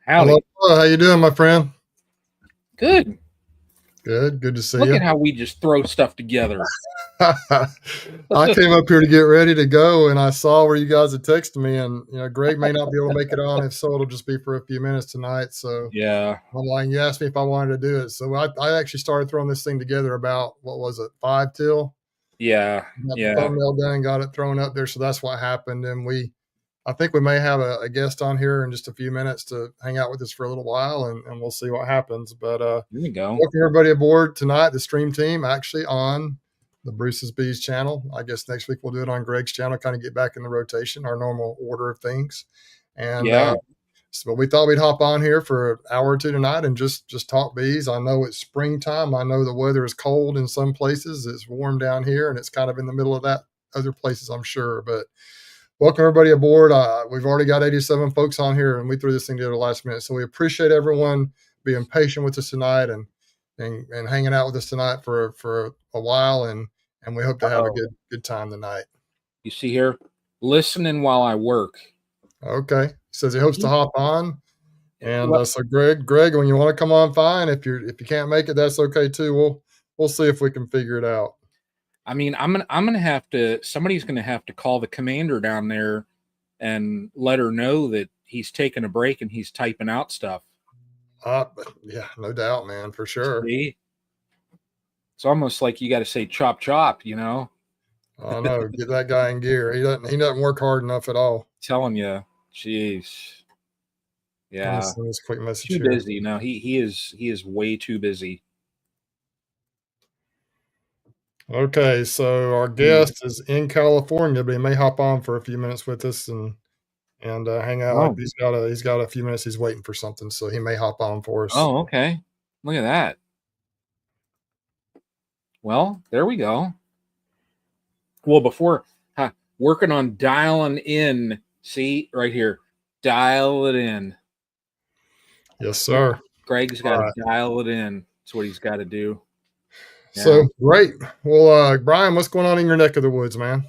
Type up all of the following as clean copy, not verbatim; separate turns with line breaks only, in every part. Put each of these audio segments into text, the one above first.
Hello.
Howdy.
How you doing, my friend?
Good.
Good to see
Look
you.
at how we just throw stuff together.
I came up here to get ready to go, and I saw where you guys had texted me, and Greg may not be able to make it on. If so, it'll just be for a few minutes tonight. So
Yeah.
I'm like, you asked me if I wanted to do it, so I actually started throwing this thing together about what was it, 5 till?
Yeah.
Got the
Yeah.
thumbnail done, got it thrown up there, so that's what happened. And I think we may have a guest on here in just a few minutes to hang out with us for a little while, and we'll see what happens. But
Here we go.
welcome everybody aboard tonight. The stream team actually on the Bruce's Bees channel. I guess next week we'll do it on Greg's channel, kind of get back in the rotation, our normal order of things. And
Yeah.
so we thought we'd hop on here for an hour or two tonight and just talk bees. I know it's springtime. I know the weather is cold in some places. It's warm down here, and it's kind of in the middle of that other places, I'm sure. But welcome everybody aboard. We've already got 87 folks on here, and we threw this thing together last minute. So we appreciate everyone being patient with us tonight and hanging out with us tonight for a while, and we hope to have a
Uh-oh.
good time tonight.
You see here? Listening while I work.
Okay, he says he hopes to hop on, and
Well,
so Greg, when you want to come on, fine. If you can't make it, that's okay too. We'll see if we can figure it out.
I mean, I'm gonna have to. Somebody's gonna have to call the commander down there and let her know that he's taking a break and he's typing out stuff.
Yeah, no doubt, man, for sure.
See? It's almost like you got to say chop chop.
I know. Get that guy in gear. He doesn't work hard enough at all.
Telling you, jeez.
Let me
Yeah.
send this quick message
Too
here.
busy. No, he is way too busy.
Okay, so our guest is in California, but he may hop on for a few minutes with us and hang out. Like
Oh.
he's got a few minutes. He's waiting for something, so he may hop on for us.
Oh, okay. Look at that. Well, there we go. Well, before working on dialing in, see right here, dial it in.
Yes, sir.
Greg's got to dial it in. That's what he's got to do. Yeah.
So great. Well, Brian, what's going on in your neck of the woods, man?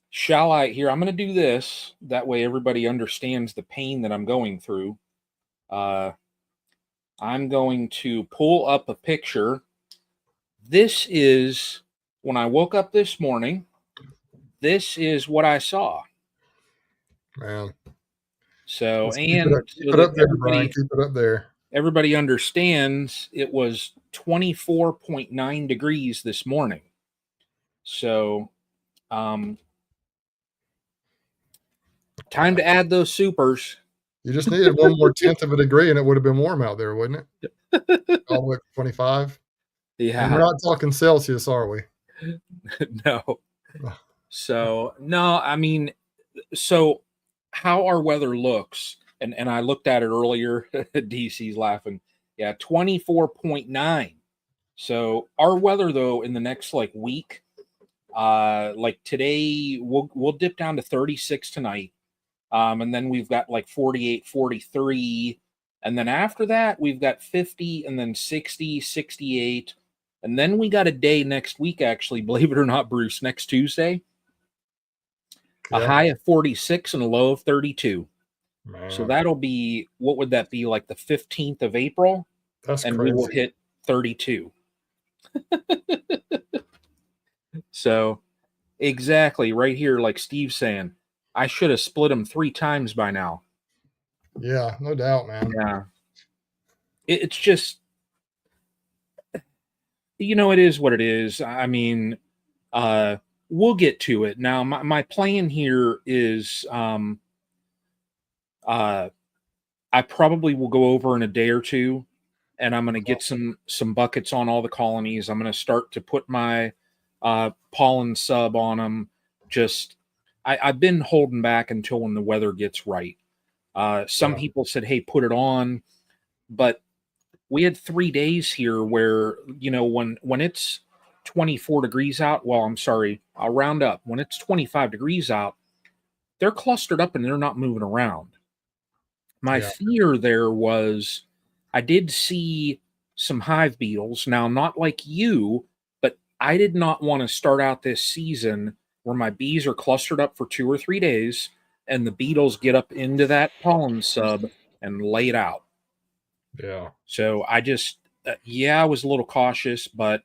Shall I? Here, I'm going to do this. That way everybody understands the pain that I'm going through. I'm going to pull up a picture. This is when I woke up this morning. This is what I saw.
Man.
So,
keep it up there, Brian. Keep it up there.
Everybody understands it was 24.9 degrees this morning. So, time to add those supers.
You just needed one more tenth of a degree, and it would have been warm out there, wouldn't it? All the way up to 25.
Yeah.
And we're not talking Celsius, are we?
No. So, no, I mean, so how our weather looks, and I looked at it earlier, DC's laughing. Yeah, 24.9. So our weather though in the next like week, like today we'll dip down to 36 tonight. And then we've got like 48, 43, and then after that we've got 50 and then 60, 68. And then we got a day next week, actually, believe it or not, Bruce, next Tuesday. A high of 46 and a low of 32. Man. So that'll be, what would that be, like the 15th of April?
That's
and
crazy.
We will hit 32. So exactly right here, like Steve's saying, I should have split them 3 times by now.
Yeah, no doubt, man.
Yeah. It's just, it is what it is. I mean, we'll get to it. Now, my plan here is I probably will go over in a day or two, and I'm going to get some buckets on all the colonies. I'm going to start to put my pollen sub on them. I've been holding back until when the weather gets right. Some people said, hey, put it on. But we had 3 days here where, when it's 24 degrees out, well, I'm sorry, I'll round up. When it's 25 degrees out, they're clustered up and they're not moving around. My fear there was I did see some hive beetles. Now, not like you, but I did not want to start out this season where my bees are clustered up for 2 or 3 days and the beetles get up into that pollen sub and lay it out.
Yeah.
So I just, yeah, I was a little cautious, but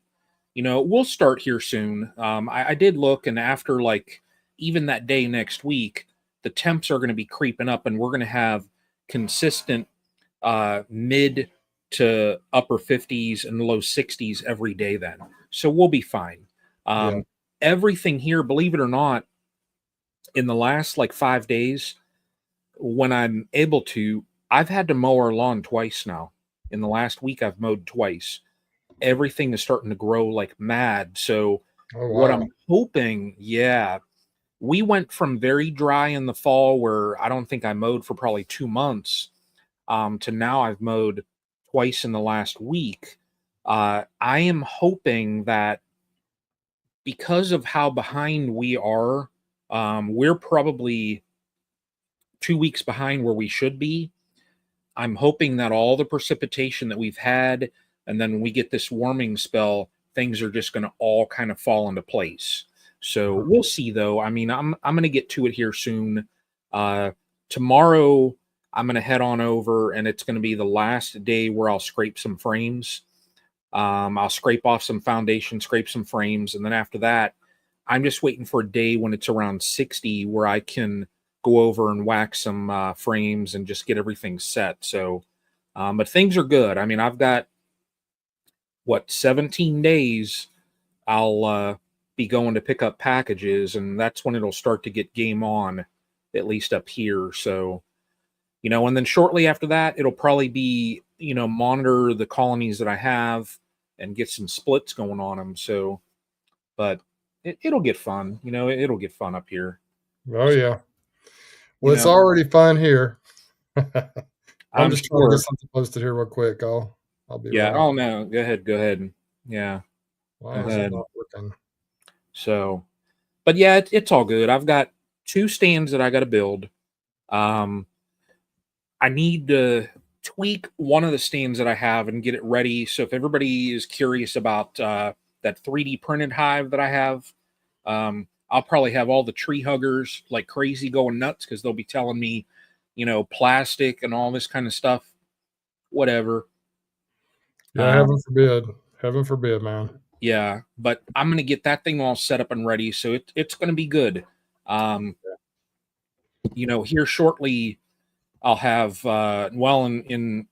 we'll start here soon. I did look, and after like even that day next week, the temps are going to be creeping up, and we're going to have consistent mid to upper 50s and low 60s every day then. So we'll be fine.
Yeah.
Everything here, believe it or not, in the last like 5 days, when I'm able to, I've had to mow our lawn twice now. In the last week, I've mowed twice. Everything is starting to grow like mad. So,
Oh,
what
wow.
I'm hoping, yeah, we went from very dry in the fall where I don't think I mowed for probably 2 months, to now I've mowed twice in the last week. I am hoping that because of how behind we are, we're probably 2 weeks behind where we should be. I'm hoping that all the precipitation that we've had, and then when we get this warming spell, things are just going to all kind of fall into place. So we'll see, though. I mean, I'm going to get to it here soon. Tomorrow, I'm going to head on over, and it's going to be the last day where I'll scrape some frames. I'll scrape off some foundation, scrape some frames, and then after that, I'm just waiting for a day when it's around 60 where I can go over and wax some frames and just get everything set. So, but things are good. I mean, I've got 17 days. I'll be going to pick up packages, and that's when it'll start to get game on, at least up here. So, and then shortly after that, it'll probably be, monitor the colonies that I have and get some splits going on them. So, but it'll get fun. It'll get fun up here.
Oh, yeah.
You
Well, it's
know,
already fun here. I'm
I'm
just trying to get
sure.
something posted here real quick. I'll be
Yeah.
right.
Oh no. Go ahead. Go ahead. Yeah.
Why
Go
is it
ahead.
not working?
So, but yeah, it's all good. I've got 2 stands that I got to build. Um, I need to tweak one of the stands that I have and get it ready. So if everybody is curious about that 3D printed hive that I have, I'll probably have all the tree huggers like crazy going nuts because they'll be telling me, plastic and all this kind of stuff. Whatever.
Yeah,
Um,
heaven forbid. Heaven forbid, man.
yeah, but I'm gonna get that thing all set up and ready, so it's gonna be good. Um, here shortly, I'll have in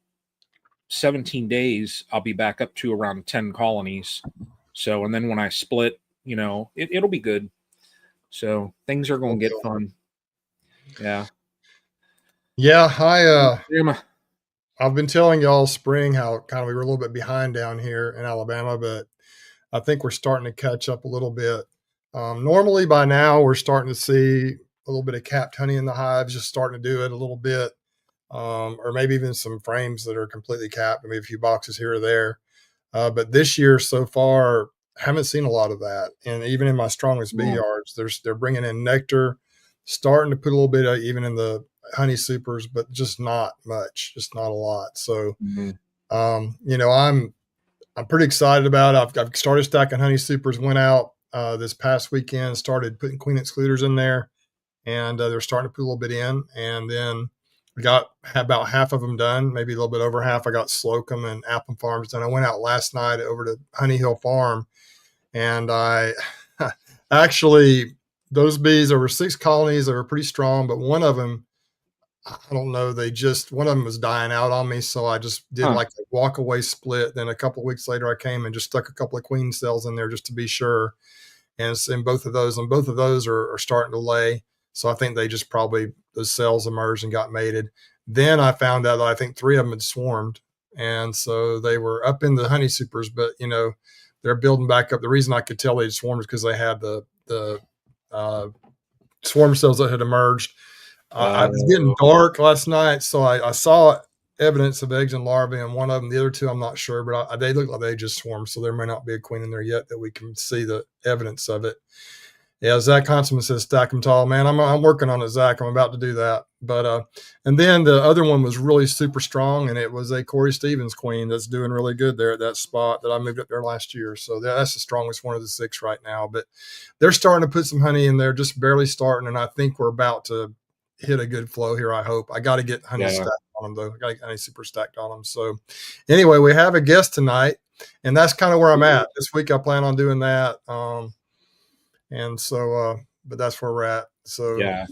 17 days, I'll be back up to around 10 colonies. So, and then when I split, it'll be good. So things are going to get fun. Yeah.
Yeah,
Yeah.
I've been telling y'all spring how kind of we were a little bit behind down here in Alabama, but I think we're starting to catch up a little bit. Normally by now we're starting to see a little bit of capped honey in the hives, just starting to do it a little bit, or maybe even some frames that are completely capped, maybe a few boxes here or there. But this year so far, haven't seen a lot of that. And even in my strongest bee
Mm,
yards, they're bringing in nectar, starting to put a little bit of, even in the honey supers, but just not much, just not a lot. So,
mm,
I'm pretty excited about it. I've started stacking honey supers. Went out this past weekend, started putting queen excluders in there, and they're starting to put a little bit in. And then we got about half of them done, maybe a little bit over half. I got Slocum and Appam Farms done. I went out last night over to Honey Hill Farm, and I actually, those bees, there were 6 colonies that were pretty strong, but one of them, I don't know, one of them was dying out on me. So I just did
huh.
like a walk away split. Then a couple of weeks later, I came and just stuck a couple of queen cells in there just to be sure. And it's in both of those, and both of those are starting to lay. So I think they just probably, those cells emerged and got mated. Then I found out that I think 3 of them had swarmed. And so they were up in the honey supers, but they're building back up. The reason I could tell they swarmed is because they had the uh, swarm cells that had emerged. I was getting
Oh,
dark last night, so I saw evidence of eggs and larvae in one of them. The other 2, I'm not sure, but they look like they just swarmed. So there may not be a queen in there yet that we can see the evidence of it. Yeah, Zach Constantine says stack them tall, man. I'm working on it, Zach. I'm about to do that. But and then the other one was really super strong, and it was a Corey Stevens queen that's doing really good there at that spot that I moved up there last year. So that's the strongest one of the 6 right now. But they're starting to put some honey in there, just barely starting, and I think we're about to hit a good flow here. I hope. I got to get honey
yeah.
stacked on them though. I ain't super stacked on them. So anyway, we have a guest tonight, and that's kind of where I'm at this week. I plan on doing that. And so, but that's where we're at. So
Yeah,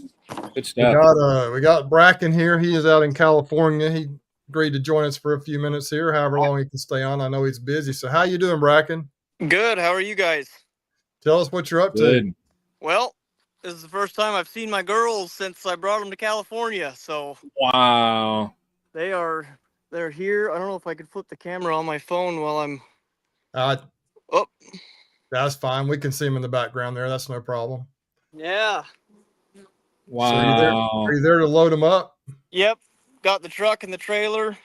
good stuff.
we got Bracken here. He is out in California. He agreed to join us for a few minutes here, however long he can stay on. I know he's busy. So how you doing, Bracken?
Good. How are you guys?
Tell us what you're up
Good.
to.
Well, this is the first time I've seen my girls since I brought them to California. So
Wow.
they're here. I don't know if I could flip the camera on my phone while I'm.
Oh, that's fine. We can see him in the background there. That's no problem.
Yeah.
Wow.
So are you there to load them up?
Yep. Got the truck and the trailer.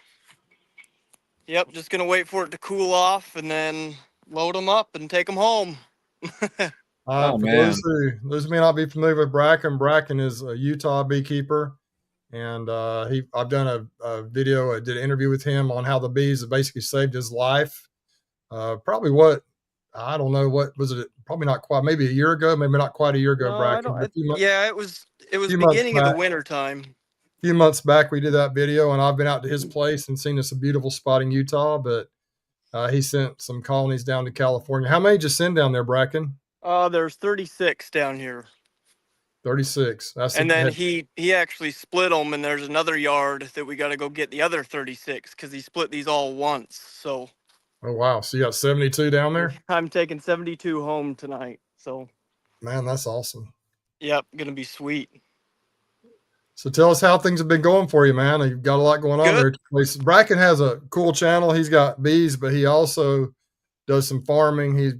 Yep. Just gonna wait for it to cool off and then load them up and take them home.
Oh,
For
man.
those who may not be familiar with Bracken, Bracken is a Utah beekeeper, and I've done a video. I did an interview with him on how the bees have basically saved his life. Probably I don't know, what was it? Probably not quite, maybe a year ago, maybe not quite a year ago,
No,
Bracken.
yeah, it was beginning of the winter time.
A few months back, we did that video, and I've been out to his place and seen it's a beautiful spot in Utah. But he sent some colonies down to California. How many did you send down there, Bracken?
There's 36 down here.
36.
And then he actually split them, and there's another yard that we got to go get the other 36 because he split these all once. So.
Oh wow! So you got 72 down there.
I'm taking 72 home tonight. So.
Man, that's awesome.
Yep, gonna be sweet.
So tell us how things have been going for you, man. You've got a lot going on there. Bracken has a cool channel. He's got bees, but he also does some farming. He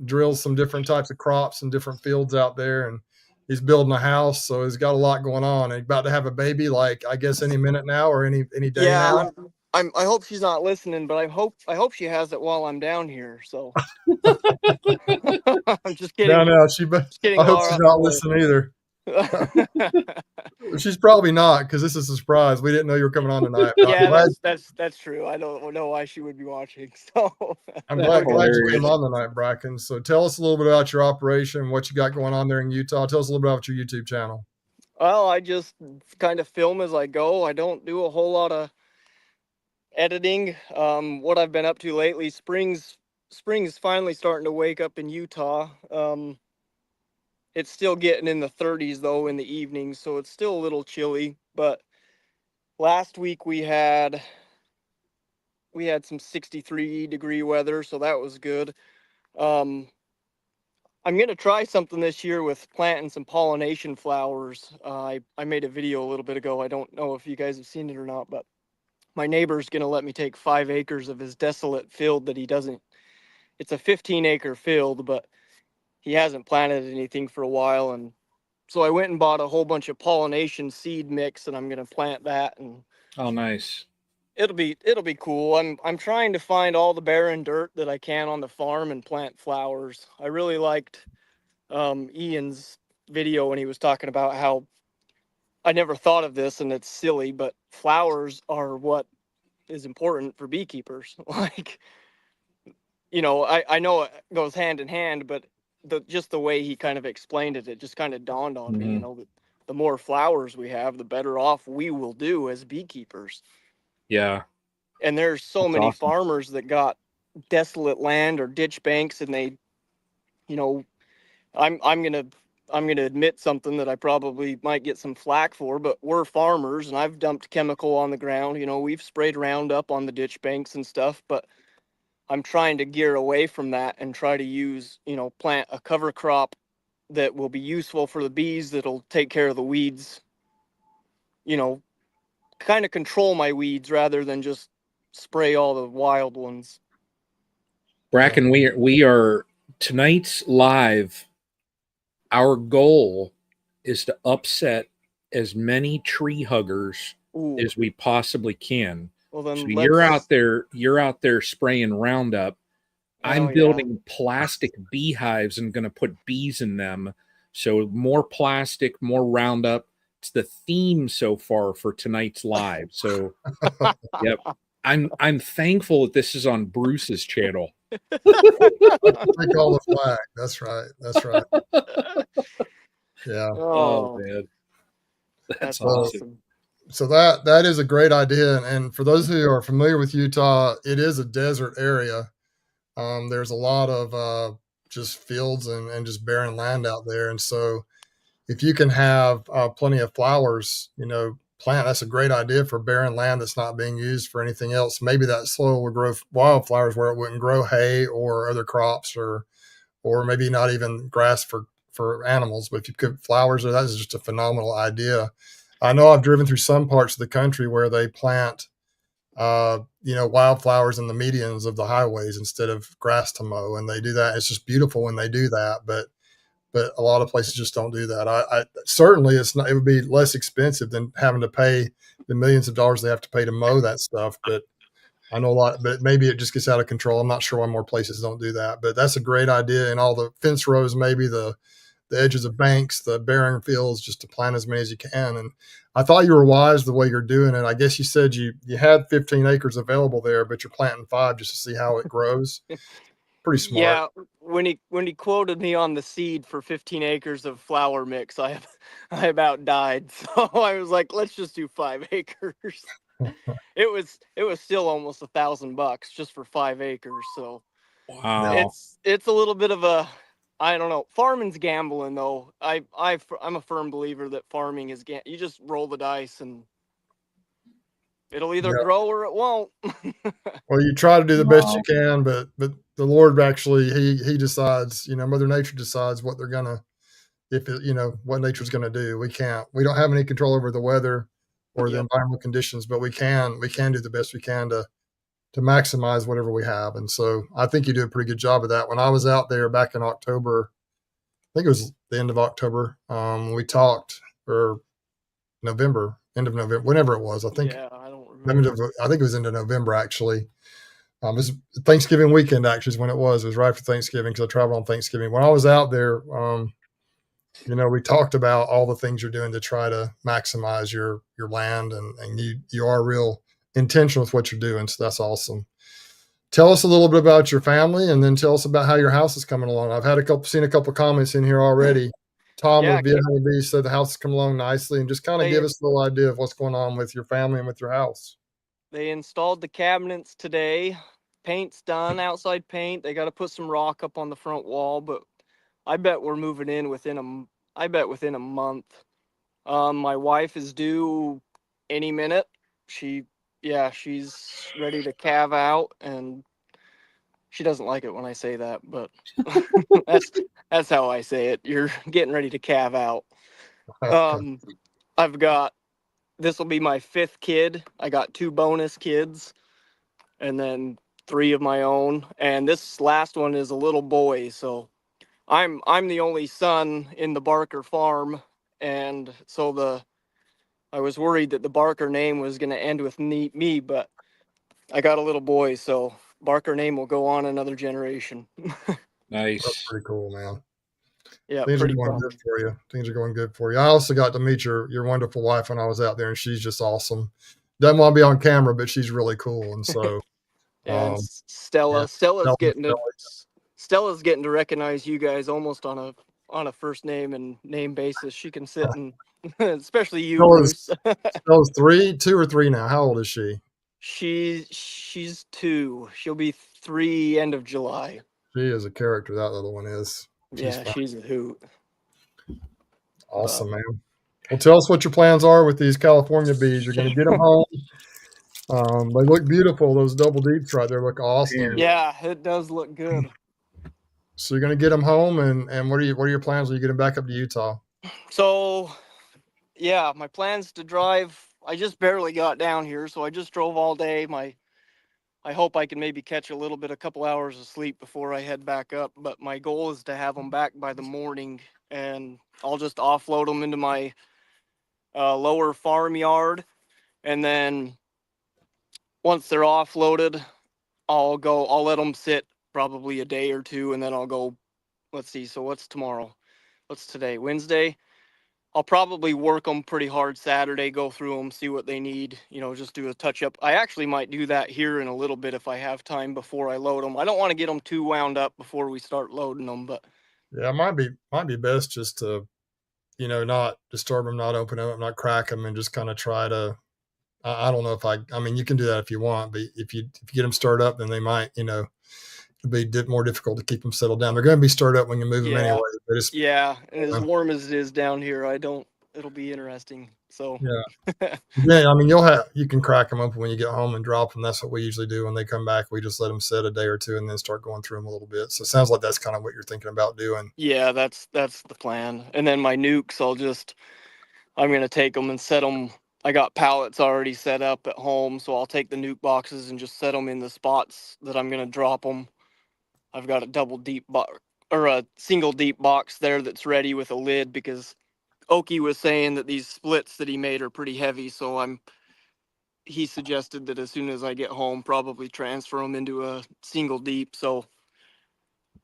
drills some different types of crops in different fields out there, and he's building a house. So he's got a lot going on. He's about to have a baby, like I guess any minute now or any day now.
I hope she's not listening, but I hope she has it while I'm down here. So I'm just kidding.
No, I hope she's not listening either. She's probably not, because this is a surprise. We didn't know you were coming on tonight.
Yeah, that's true. I don't know why she would be watching. So
I'm glad you came on tonight, Bracken. So tell us a little bit about your operation, what you got going on there in Utah. Tell us a little bit about your YouTube channel.
Well, I just kind of film as I go. I don't do a whole lot of editing. What I've been up to lately, spring is finally starting to wake up in Utah. It's still getting in the 30s though in the evenings, so it's still a little chilly. But last week we had some 63-degree weather, so that was good. I'm gonna try something this year with planting some pollination flowers. I made a video a little bit ago. I don't know if you guys have seen it or not, but my neighbor's gonna let me take 5 acres of his desolate field that he doesn't. It's a 15-acre field, but he hasn't planted anything for a while, and so I went and bought a whole bunch of pollination seed mix, and I'm gonna plant that. And
oh, nice.
It'll be cool. I'm trying to find all the barren dirt that I can on the farm and plant flowers. I really liked Ian's video when he was talking about how I never thought of this, and it's silly, but flowers are what is important for beekeepers. Like, I know it goes hand in hand, but just the way he kind of explained it, it just kind of dawned on me, that the more flowers we have, the better off we will do as beekeepers.
Yeah.
And there's so many farmers that got desolate land or ditch banks, and they, I'm gonna admit something that I probably might get some flack for, but we're farmers, and I've dumped chemical on the ground. We've sprayed Roundup on the ditch banks and stuff, but I'm trying to gear away from that and try to use, plant a cover crop that will be useful for the bees, that'll take care of the weeds, kind of control my weeds rather than just spray all the wild ones.
Bracken, we are tonight's live. Our goal is to upset as many tree huggers as we possibly can. Well, then so you're out there spraying Roundup. I'm building plastic beehives and going to put bees in them. So more plastic, more Roundup. It's the theme so far for tonight's live. So, yep. I'm thankful that this is on Bruce's channel.
Take all the flag. That's right. Yeah.
Oh man, that's awesome.
So that is a great idea. And for those who are familiar with Utah, it is a desert area. There's a lot of just fields and just barren land out there. And so if you can have plenty of flowers, plant, that's a great idea for barren land that's not being used for anything else. Maybe that soil would grow wildflowers where it wouldn't grow hay or other crops, or maybe not even grass for animals. But if you put flowers there, that's just a phenomenal idea. I know I've driven through some parts of the country where they plant wildflowers in the medians of the highways instead of grass to mow, and they do that. It's just beautiful when they do that, but a lot of places just don't do that. I certainly it's not. It would be less expensive than having to pay the millions of dollars they have to pay to mow that stuff. But I know a lot, but maybe it just gets out of control. I'm not sure why more places don't do that, but that's a great idea. And all the fence rows, maybe the edges of banks, the barren fields, just to plant as many as you can. And I thought you were wise the way you're doing it. I guess you said you had 15 acres available there, but you're planting 5 just to see how it grows. Pretty smart.
Yeah, when he quoted me on the seed for 15 acres of flower mix, I about died. So I was like, let's just do 5 acres. It was still almost $1,000 just for 5 acres. So
Wow.
it's a little bit of a, I don't know. Farming's gambling though. I'm a firm believer that farming is you just roll the dice and it'll either
Yeah.
grow or it won't.
Well, you try to do the best you can, but the Lord actually he decides. Mother Nature decides what they're gonna what nature's gonna do. We don't have any control over the weather or the
Yep.
environmental conditions, but we can do the best we can to maximize whatever we have. And so I think you do a pretty good job of that. When I was out there back in October, I think it was the end of October, we talked, or November, end of November, whenever it was. I think
Yeah, I don't remember.
I think it was into November actually. It was Thanksgiving weekend actually is when it was. It was right after Thanksgiving because I traveled on Thanksgiving. When I was out there, we talked about all the things you're doing to try to maximize your land, and you are real intentional with what you're doing. So that's awesome. Tell us a little bit about your family, and then tell us about how your house is coming along. I've seen a couple comments in here already. Tom
Yeah,
with Vietnam Bee said the house is coming along nicely, and just kind of
they
give us a little idea of what's going on with your family and with your house.
they installed the cabinets today. Paint's done, outside paint. They got to put some rock up on the front wall, but I bet we're moving in within a month. My wife is due any minute. She's ready to calve out, and she doesn't like it when I say that, but that's that's how I say it. You're getting ready to calve out. Um, I've got this will be my 5th kid. I got 2 bonus kids, and then 3 of my own. And this last one is a little boy, so I'm the only son in the Barker farm, and so I was worried that the Barker name was going to end with me, but I got a little boy, so Barker name will go on another generation.
That's
Nice.
pretty cool, man.
Yeah,
Things are
pretty
going
fun.
good for you. Things are going good for you. I also got to meet your wonderful wife when I was out there, and she's just awesome. Doesn't want to be on camera, but she's really cool. And so,
And
yeah,
Stella's getting to recognize you guys almost on a first name and name basis. She can sit and especially you, Bruce.
Stella's 2 or 3 now. How old is she?
She's 2. She'll be 3 end of July.
She is a character. That little one is.
She's a hoot.
Awesome, man. Well, tell us what your plans are with these California bees. You're going to get them home. They look beautiful. Those double deeps right there look awesome.
Yeah, it does look good.
So you're going to get them home, and what are your plans when you get them back up to Utah?
So, yeah, my plans to drive. I just barely got down here, so I just drove all day. I hope I can maybe catch a couple hours of sleep before I head back up. But my goal is to have them back by the morning, and I'll just offload them into my lower farmyard, and then once they're offloaded, I'll let them sit probably a day or 2, and then I'll go. Let's see. So what's tomorrow? What's today? Wednesday. I'll probably work them pretty hard Saturday, go through them, see what they need, just do a touch up. I actually might do that here in a little bit if I have time before I load them. I don't want to get them too wound up before we start loading them, but
Yeah, it might be best just to, not disturb them, not open them up, not crack them, and just kind of try to. I don't know if I mean, you can do that if you want, but if you get them stirred up, then they might, it'll be more difficult to keep them settled down. They're going to be stirred up when you move them anyway. But it's,
and as warm as it is down here, it'll be interesting. So
yeah. I mean, you can crack them up when you get home and drop them. That's what we usually do when they come back. We just let them sit a day or two and then start going through them a little bit. So it sounds like that's kind of what you're thinking about doing.
Yeah, that's the plan. And then my nukes, I'm going to take them and set them. I got pallets already set up at home, so I'll take the nuke boxes and just set them in the spots that I'm going to drop them. I've got a double deep box or a single deep box there that's ready with a lid, because Oki was saying that these splits that he made are pretty heavy, so he suggested that as soon as I get home, probably transfer them into a single deep. So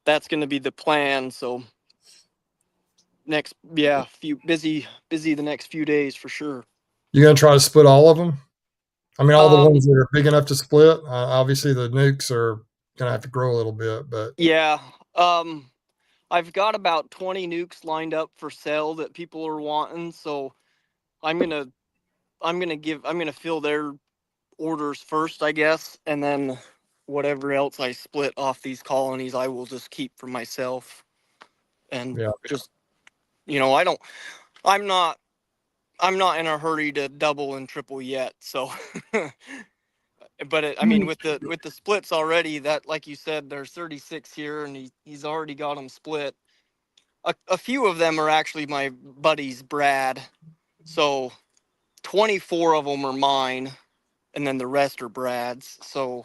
that's going to be the plan. So busy the next few days for sure.
You're going to try to split all of them? I mean, all the ones that are big enough to split. Obviously, the nukes are going to have to grow a little bit, but
yeah. I've got about 20 nukes lined up for sale that people are wanting, so I'm gonna fill their orders first, I guess, and then whatever else I split off these colonies, I will just keep for myself. And just, I'm not in a hurry to double and triple yet. So, but I mean, with the splits already, that, like you said, there's 36 here, and he's already got them split. A few of them are actually my buddy's Brad. So 24 of them are mine, and then the rest are Brad's. So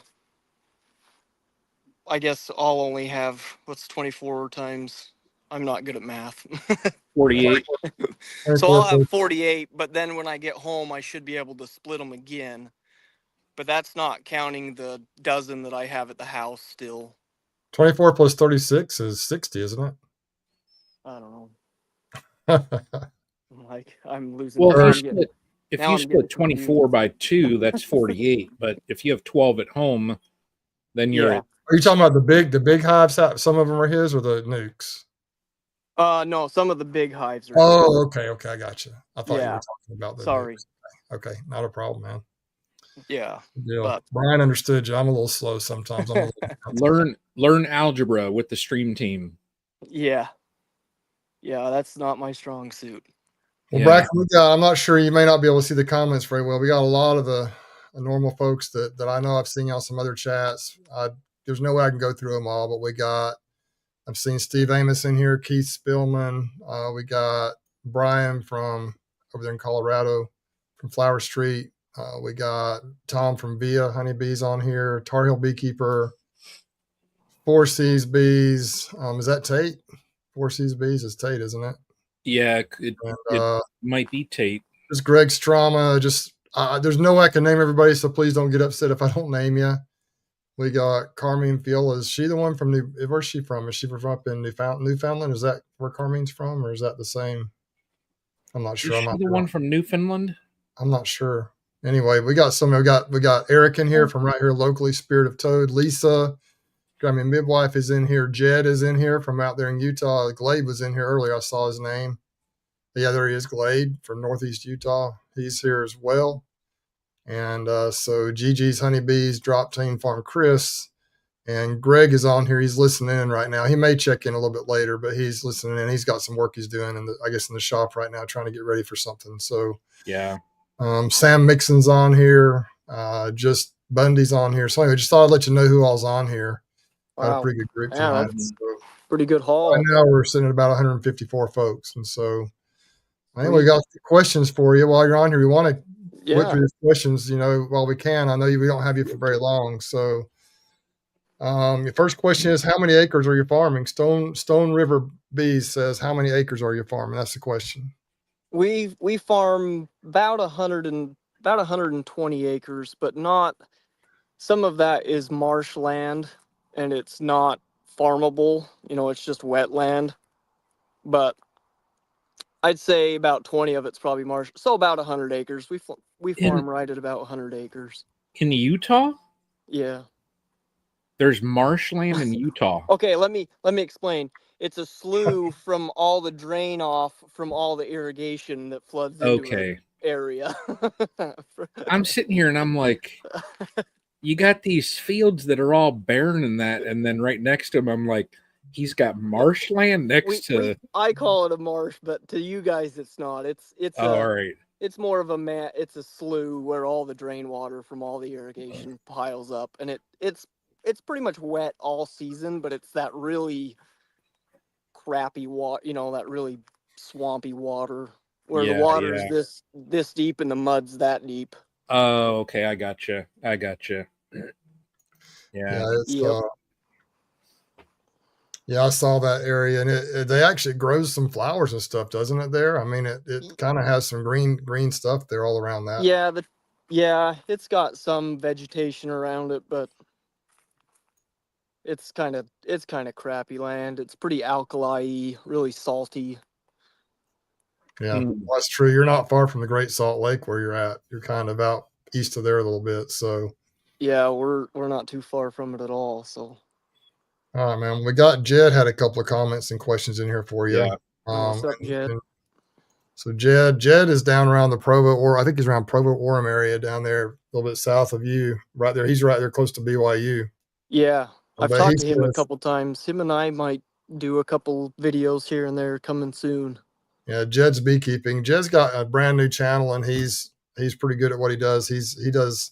I guess I'll only have, what's 24 times? I'm not good at math.
48.
So I'll have 48, but then when I get home, I should be able to split them again. But that's not counting the dozen that I have at the house still.
24 plus 36 is 60, isn't it?
I don't know. I'm losing.
Well, if you split 24 by 2, that's 48. But if you have 12 at home, then you're at.
Are you talking about the big hives? Some of them are his, or the nukes?
No, some of the big hives are.
Oh, okay, I got you. I thought you were talking about the.
Sorry.
Nukes. Okay, not a problem, man.
Yeah.
But Brian understood you. I'm a little slow sometimes. I'm a
little learn algebra with the stream team.
Yeah, that's not my strong suit.
Well, Bracken, I'm not sure, you may not be able to see the comments very well. We got a lot of the normal folks that I know. I've seen on some other chats. There's no way I can go through them all, but I've seen Steve Amos in here, Keith Spillman. We got Brian from over there in Colorado, from Flower Street. We got Tom from Via Honeybees on here, Tar Heel Beekeeper, Four Seas Bees. Is that Tate? Four Seas Bees is Tate, isn't it?
Yeah, it might be Tate.
There's Greg Strama. There's no way I can name everybody, so please don't get upset if I don't name you. We got Carmine Field. Is she the one from where's she from? Is she from up in Newfoundland? Is that where Carmine's from, or is that the same? I'm not sure.
Is she the one from Newfoundland?
I'm not sure. Anyway, we got Eric in here from right here locally, Spirit of Toad. Lisa, midwife is in here. Jed is in here from out there in Utah. Glade was in here earlier. I saw his name. Yeah, there he is, Glade from Northeast Utah. He's here as well. And so Gigi's Honeybees, Drop Team Farm Chris, and Greg is on here. He's listening in right now. He may check in a little bit later, but he's listening in. He's got some work he's doing in the shop right now, trying to get ready for something. So
yeah.
Sam Mixon's on here. Just Bundy's on here. So anyway, just thought I'd let you know who all's on here.
Wow.
Got a pretty good group tonight.
So pretty good haul.
Right now we're sitting at about 154 folks, and so anyway, we got questions for you while you're on here. We want to whip through these questions, while we can. I know we don't have you for very long, so your first question is, how many acres are you farming? Stone River Bees says, how many acres are you farming? That's the question.
We farm about 120 acres, but not. Some of that is marshland, and it's not farmable. It's just wetland. But I'd say about 20 of it's probably marsh. So about 100 acres. We farm right at about 100 acres.
In Utah?
Yeah.
There's marshland in Utah.
Okay, let me explain. It's a slough from all the drain off from all the irrigation that floods into an
Okay.
area.
I'm sitting here and I'm like, you got these fields that are all barren and that, and then right next to him, I'm like, he's got marshland next to.
I call it a marsh, but to you guys, it's not.
Oh, all right.
It's more of it's a slough where all the drain water from all the irrigation piles up, and it's pretty much wet all season, but it's that really crappy water, that really swampy water where the
Yeah,
water's
yeah.
this deep and the mud's that deep.
Oh, okay. I gotcha.
Yeah,
Yeah.
it's
Yep.
yeah, I saw that area, and they actually grows some flowers and stuff, doesn't it? There, I mean, it kind of has some green stuff there all around that.
Yeah, it's got some vegetation around it, but it's kind of crappy land. It's pretty alkali, really salty.
Yeah,
Mm.
well, that's true. You're not far from the Great Salt Lake where you're at. You're kind of out east of there a little bit. So,
Yeah, we're not too far from it at all. So,
all right, man. We got Jed had a couple of comments and questions in here for you.
Yeah.
what's up,
And,
Jed?
and so Jed is down around the Provo, or I think he's around Provo Orem area down there, a little bit south of you, right there. He's right there close to BYU.
Yeah, I've
But he
talked to him a
says,
couple times. Him and I might do a couple videos here and there coming soon.
yeah, Jed's beekeeping. Jed's got a brand new channel, and he's pretty good at what he does. He does,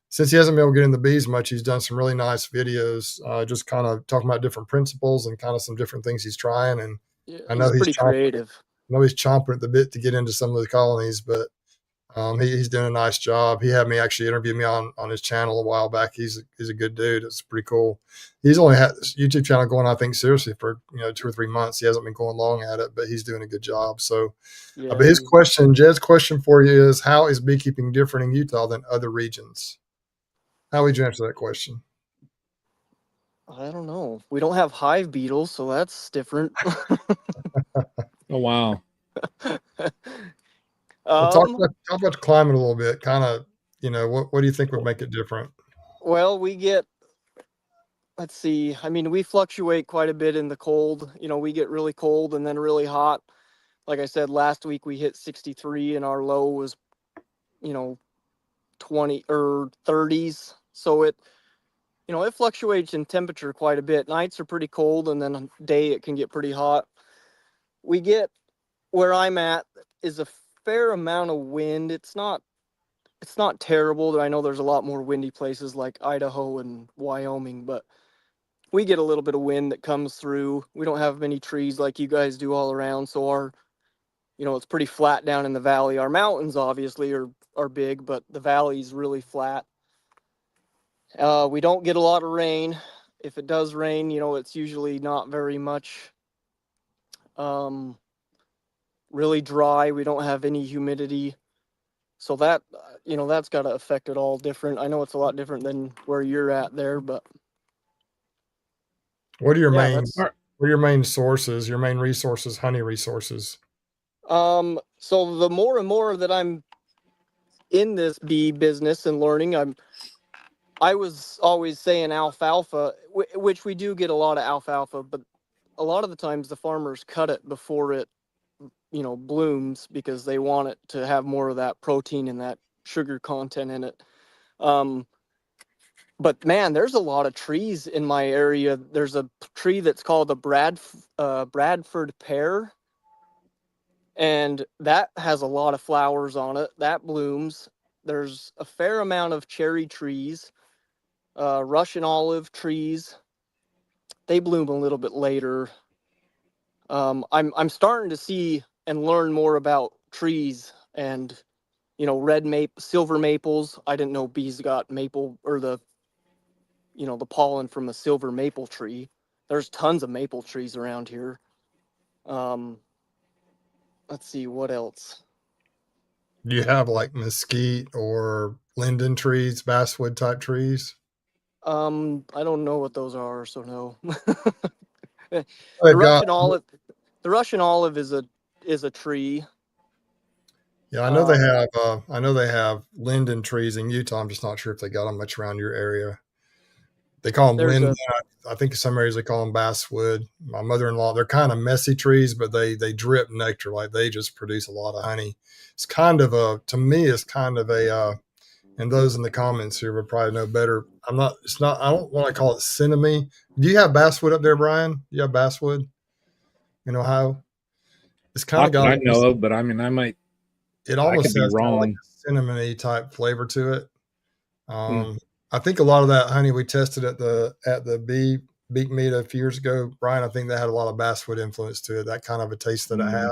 since he hasn't been able to get in the bees much, he's done some really nice videos, just kind of talking about different principles and kind of some different things he's trying. And
Yeah,
I know
he's pretty creative.
he's chomping at the bit to get into some of the colonies, but he's doing a nice job. He had me actually interview me on his channel a while back. He's a good dude. It's pretty cool. He's only had this YouTube channel going, I think, seriously for 2 or 3 months. He hasn't been going long at it, but he's doing a good job. So,
Yeah,
but Jed's question for you is, how is beekeeping different in Utah than other regions? How would you answer that question?
I don't know. We don't have hive beetles, so that's different.
Oh, wow.
Well,
um,
talk about the climate a little bit. Kind of, what do you think would make it different?
well, let's see. I mean, we fluctuate quite a bit in the cold. We get really cold and then really hot. Like I said, last week we hit 63 and our low was, you know, 20 or 30s. So it fluctuates in temperature quite a bit. Nights are pretty cold and then day it can get pretty hot. We get where I'm at is a fair amount of wind. It's not terrible. I know there's a lot more windy places like Idaho and Wyoming, but we get a little bit of wind that comes through. We don't have many trees like you guys do all around, so it's pretty flat down in the valley. Our mountains obviously are big, but the valley's really flat. We don't get a lot of rain. If it does rain, it's usually not very much. Really dry. We don't have any humidity. So that's got to affect it all different. I know it's a lot different than where you're at there, but
What are your
yeah,
main
that's
sources, your main resources, honey resources?
so the more and more that I'm in this bee business and learning, I was always saying alfalfa, which we do get a lot of alfalfa, but a lot of the times the farmers cut it before it, blooms because they want it to have more of that protein and that sugar content in it. Um, but man, there's a lot of trees in my area. There's a tree that's called the Bradford pear, and that has a lot of flowers on it. That blooms. There's a fair amount of cherry trees, Russian olive trees. They bloom a little bit later. I'm starting to see and learn more about trees and red maple, silver maples. I didn't know bees got maple or the pollen from a silver maple tree. There's tons of maple trees around here. Um, let's see what else.
Do you have like mesquite or linden trees, basswood type trees?
I don't know what those are, so no. the
They've got,
Russian olive, the Russian olive is a tree.
yeah,
Um,
I know they have linden trees in Utah. I'm just not sure if they got them much around your area. They call them
There's
linden.
a
I think in some areas they call them basswood. My mother-in-law, they're kind of messy trees, but they drip nectar. Like they just produce a lot of honey. It's kind of a, to me, it's kind of a, and those in the comments here would probably know better. I don't want to call it cinnamon. Do you have basswood up there, Brian? Do you have basswood in Ohio? It's kind of
Not that
got,
I know of, but I mean,
it
I
almost
could be
has kind of like
wrong.
a cinnamony type flavor to it.
Mm.
I think a lot of that honey we tested at the beak meet a few years ago, Brian, I think that had a lot of basswood influence to it. That kind of a taste that it had,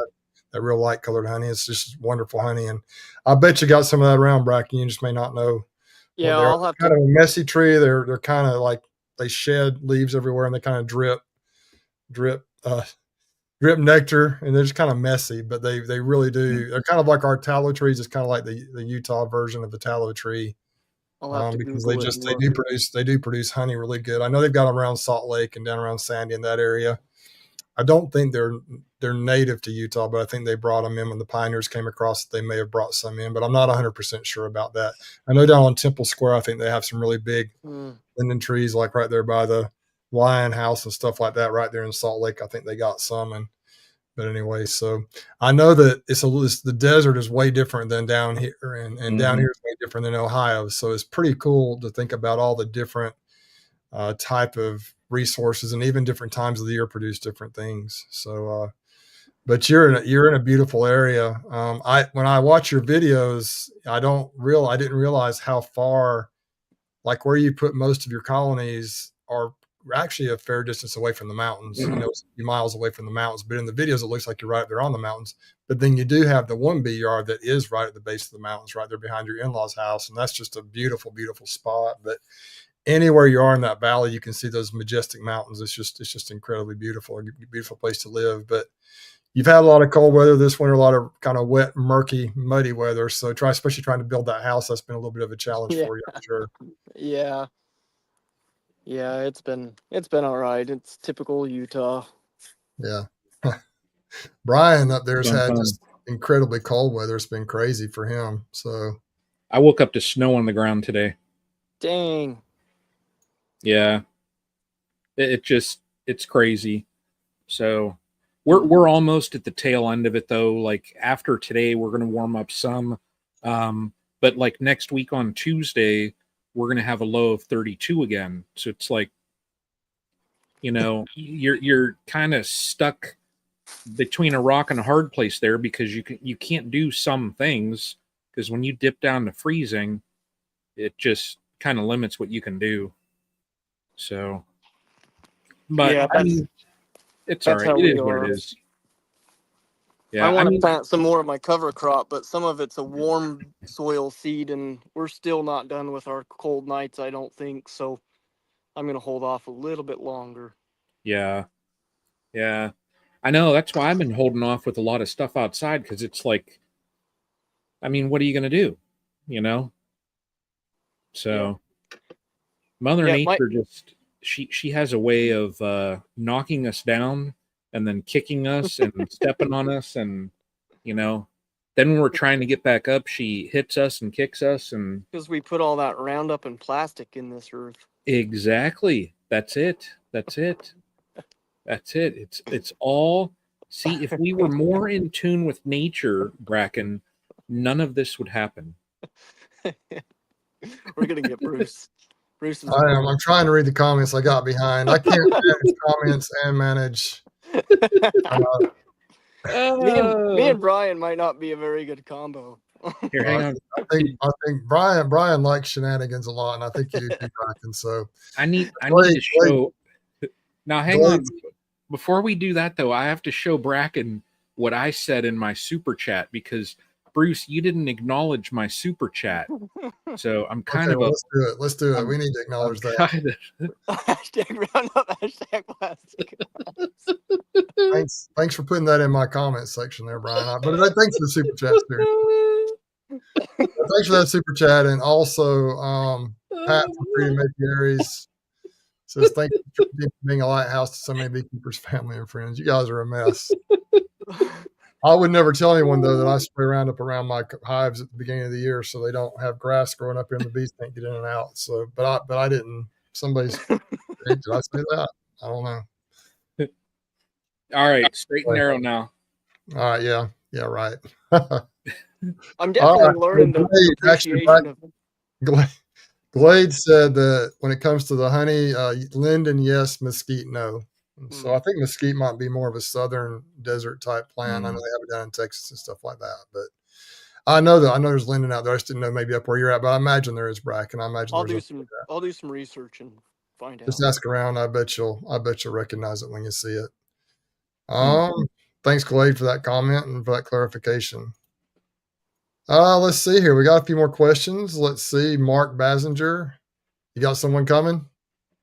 that real light colored honey. It's just wonderful honey, and I bet you got some of that around, Bracken. You just may not know what
yeah.
they are.
I'll have
Kind
to.
of a messy tree. They're kind of like they shed leaves everywhere, and they kind of drip drip nectar, and they're just kind of messy, but they really do. They're kind of like our tallow trees. It's kind of like the Utah version of the tallow tree.
I'll have to
Because
Google it and look.
they do produce honey really good. I know they've got them around Salt Lake and down around Sandy in that area. I don't think they're native to Utah, but I think they brought them in when the pioneers came across. They may have brought some in, but I'm not 100% sure about that. I know down on Temple Square, I think they have some really big linden trees, like right there by the Lion House and stuff like that. Right there in Salt Lake, I think they got some. And but anyway, so I know that the desert is way different than down here, and down here is way different than Ohio. So it's pretty cool to think about all the different type of resources, and even different times of the year produce different things. So, but you're in a beautiful area. When I watch your videos, I didn't realize how far, like where you put most of your colonies are actually a fair distance away from the mountains, a few miles away from the mountains. But in the videos, it looks like you're right there on the mountains. But then you do have the one bee yard that is right at the base of the mountains, right there behind your in-laws' house. And that's just a beautiful, beautiful spot. But anywhere you are in that valley, you can see those majestic mountains. It's just incredibly beautiful, a beautiful place to live. But you've had a lot of cold weather this winter, a lot of kind of wet, murky, muddy weather. So especially trying to build that house, that's been a little bit of a challenge for you, I'm sure.
Yeah. Yeah, it's been all right. It's typical Utah.
Yeah. Brian up there's had just incredibly cold weather. It's been crazy for him. So
I woke up to snow on the ground today.
Dang.
Yeah. It's crazy. So we're almost at the tail end of it though. Like after today, we're gonna warm up some. But like next week on Tuesday, we're gonna have a low of 32 again. So it's like, you're kind of stuck between a rock and a hard place there, because you can't do some things, because when you dip down to freezing, it just kind of limits what you can do. So, but
yeah,
I mean, it's all right. It is what it is. Yeah,
I want to plant some more of my cover crop, but some of it's a warm soil seed, and we're still not done with our cold nights, I don't think. So I'm going to hold off a little bit longer.
Yeah. Yeah. I know. That's why I've been holding off with a lot of stuff outside, because it's like, I mean, what are you going to do? So Mother Nature she has a way of knocking us down and then kicking us and stepping on us, and then when we're trying to get back up, she hits us and kicks us, and
because we put all that Roundup and plastic in this earth.
Exactly. That's it. It's all. See, if we were more in tune with nature, Bracken, none of this would happen.
We're gonna get Bruce. Bruce is.
I'm trying to read the comments I got behind. I can't manage comments and manage.
Me and Brian might not be a very good combo.
Here, hang on.
I think Brian likes shenanigans a lot, and I think you do too, Bracken. So
I need to show. Now, hang on. Before we do that, though, I have to show Bracken what I said in my super chat, because Bruce, you didn't acknowledge my super chat. So I'm kind of
let's do it. We need to acknowledge that.
Hashtag Roundup, hashtag plastic.
Thanks for putting that in my comment section there, Brian. But thanks for the super chat, too. Thanks for that super chat, and also Pat from Freedom Apiaries says thank you for being a lighthouse to so many beekeepers, family, and friends. You guys are a mess. I would never tell anyone, though, that I spray Roundup around my hives at the beginning of the year so they don't have grass growing up in the bees can't get in and out. So, but I didn't. Somebody's Did I say that? I don't know.
All right, straight and narrow now.
All right, yeah, right.
I'm
All
definitely
right,
learning the
actually,
appreciation of
Glade said that when it comes to the honey, linden yes, mesquite no. So I think mesquite might be more of a southern desert type plant. I know they have it down in Texas and stuff like that, but I know there's linden out there. I just didn't know maybe up where you're at, but I imagine there is Bracken. I imagine
I'll
there's
do some research and find out.
just ask around. I bet you'll recognize it when you see it. Thanks, Glade, for that comment and for that clarification. Let's see here. We got a few more questions. Let's see. Mark Basinger, you got someone coming?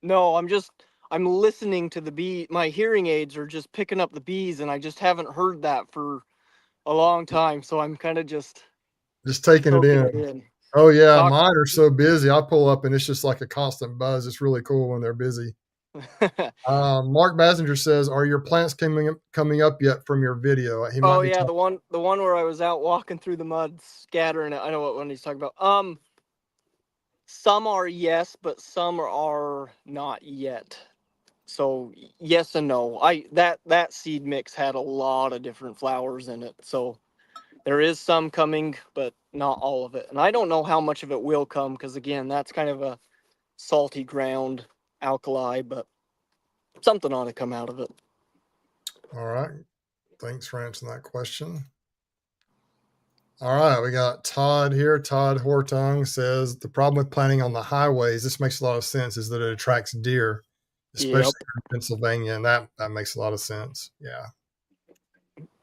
No, I'm listening to the bee. My hearing aids are just picking up the bees, and I just haven't heard that for a long time. So I'm kind of just
Taking it
soaking
in. Oh yeah,
Talk-
mine are so busy. I pull up and it's just like a constant buzz. It's really cool when they're busy. Mark Basinger says, "Are your plants coming up yet from your video?" He might
Oh
be
yeah, the one where I was out walking through the mud, scattering it. I know what one he's talking about. Some are yes, but some are not yet. So yes and no. That seed mix had a lot of different flowers in it. So there is some coming, but not all of it. And I don't know how much of it will come because again, that's kind of a salty ground, alkali, but something ought to come out of it.
All right. Thanks for answering that question. All right, we got Todd here. Todd Hortung says the problem with planting on the highways, this makes a lot of sense, is that it attracts deer, especially in Pennsylvania, and that makes a lot of sense. Yeah.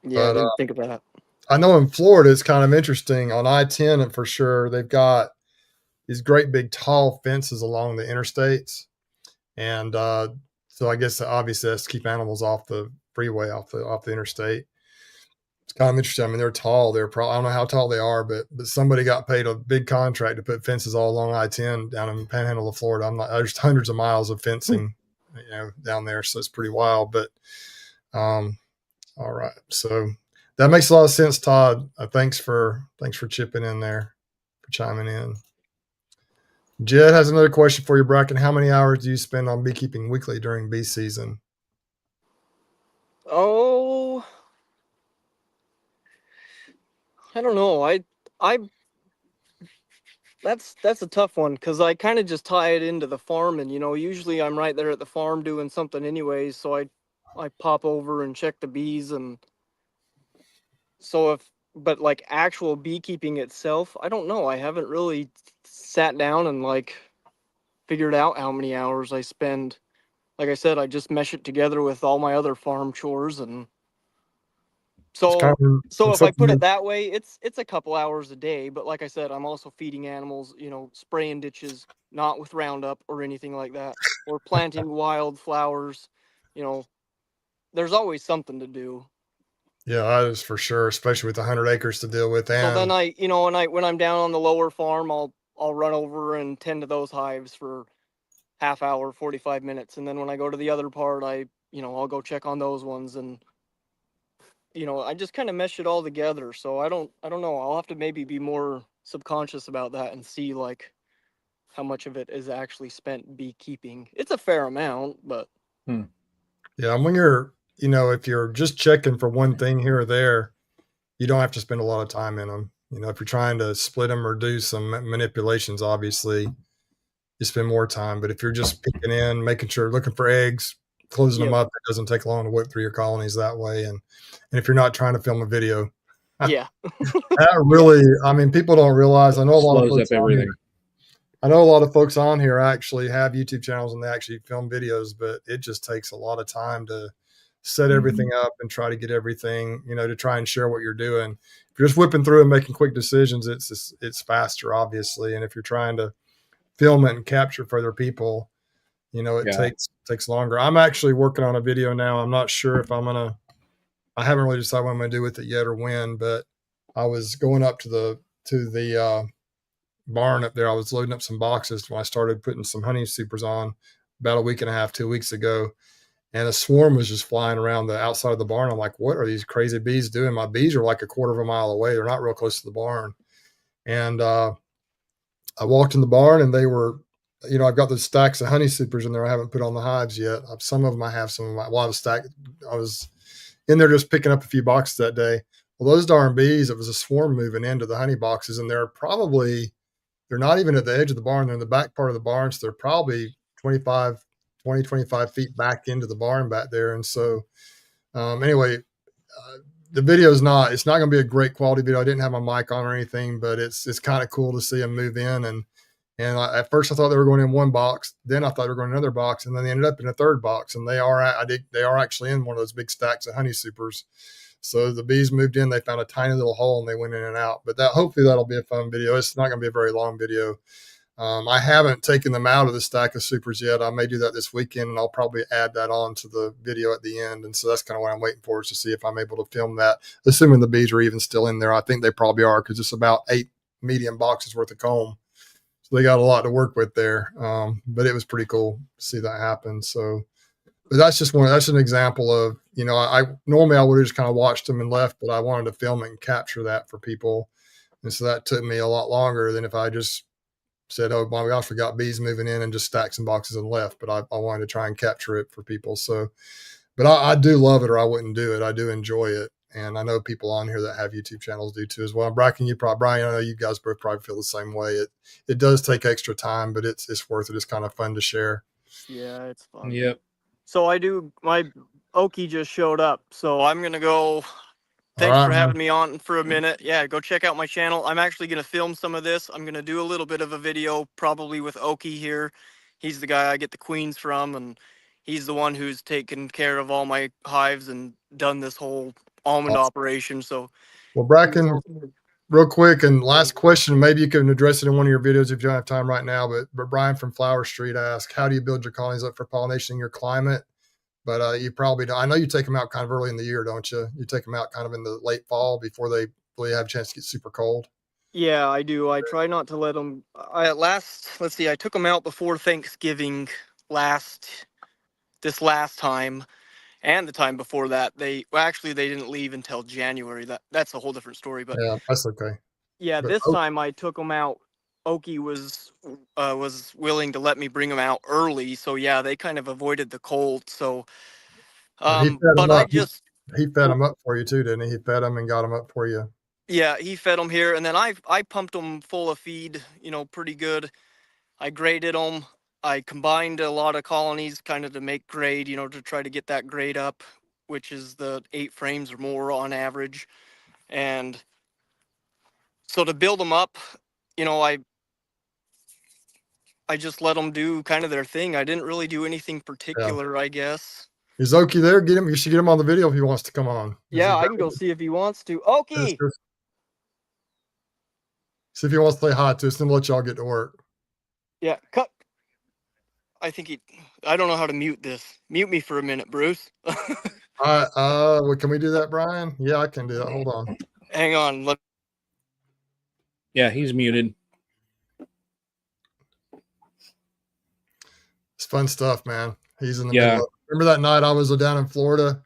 Yeah, I didn't think of that.
I know in Florida it's kind of interesting. On I-10 for sure, they've got these great big tall fences along the interstates, and so I guess obviously that's to keep animals off the freeway, off the interstate. It's kind of interesting. I mean, they're tall. They're probably, I don't know how tall they are, but somebody got paid a big contract to put fences all along I-10 down in the Panhandle of Florida. There's hundreds of miles of fencing, down there, so it's pretty wild. But all right, so that makes a lot of sense, Todd. Thanks for chipping in there, for chiming in. Jed has another question for you, Bracken. How many hours do you spend on beekeeping weekly during bee season?
Oh, I don't know. That's a tough one because I kind of just tie it into the farm, and usually I'm right there at the farm doing something anyways, so I pop over and check the bees, and so but like actual beekeeping itself, I don't know. I haven't really sat down and like figured out how many hours I spend. Like I said, I just mesh it together with all my other farm chores, and so if I put it that way, it's a couple hours a day. But like I said, I'm also feeding animals, spraying ditches, not with Roundup or anything like that, or planting wildflowers. There's always something to do.
Yeah, that is for sure, especially with 100 acres to deal with. And
so then when I'm down on the lower farm, I'll run over and tend to those hives for half hour, 45 minutes, and then when I go to the other part, I'll go check on those ones, and I just kind of mesh it all together. So I don't know. I'll have to maybe be more subconscious about that and see like how much of it is actually spent beekeeping. It's a fair amount, but
yeah, and when you're, if you're just checking for one thing here or there, you don't have to spend a lot of time in them. If you're trying to split them or do some manipulations, obviously you spend more time. But if you're just peeking in, making sure, looking for eggs, closing them up, it doesn't take long to whip through your colonies that way. And if you're not trying to film a video,
yeah,
that really, I mean, people don't realize. I know a lot of folks
everything.
I know a lot of folks on here actually have YouTube channels and they actually film videos, but it just takes a lot of time to set everything up and try to get everything, to try and share what you're doing. If you're just whipping through and making quick decisions, it's faster, obviously. And if you're trying to film it and capture for other people, it takes longer. I'm actually working on a video now. I'm not sure if I haven't really decided what I'm going to do with it yet or when, but I was going up to the barn up there. I was loading up some boxes when I started putting some honey supers on about a week and a half, 2 weeks ago. And a swarm was just flying around the outside of the barn. I'm like, what are these crazy bees doing? My bees are like a quarter of a mile away. They're not real close to the barn. And I walked in the barn and they were I've got those stacks of honey supers in there. I haven't put on the hives yet. Some of them I have. Some of them, a lot of stack. I was in there just picking up a few boxes that day. Well, those darn bees, it was a swarm moving into the honey boxes, and they're not even at the edge of the barn. They're in the back part of the barn. So they're probably 25 feet back into the barn back there. And so, anyway, the video it's not going to be a great quality video. I didn't have my mic on or anything, but it's kind of cool to see them move in. And at first I thought they were going in one box. Then I thought they were going in another box, and then they ended up in a third box. And they are actually in one of those big stacks of honey supers. So the bees moved in. They found a tiny little hole and they went in and out. But hopefully that'll be a fun video. It's not going to be a very long video. I haven't taken them out of the stack of supers yet. I may do that this weekend, and I'll probably add that on to the video at the end. And so that's kind of what I'm waiting for, is to see if I'm able to film that, assuming the bees are even still in there. I think they probably are, because it's about 8 medium boxes worth of comb. So they got a lot to work with there. But it was pretty cool to see that happen. So, but that's an example of, I normally I would have just kind of watched them and left, but I wanted to film it and capture that for people. And so that took me a lot longer than if I just said, oh my gosh, we got bees moving in, and just stacked some boxes and left. But I wanted to try and capture it for people. So, but I do love it, or I wouldn't do it. I do enjoy it. And I know people on here that have YouTube channels do too as well. Bracken, Brian, I know you guys both probably feel the same way. It does take extra time, but it's worth it. It's kind of fun to share.
Yeah, it's fun.
Yep.
So my Okie just showed up, so I'm gonna go. Thanks for having me on for a minute. Yeah, go check out my channel. I'm actually going to film some of this. I'm going to do a little bit of a video, probably with Okie here. He's the guy I get the queens from, and he's the one who's taken care of all my hives and done this whole almond operation. So,
well, Bracken, real quick, and last question, maybe you can address it in one of your videos if you don't have time right now, but Brian from Flower Street asked, how do you build your colonies up for pollination in your climate? But you probably don't. I know you take them out kind of early in the year, don't you? You take them out kind of in the late fall before they really have a chance to get super cold.
Yeah, I do. I try not to let them. Let's see, I took them out before Thanksgiving this last time, and the time before that. They didn't leave until January. That's a whole different story. But
yeah, that's okay.
Yeah,
but,
this time I took them out. Okie was willing to let me bring them out early, so yeah, they kind of avoided the cold. So, but I just
he fed them up for you too, didn't he? He fed them and got them up for you.
Yeah, he fed them here, and then I pumped them full of feed, pretty good. I graded them. I combined a lot of colonies kind of to make grade, to try to get that grade up, which is the 8 frames or more on average. And so to build them up, I just let them do kind of their thing. I didn't really do anything particular, I guess.
Is Okie there? Get him. You should get him on the video if he wants to come on.
Yeah, I can go see if he wants to. Okie!
See if he wants to say hi to us, then we'll let y'all get to work.
Yeah, cut. I don't know how to mute this. Mute me for a minute, Bruce.
Well, can we do that, Brian? Yeah, I can do that. Hold on.
Hang on.
Yeah, he's muted.
It's fun stuff, man. He's in the middle of, remember that night I was down in Florida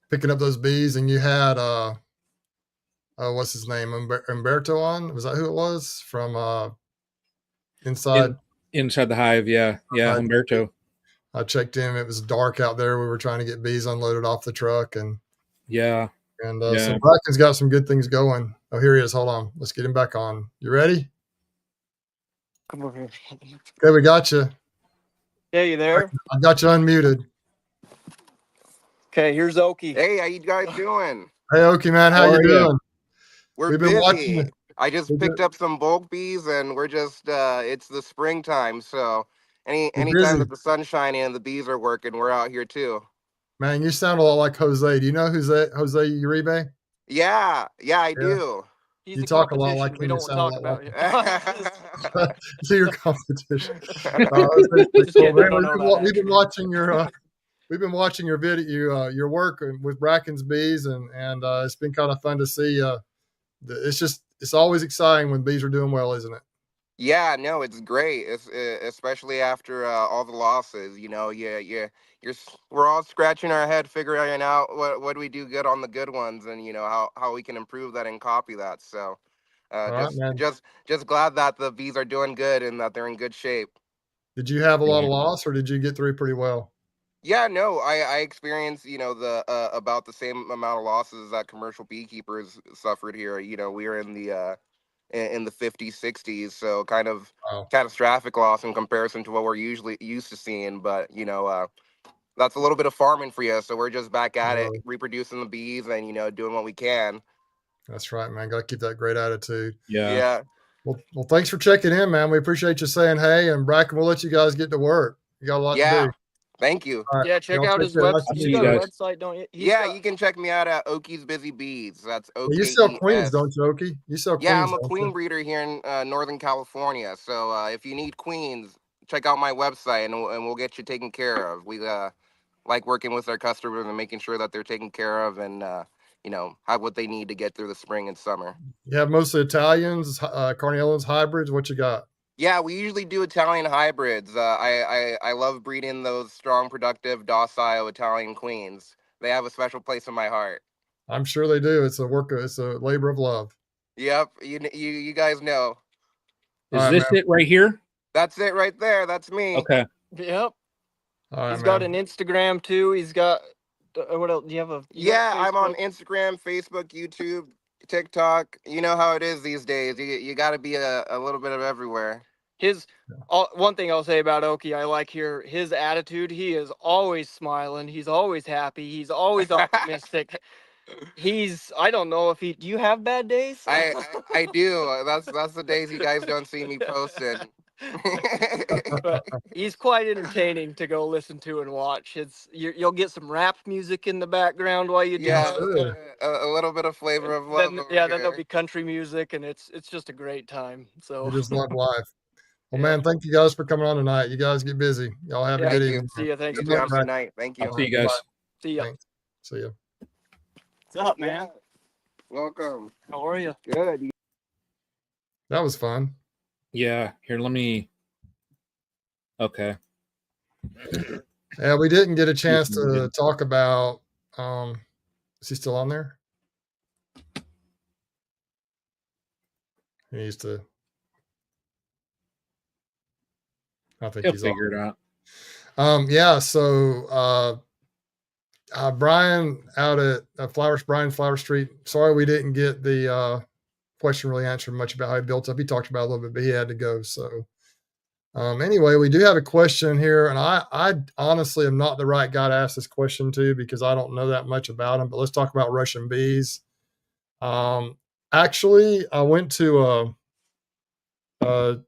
picking up those bees, and you had what's his name? Umberto on? Was that who it was? From inside
the hive, yeah. Umberto.
I checked in. It was dark out there. We were trying to get bees unloaded off the truck, and
so
Bracken's got some good things going. Oh, here he is. Hold on. Let's get him back on. You ready?
Come over here.
Okay, we got you.
Yeah, you there?
I got you unmuted.
Okay, here's Okie.
Hey, how you guys doing?
Hey, Okie, man. How you doing?
We've been busy. I just picked up some bulk bees, and we're just it's the springtime, so anytime that the sun's shining and the bees are working, we're out here too.
Man, you sound a lot like Jose. Do you know Jose Uribe?
Yeah, I do.
You talk a lot like him.
We don't talk about it.
So your competition. We've been watching your video, your work with Bracken's bees, and it's been kind of fun to see. It's always exciting when bees are doing well, isn't it?
Yeah, no, it's great. It's especially after all the losses. We're all scratching our head, figuring out what we do good on the good ones, and how we can improve that and copy that. So, just glad that the bees are doing good and that they're in good shape.
Did you have a lot of loss, or did you get through pretty well?
Yeah, no, I experienced, the about the same amount of losses that commercial beekeepers suffered here. We were in the in the 50s, 60s, so kind of
Wow.
catastrophic loss in comparison to what we're usually used to seeing. But that's a little bit of farming for you. So we're just back at it, reproducing the bees and doing what we can.
That's right, man. Got to keep that great attitude.
Yeah.
Yeah.
Well, thanks for checking in, man. We appreciate you saying hey, and Bracken, we'll let you guys get to work. You got a lot to
Yeah.
do.
Thank you.
All right.
Yeah, check
Y'all
out
take
his
care. Nice
website.
to
He's
meet
got a
you.
website, don't you?
Yeah, you can check me out at Oki's Busy Bees. That's
You sell queens,
OKES.
don't you, Okie? You sell
Yeah,
queens,
I'm a
don't
queen
you?
breeder here in Northern California. So if you need queens, check out my website and we'll get you taken care of. We like working with our customers and making sure that they're taken care of and have what they need to get through the spring and summer.
You have mostly Italians, Carniolas, hybrids. What you got?
Yeah, we usually do Italian hybrids. I love breeding those strong, productive, docile Italian queens. They have a special place in my heart.
I'm sure they do. It's a labor of love.
Yep, you guys know.
All
Is
right,
this
man.
it right here?
That's it right there. That's me.
Okay.
Yep.
All right,
He's
man.
got an Instagram too. He's got what else? Do you have a?
Yeah, I'm on Instagram, Facebook, YouTube, TikTok. You know how it is these days. You got to be a little bit of everywhere.
One thing I'll say about Oki, I like his attitude. He is always smiling. He's always happy. He's always optimistic. I don't know if do you have bad days?
I do. That's the days you guys don't see me posting.
But he's quite entertaining to go listen to and watch. You'll get some rap music in the background while you do
Yeah,
it.
a little bit of flavor of love.
Then there'll be country music, and it's just a great time. So
You just love life. Well,
Yeah.
man, thank you guys for coming on tonight. You guys get busy. Y'all have a good
Thank you.
evening.
See ya. Thanks.
You
Good
too.
luck,
Have a good
Brad.
night. Thank you.
I'll see you guys.
See ya.
Thanks. See you.
What's up, man?
Welcome.
How are you?
Good.
That was fun.
Yeah. Here, let me. Okay.
Yeah, we didn't get a chance to talk about. Is he still on there? He needs to. I think
He'll
he's
figure
on.
it out.
Yeah. So Brian out at Brian Flower Street. Sorry, we didn't get the question really answered much about how he built up. He talked about it a little bit, but he had to go. So anyway, we do have a question here, and I honestly am not the right guy to ask this question to because I don't know that much about them. But let's talk about Russian bees. Actually, I went to a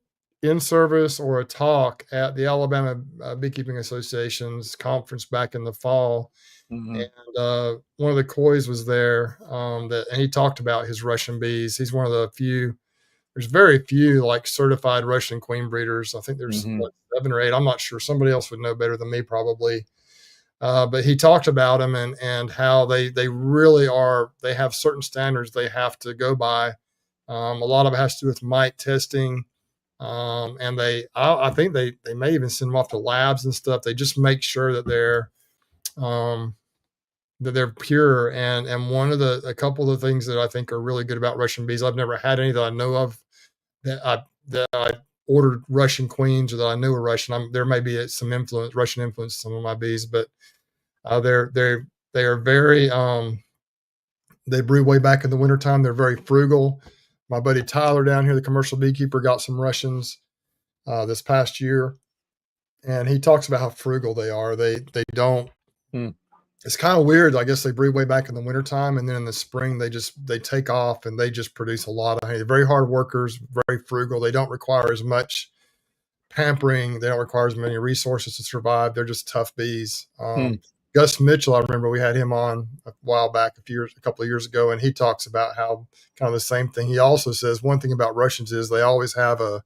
in-service or a talk at the Alabama Beekeeping Association's conference back in the fall.
Mhm.
And one of the Coys was there, and he talked about his Russian bees. He's one of the few. There's very few like certified Russian queen breeders. I think there's
Mhm.
7 or 8. I'm not sure. Somebody else would know better than me probably. But he talked about them and how they really are. They have certain standards they have to go by. A lot of it has to do with mite testing. And I think they may even send them off to labs and stuff. They just make sure that they're pure. And a couple of the things that I think are really good about Russian bees. I've never had any that I know of that I ordered Russian queens or that I knew were Russian. There may be some Russian influence in some of my bees, but they are very they brew way back in the wintertime. They're very frugal. My buddy Tyler down here, the commercial beekeeper, got some Russians this past year, and he talks about how frugal they are. They don't. It's kind of weird. I guess they breed way back in the wintertime, and then in the spring they take off and they just produce a lot of honey. They're very hard workers, very frugal. They don't require as much pampering. They don't require as many resources to survive. They're just tough bees. Gus Mitchell, I remember we had him on a while back, a couple of years ago, and he talks about how kind of the same thing. He also says one thing about Russians is they always have a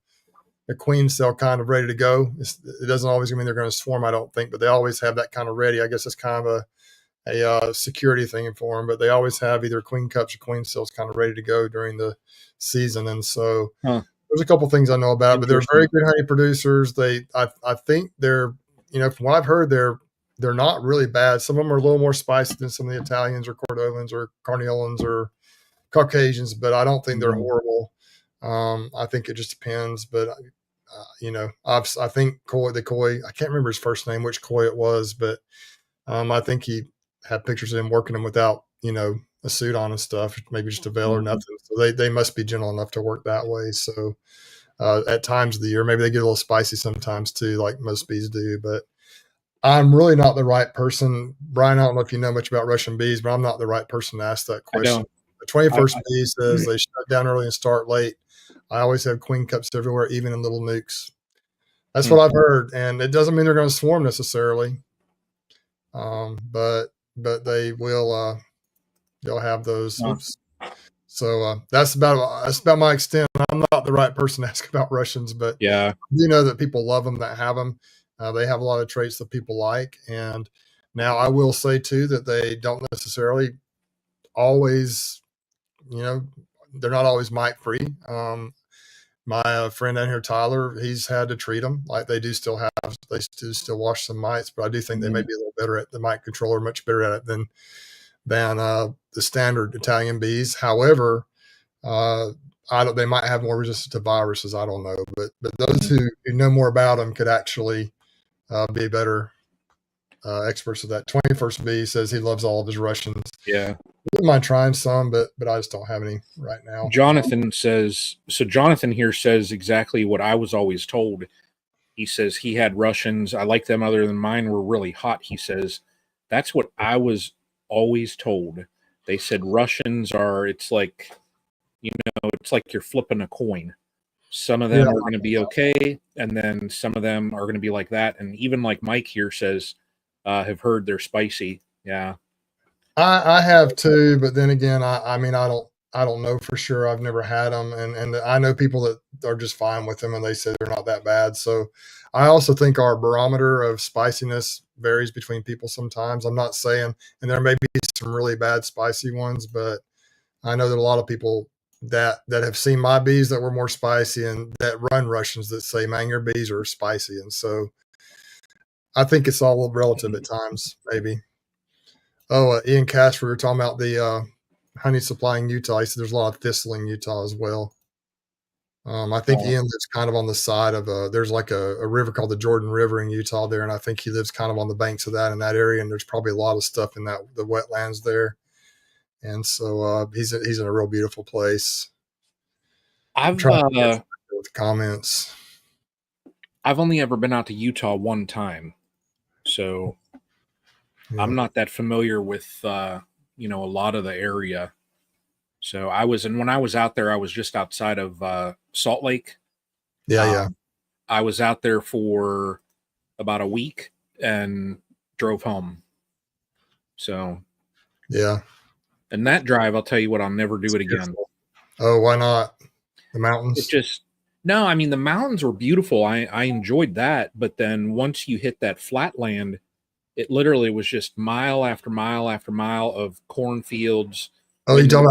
queen cell kind of ready to go. It doesn't always mean they're going to swarm, I don't think, but they always have that kind of ready. I guess it's kind of a security thing for them, but they always have either queen cups or queen cells kind of ready to go during the season. And so there's a couple things I know about, but they're very good honey producers. I think they're, from what I've heard, they're not really bad. Some of them are a little more spicy than some of the Italians or Cordovans or Carniolans or Caucasians, but I don't think they're horrible. I think it just depends. But I think the Coy, I can't remember his first name, which Coy it was, but I think he had pictures of him working them without, a suit on and stuff, maybe just a veil or nothing. So they must be gentle enough to work that way. So at times of the year, maybe they get a little spicy sometimes too, like most bees do. But I'm really not the right person, Brian. I don't know if you know much about Russian bees, but I'm not the right person to ask that
I
question.
don't.
The 21st bee says they shut down early and start late. I always have queen cups everywhere, even in little nukes. That's what I've heard, and it doesn't mean they're going to swarm necessarily, but they will. They'll have those. Oops. So that's about my extent. I'm not the right person to ask about Russians, but
yeah,
you know that people love them that have them. They have a lot of traits that people like, and now I will say too that they don't necessarily always, they're not always mite free. My friend down here, Tyler, he's had to treat them like they do still have. They do still wash some mites, but I do think they may be a little better at the mite control, or much better at it than the standard Italian bees. However, they might have more resistance to viruses. I don't know, but those who know more about them could actually be better experts of that. 21st bee says he loves all of his Russians.
Yeah.
Wouldn't mind trying some, but I just don't have any right now.
Jonathan here says exactly what I was always told. He says he had Russians. I like them other than mine were really hot. He says that's what I was always told. They said Russians it's like you're flipping a coin. Some of them are going to be okay, and then some of them are going to be like that. And even like Mike here says, have heard they're spicy. Yeah.
I have too, but then again, I mean, I don't know for sure. I've never had them, and I know people that are just fine with them, and they say they're not that bad. So, I also think our barometer of spiciness varies between people sometimes. I'm not saying, and there may be some really bad spicy ones, but I know that a lot of people that have seen my bees that were more spicy, and that run Russians that say, "Man, your bees are spicy," and so I think it's all relative at times, maybe. Oh, Ian Cash, we were talking about the honey supply in Utah. He said there's a lot of thistle in Utah as well. I think Ian lives kind of on the side of there's like a river called the Jordan River in Utah there, and I think he lives kind of on the banks of that in that area. And there's probably a lot of stuff in the wetlands there, and so he's in a real beautiful place. I'm trying to get with comments.
I've only ever been out to Utah one time, so I'm not that familiar with a lot of the area. So when I was out there, I was just outside of Salt Lake.
Yeah.
I was out there for about a week and drove home. So
yeah.
And that drive, I'll tell you what, I'll never do it again.
Oh, why not? The mountains?
No, I mean, the mountains were beautiful. I enjoyed that. But then once you hit that flat land, it literally was just mile after mile after mile of cornfields.
Oh, you're talking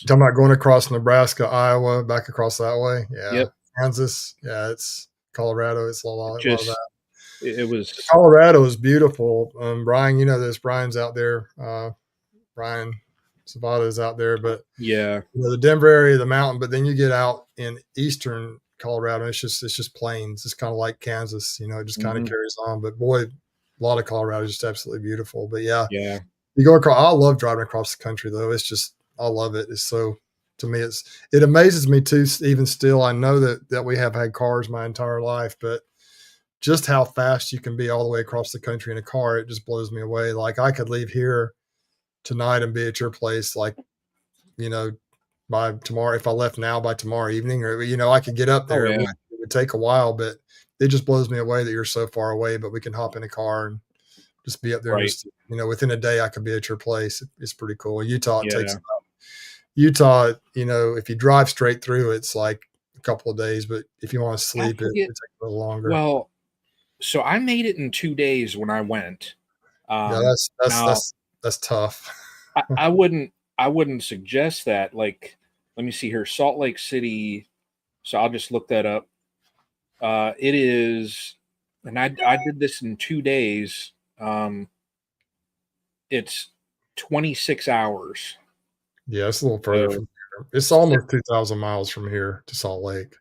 about going across Nebraska, Iowa, back across that way? Yeah.
Yep.
Kansas. Yeah, it's Colorado. It's a lot of that.
It was
Colorado is beautiful. Brian, you know this. Brian's out there. Brian Savada is out there, but
yeah,
the Denver area, the mountain. But then you get out in eastern Colorado, it's just plains. It's kind of like Kansas. It just kind of carries on. But boy, a lot of Colorado is just absolutely beautiful. But yeah, you go across. I love driving across the country though. It's just I love it. It's so. To me, it amazes me too. Even still, I know that we have had cars my entire life, but just how fast you can be all the way across the country in a car, it just blows me away. Like I could leave here tonight and be at your place, like, by tomorrow, if I left now by tomorrow evening, or, I could get up there. It would take a while, but it just blows me away that you're so far away, but we can hop in a car and just be up there.
Right.
Just, within a day I could be at your place. It's pretty cool. Utah, Utah, if you drive straight through, it's like a couple of days, but if you want to sleep, it takes a little longer.
Well, so I made it in 2 days when I went.
Yeah, that's tough.
I wouldn't suggest that. Like, let me see here, Salt Lake City. So I'll just look that up. It is, and I did this in 2 days. It's 26 hours.
Yeah, it's a little further from here. It's almost 2,000 miles from here to Salt Lake.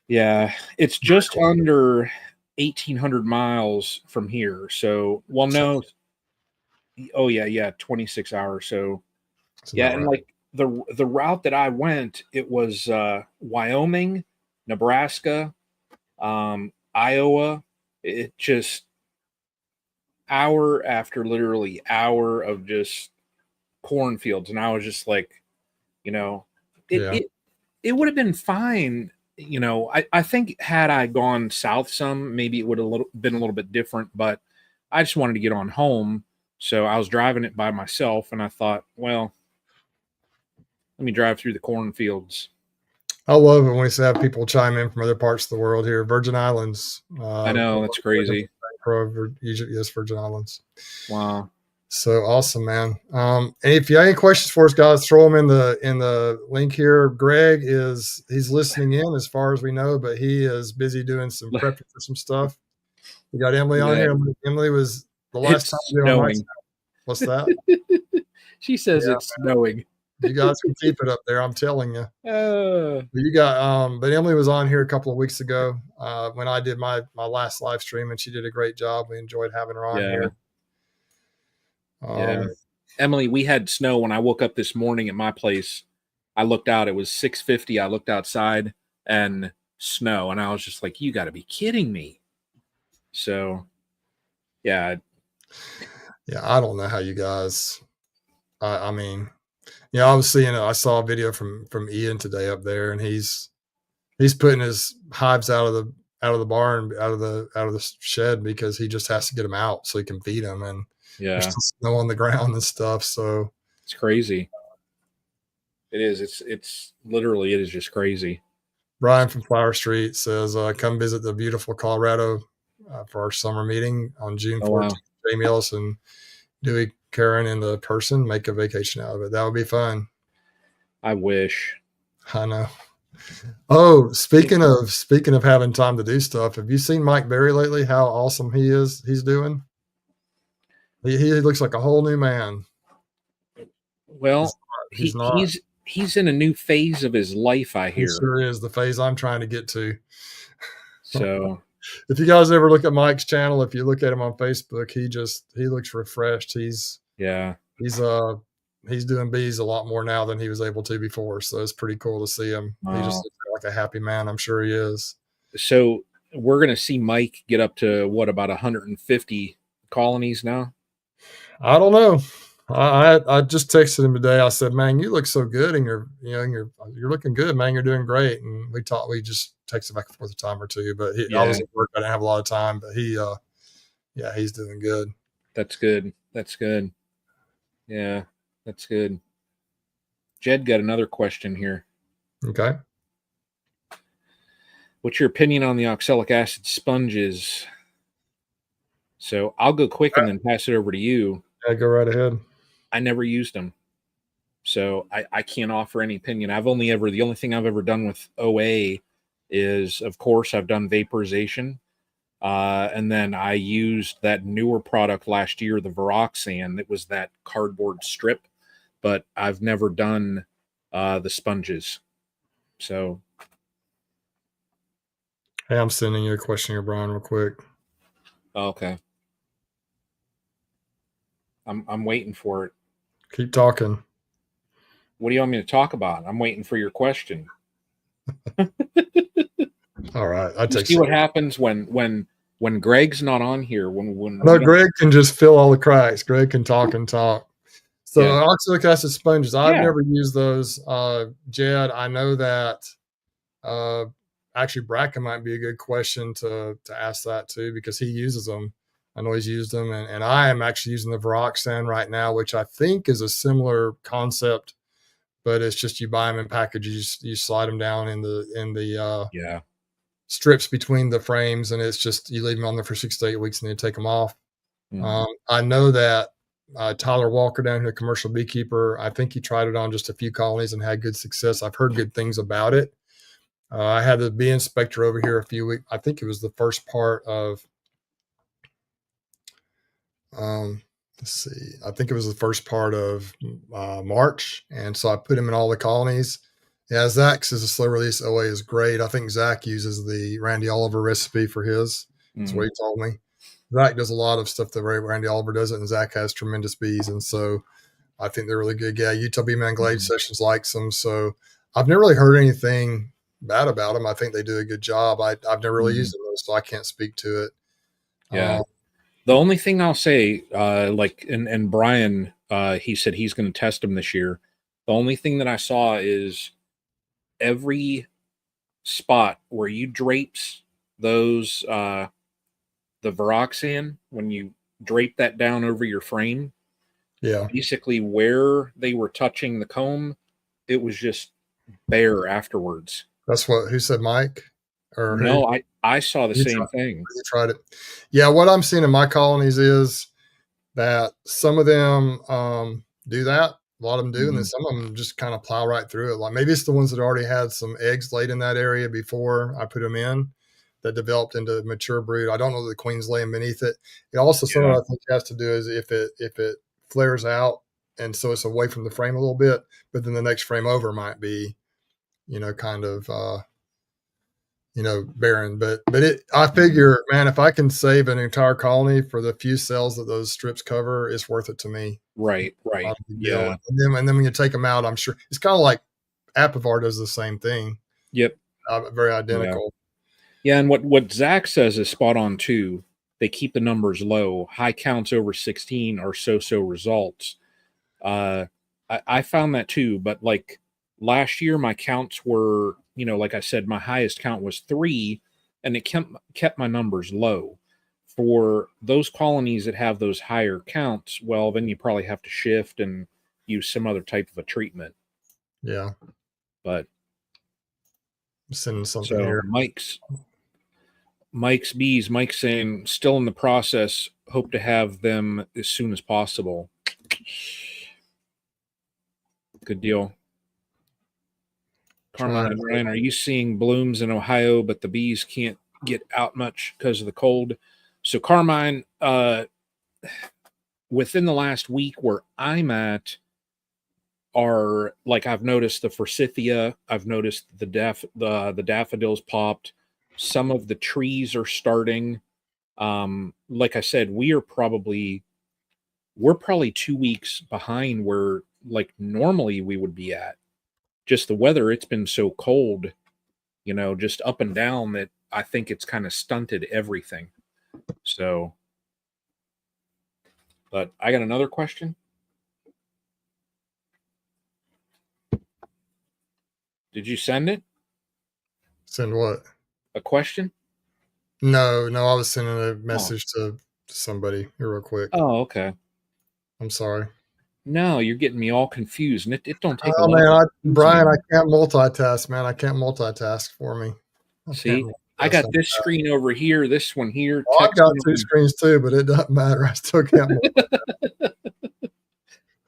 Yeah, it's just under 1,800 miles from here. So, well, no, oh yeah, 26 hours. So,
That's
yeah,
about
and
right.
like the route that I went, it was Wyoming, Nebraska, Iowa. It just hour after literally hour of just cornfields, and I was just like, you know, it
Yeah.
it it would have been fine. I think had I gone south some, maybe it would have been a little bit different, but I just wanted to get on home. So I was driving it by myself, and I thought, well, let me drive through the cornfields.
I love it when we have people chime in from other parts of the world here. Virgin Islands.
I know, that's crazy.
Egypt, yes, Virgin Islands.
Wow.
So awesome, man. And if you have any questions for us, guys, throw them in the link here. Greg he's listening in as far as we know, but he is busy doing some prepping for some stuff. We got Emily on
Yeah.
here. Emily was the last time
It's
we were on Mike's.
snowing.
What's that?
She says
Yeah,
it's snowing.
you guys can keep it up there. I'm telling you.
Uh,
You got but Emily was on here a couple of weeks ago when I did my last live stream, and she did a great job. We enjoyed having her on
yeah.
here.
Yeah. Emily, we had snow when I woke up this morning at my place. I looked out, it was 6:50. I looked outside and snow, and I was just like, you got to be kidding me. So, yeah.
Yeah, I don't know how you guys. I mean, yeah, I saw a video from Ian today up there, and he's putting his hives out of the barn, out of the shed, because he just has to get them out so he can feed them, and there's
Yeah,
still snow on the ground and stuff. So
it's crazy. It is. It's literally, it is just crazy.
Brian from Flower Street says, come visit the beautiful Colorado for our summer meeting on June 14th.
Wow.
Jamie Ellison, Dewey Karen in the person, make a vacation out of it. That would be fun.
I wish.
I know. Oh, speaking of having time to do stuff, have you seen Mike Berry lately? How awesome he's doing. He looks like a whole new man.
Well,
He's not.
he's in a new phase of his life, I
He
hear.
sure is the phase I'm trying to get to.
So,
if you guys ever look at Mike's channel, if you look at him on Facebook, he looks refreshed. He's doing bees a lot more now than he was able to before. So it's pretty cool to see him. He just looks like a happy man. I'm sure he is.
So we're going to see Mike get up to what, about 150 colonies now?
I don't know. I just texted him today. I said, "Man, you look so good, and you're looking good, man. You're doing great." And we just texted back and forth a time or two. But I was at work. I didn't have a lot of time. But he's doing good.
That's good. That's good. Yeah, that's good. Jed got another question here.
Okay.
What's your opinion on the oxalic acid sponges? So I'll go quick and then pass it over to you.
Yeah, go right ahead.
I never used them, so I can't offer any opinion. The only thing I've ever done with OA is, of course, I've done vaporization. And then I used that newer product last year, the Viroxan, that was that cardboard strip, but I've never done the sponges. So,
hey, I'm sending you a question here, Brian, real quick.
Okay. I'm waiting for it.
Keep talking.
What do you want me to talk about? I'm waiting for your question.
All right, I
see what happens when Greg's not on here.
No, Greg can just fill all the cracks. Greg can talk and talk. So oxalic acid sponges, I've never used those. Jed, I know that actually Bracken might be a good question to ask that too, because he uses them. I know he's used them, and I am actually using the Viroxan right now, which I think is a similar concept, but it's just you buy them in packages, you slide them down in the strips between the frames, and it's just you leave them on there for 6 to 8 weeks and then you take them off. I know that Tyler Walker down here, commercial beekeeper, I think he tried it on just a few colonies and had good success. I've heard good things about it. I had the bee inspector over here a few weeks. I think it was the first part of let's see. I think it was the first part of March, and so I put him in all the colonies. Yeah, Zach's is a slow release OA is great. I think Zach uses the Randy Oliver recipe for his. That's what he told me. Zach does a lot of stuff that Randy Oliver does it, and Zach has tremendous bees, and so I think they're really good. Yeah, Utah Bee Man Glade Sessions likes them, so I've never really heard anything bad about them. I think they do a good job. I've never really used them, so I can't speak to it.
Yeah. The only thing I'll say, and Brian, he said he's going to test them this year. The only thing that I saw is every spot where you drapes those, the Veroxan, when you drape that down over your frame,
yeah,
basically where they were touching the comb, it was just bare afterwards.
that's what. Who said Mike? Or
no,
who?
I saw the same thing.
You tried it. Yeah, what I'm seeing in my colonies is that some of them do that. A lot of them do, and then some of them just kind of plow right through it. Like maybe it's the ones that already had some eggs laid in that area before I put them in that developed into mature brood. I don't know that the queen's laying beneath it. It also some of it I think has to do is if it flares out and so it's away from the frame a little bit, but then the next frame over might be, kind of barren. But I figure, man, if I can save an entire colony for the few cells that those strips cover, it's worth it to me.
Right. Yeah.
And then when you take them out, I'm sure it's kind of like Apivar does the same thing.
Yep.
Very identical.
Yeah, and what Zach says is spot on too. They keep the numbers low. High counts over 16 are so results. I found that too, but like last year, my counts were, like I said, my highest count was 3, and it kept my numbers low. For those colonies that have those higher counts, well, then you probably have to shift and use some other type of a treatment.
Yeah.
But
I'm sending something here.
Mike's bees. Mike's saying still in the process. Hope to have them as soon as possible. Good deal. Carmine and Ryan, are you seeing blooms in Ohio, but the bees can't get out much because of the cold? So Carmine, within the last week where I'm at, are like I've noticed the forsythia, I've noticed the daffodils popped. Some of the trees are starting. Like I said, we're probably 2 weeks behind where like normally we would be at. Just the weather, it's been so cold, just up and down that I think it's kind of stunted everything. So, but I got another question. Did you send it?
Send what?
A question?
No, I was sending a message to somebody real quick.
Oh, okay.
I'm sorry.
No, you're getting me all confused, and it don't take.
Oh man, Brian, I can't multitask, man. I can't multitask for me.
See, I got this screen over here, this one here.
Oh, I've got 2 screens too, but it doesn't matter. I still can't.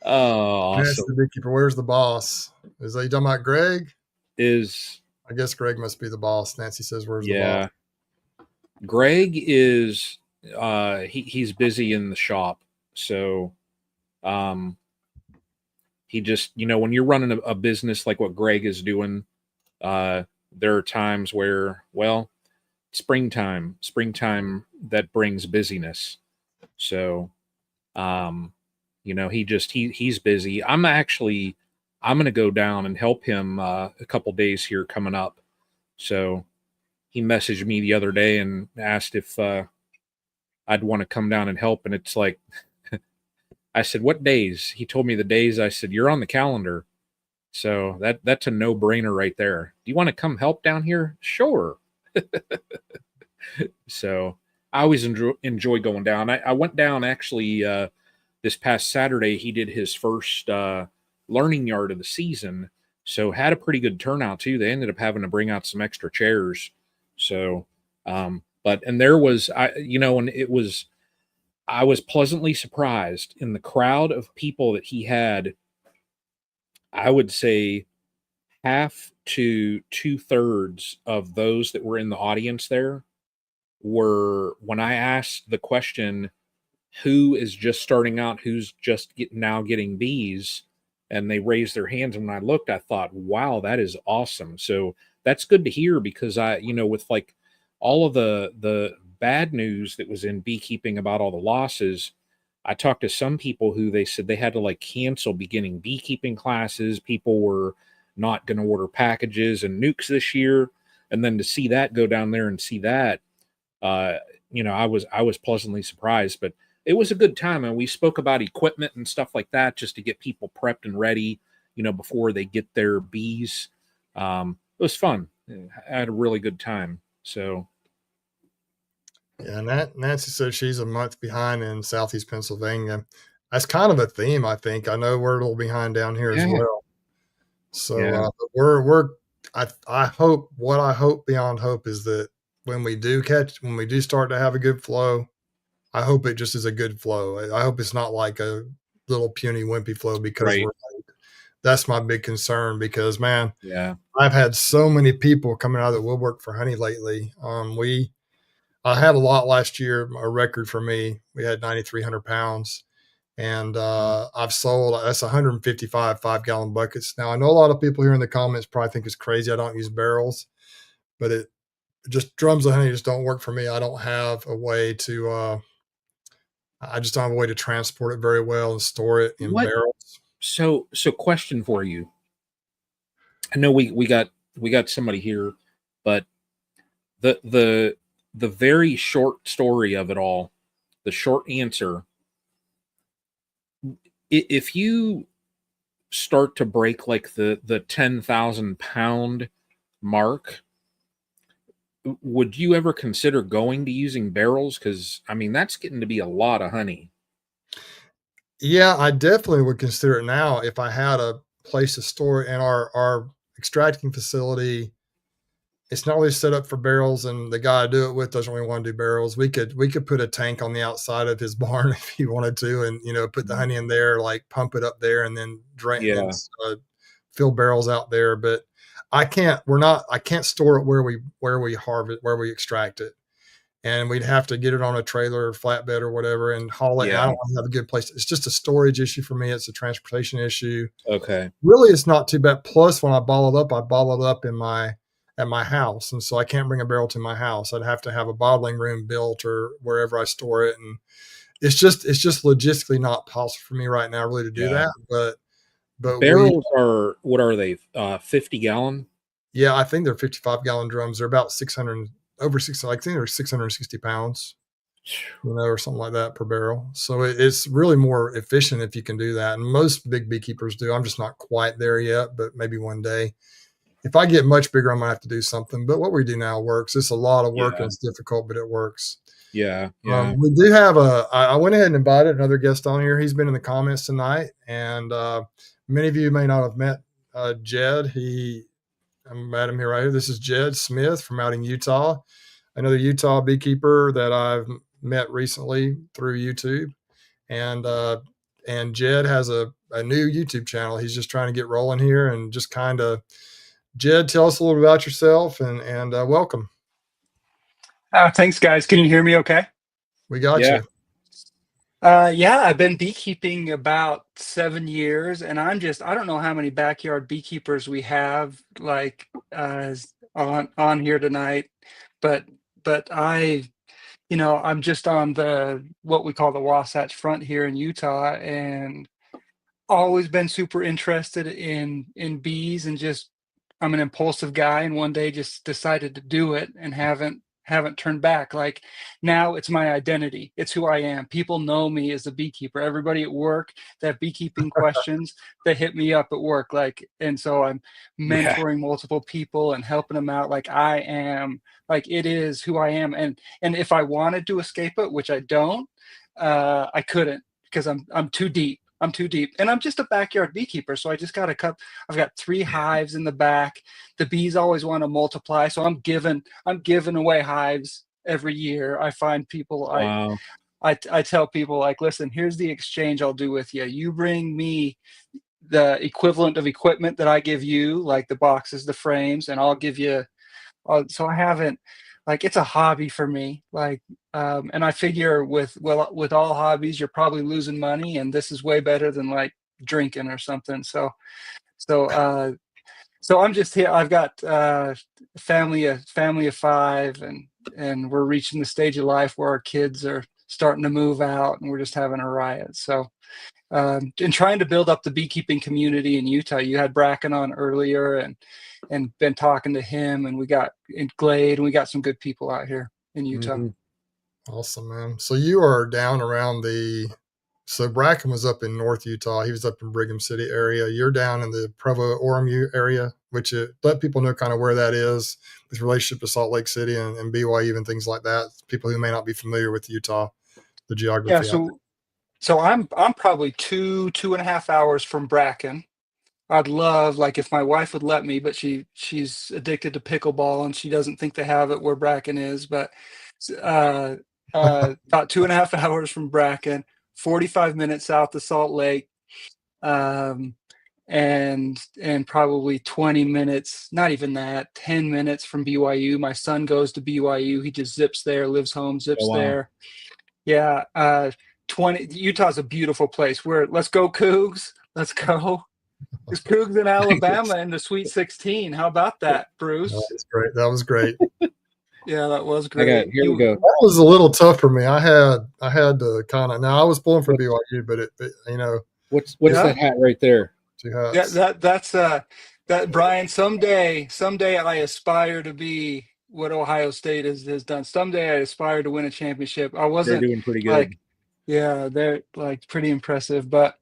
Oh, awesome.
The beekeeper. Where's the boss? Is that you talking about Greg?
I
guess Greg must be the boss. Nancy says, "Where's the boss?"
Greg is he's busy in the shop, so he just when you're running a business like what Greg is doing, there are times where springtime that brings busyness. So he's busy. I'm going to go down and help him a couple days here coming up. So he messaged me the other day and asked if I'd want to come down and help. And it's like, I said, what days? He told me the days. I said, you're on the calendar. So that's a no-brainer right there. Do you want to come help down here? Sure. So I always enjoy going down. I went down actually this past Saturday. He did his first learning yard of the season. So had a pretty good turnout too. They ended up having to bring out some extra chairs. So, and there was, I was pleasantly surprised in the crowd of people that he had. I would say half to 2/3 of those that were in the audience there were, when I asked the question, who is just starting out, who's just getting bees, and they raised their hands. And when I looked, I thought, wow, that is awesome. So that's good to hear, because with like all of the bad news that was in beekeeping about all the losses, I talked to some people who they said they had to like cancel beginning beekeeping classes. People were not going to order packages and nukes this year. And then to see that, go down there and see that, uh, I was pleasantly surprised. But it was a good time, and we spoke about equipment and stuff like that, just to get people prepped and ready, before they get their bees. It was fun. I had a really good time. So
Yeah, Nancy said she's a month behind in Southeast Pennsylvania. That's kind of a theme, I think. I know we're a little behind down here as
yeah,
well. So
yeah,
but we're I hope, what I hope beyond hope is that when we do start to have a good flow, I hope it just is a good flow. I hope it's not like a little puny wimpy flow because
right,
we're late. That's my big concern, because man,
yeah,
I've had so many people coming out of the woodwork for honey lately. I had a lot last year, a record for me. We had 9,300 pounds, and I've sold, that's 155 5-gallon buckets. Now I know a lot of people here in the comments probably think it's crazy I don't use barrels, but it just, drums of honey just don't work for me. I don't have a way to I just don't have a way to transport it very well and store it in
what
barrels.
so question for you. I know we got somebody here, but the very short story of it all, the short answer, if you start to break like the 10,000 pound mark, would you ever consider going to using barrels? Because I mean, that's getting to be a lot of honey.
Yeah, I definitely would consider it now if I had a place to store it. And our extracting facility, it's not really set up for barrels, and the guy I do it with doesn't really want to do barrels. We could put a tank on the outside of his barn if he wanted to, and put the honey in there, like pump it up there, and then drain, and then
Yeah,
fill barrels out there. But I can't store it where we harvest, where we extract it, and we'd have to get it on a trailer or flatbed or whatever and haul it. And I
yeah,
don't have a good place. It's just a storage issue for me. It's a transportation issue.
okay,
Really, it's not too bad. Plus, when I bottle it up at my house, and so I can't bring a barrel to my house. I'd have to have a bottling room built or wherever I store it, and it's just logistically not possible for me right now, really, to do
yeah.
that. But we,
Barrels are, what are they? 50 gallon.
yeah, I think they're 55-gallon drums. They're about 600, over 600. I think they're 660 pounds, or something like that per barrel. So it's really more efficient if you can do that. And most big beekeepers do. I'm just not quite there yet, but maybe one day. If I get much bigger, I'm gonna have to do something. But what we do now works. It's a lot of work and
Yeah,
it's difficult, but it works.
yeah, yeah.
We do have I went ahead and invited another guest on here. He's been in the comments tonight, and many of you may not have met Jed. I met him here right here. This is Jed Smith from out in Utah, another Utah beekeeper that I've met recently through YouTube. And Jed has a new YouTube channel. He's just trying to get rolling here, and just kind of, Jed, tell us a little bit about yourself, and welcome.
Thanks, guys. Can you hear me okay?
We got
Yeah.
you.
Yeah, I've been beekeeping about 7 years, and I don't know how many backyard beekeepers we have like on here tonight, but I'm just on the what we call the Wasatch Front here in Utah, and always been super interested in bees, and just I'm an impulsive guy, and one day just decided to do it and haven't turned back. Like, now it's my identity. It's who I am. People know me as a beekeeper. Everybody at work that have beekeeping questions, they hit me up at work. Like, and so I'm
Yeah.
mentoring multiple people and helping them out. Like, I am, like, it is who I am. And if I wanted to escape it, which I don't, I couldn't, because I'm too deep. I'm too deep, and I'm just a backyard beekeeper. So I just got a cup. I've got 3 hives in the back. The bees always want to multiply, so I'm giving away hives every year. I find people.
Wow.
I tell people, like, listen, here's the exchange I'll do with you. You bring me the equivalent of equipment that I give you, like the boxes, the frames, and I'll give you. So I haven't, like, it's a hobby for me. Like, and I figure with all hobbies, you're probably losing money, and this is way better than like drinking or something. So I'm just here. I've got family of 5, and we're reaching the stage of life where our kids are starting to move out, and we're just having a riot. So and trying to build up the beekeeping community in Utah. You had Bracken on earlier, and been talking to him, and we got in Glade, and we got some good people out here in Utah.
Awesome, man. So you are down around so Bracken was up in North Utah. He was up in Brigham City area. You're down in the Provo Orem area, which let people know kind of where that is with relationship to Salt Lake City and BYU and things like that. People who may not be familiar with Utah, the geography.
Yeah, so I'm probably 2.5 hours from Bracken. I'd love, like, if my wife would let me, but she's addicted to pickleball and she doesn't think they have it where Bracken is. But about 2.5 hours from Bracken, 45 minutes south of Salt Lake, and probably 20 minutes, not even that, 10 minutes from BYU. My son goes to BYU. He just zips there, lives home, zips there. Yeah, 20. Utah's a beautiful place. Let's go Cougs. Let's go. There's Cougs in Alabama in the Sweet 16. How about that, Bruce?
That was great. That was great.
Yeah, that was great.
Here we go.
That was a little tough for me. I had to kind of. Now I was pulling for BYU, but it
what's that hat right there?
2 hats.
That's that Brian. Someday I aspire to be what Ohio State has done. Someday I aspire to win a championship. I wasn't.
They're doing pretty good.
They're like pretty impressive. But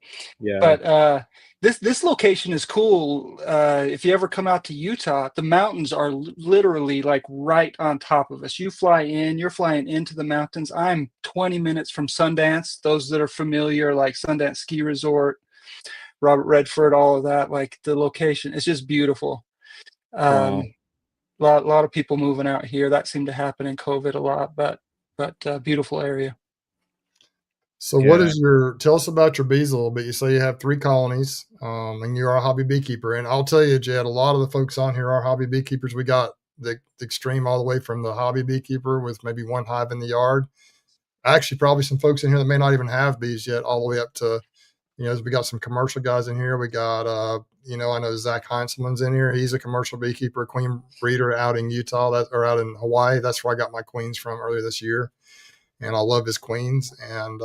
this location is cool. If you ever come out to Utah, the mountains are literally like right on top of us. You're flying into the mountains. I'm 20 minutes from Sundance. Those that are familiar, like Sundance Ski Resort, Robert Redford, all of that, like the location, it's just beautiful.
Wow.
Lot of people moving out here. That seemed to happen in COVID a lot, but beautiful area.
So tell us about your bees a little bit. You say you have 3 colonies, and you are a hobby beekeeper. And I'll tell you, Jed, a lot of the folks on here are hobby beekeepers. We got the extreme all the way from the hobby beekeeper with maybe 1 hive in the yard. Actually, probably some folks in here that may not even have bees yet, all the way up to, we got some commercial guys in here. We got, I know Zach Heinzelman's in here. He's a commercial beekeeper, queen breeder out in Utah or out in Hawaii. That's where I got my queens from earlier this year. And I love his queens. And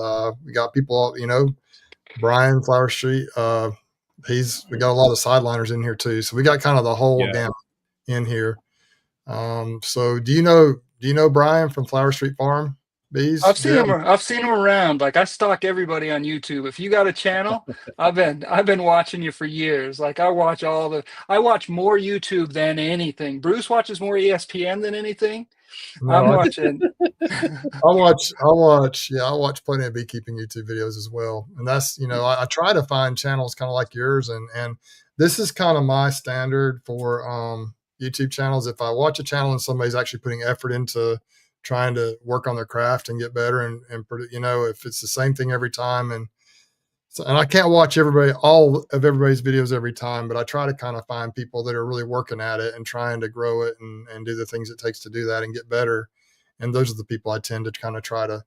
we got people, Brian Flower Street. We got a lot of sideliners in here too. So we got kind of the whole gamut in here. So do you know Brian from Flower Street Farm Bees?
I've seen him around. Like, I stalk everybody on YouTube. If you got a channel, I've been watching you for years. Like, I watch more YouTube than anything. Bruce watches more ESPN than anything. No, I'm watching.
I watch plenty of beekeeping YouTube videos as well. And that's, I try to find channels kind of like yours. And this is kind of my standard for YouTube channels. If I watch a channel and somebody's actually putting effort into trying to work on their craft and get better and if it's the same thing every time. And I can't watch all of everybody's videos every time, but I try to kind of find people that are really working at it and trying to grow it and do the things it takes to do that and get better. And those are the people I tend to kind of try to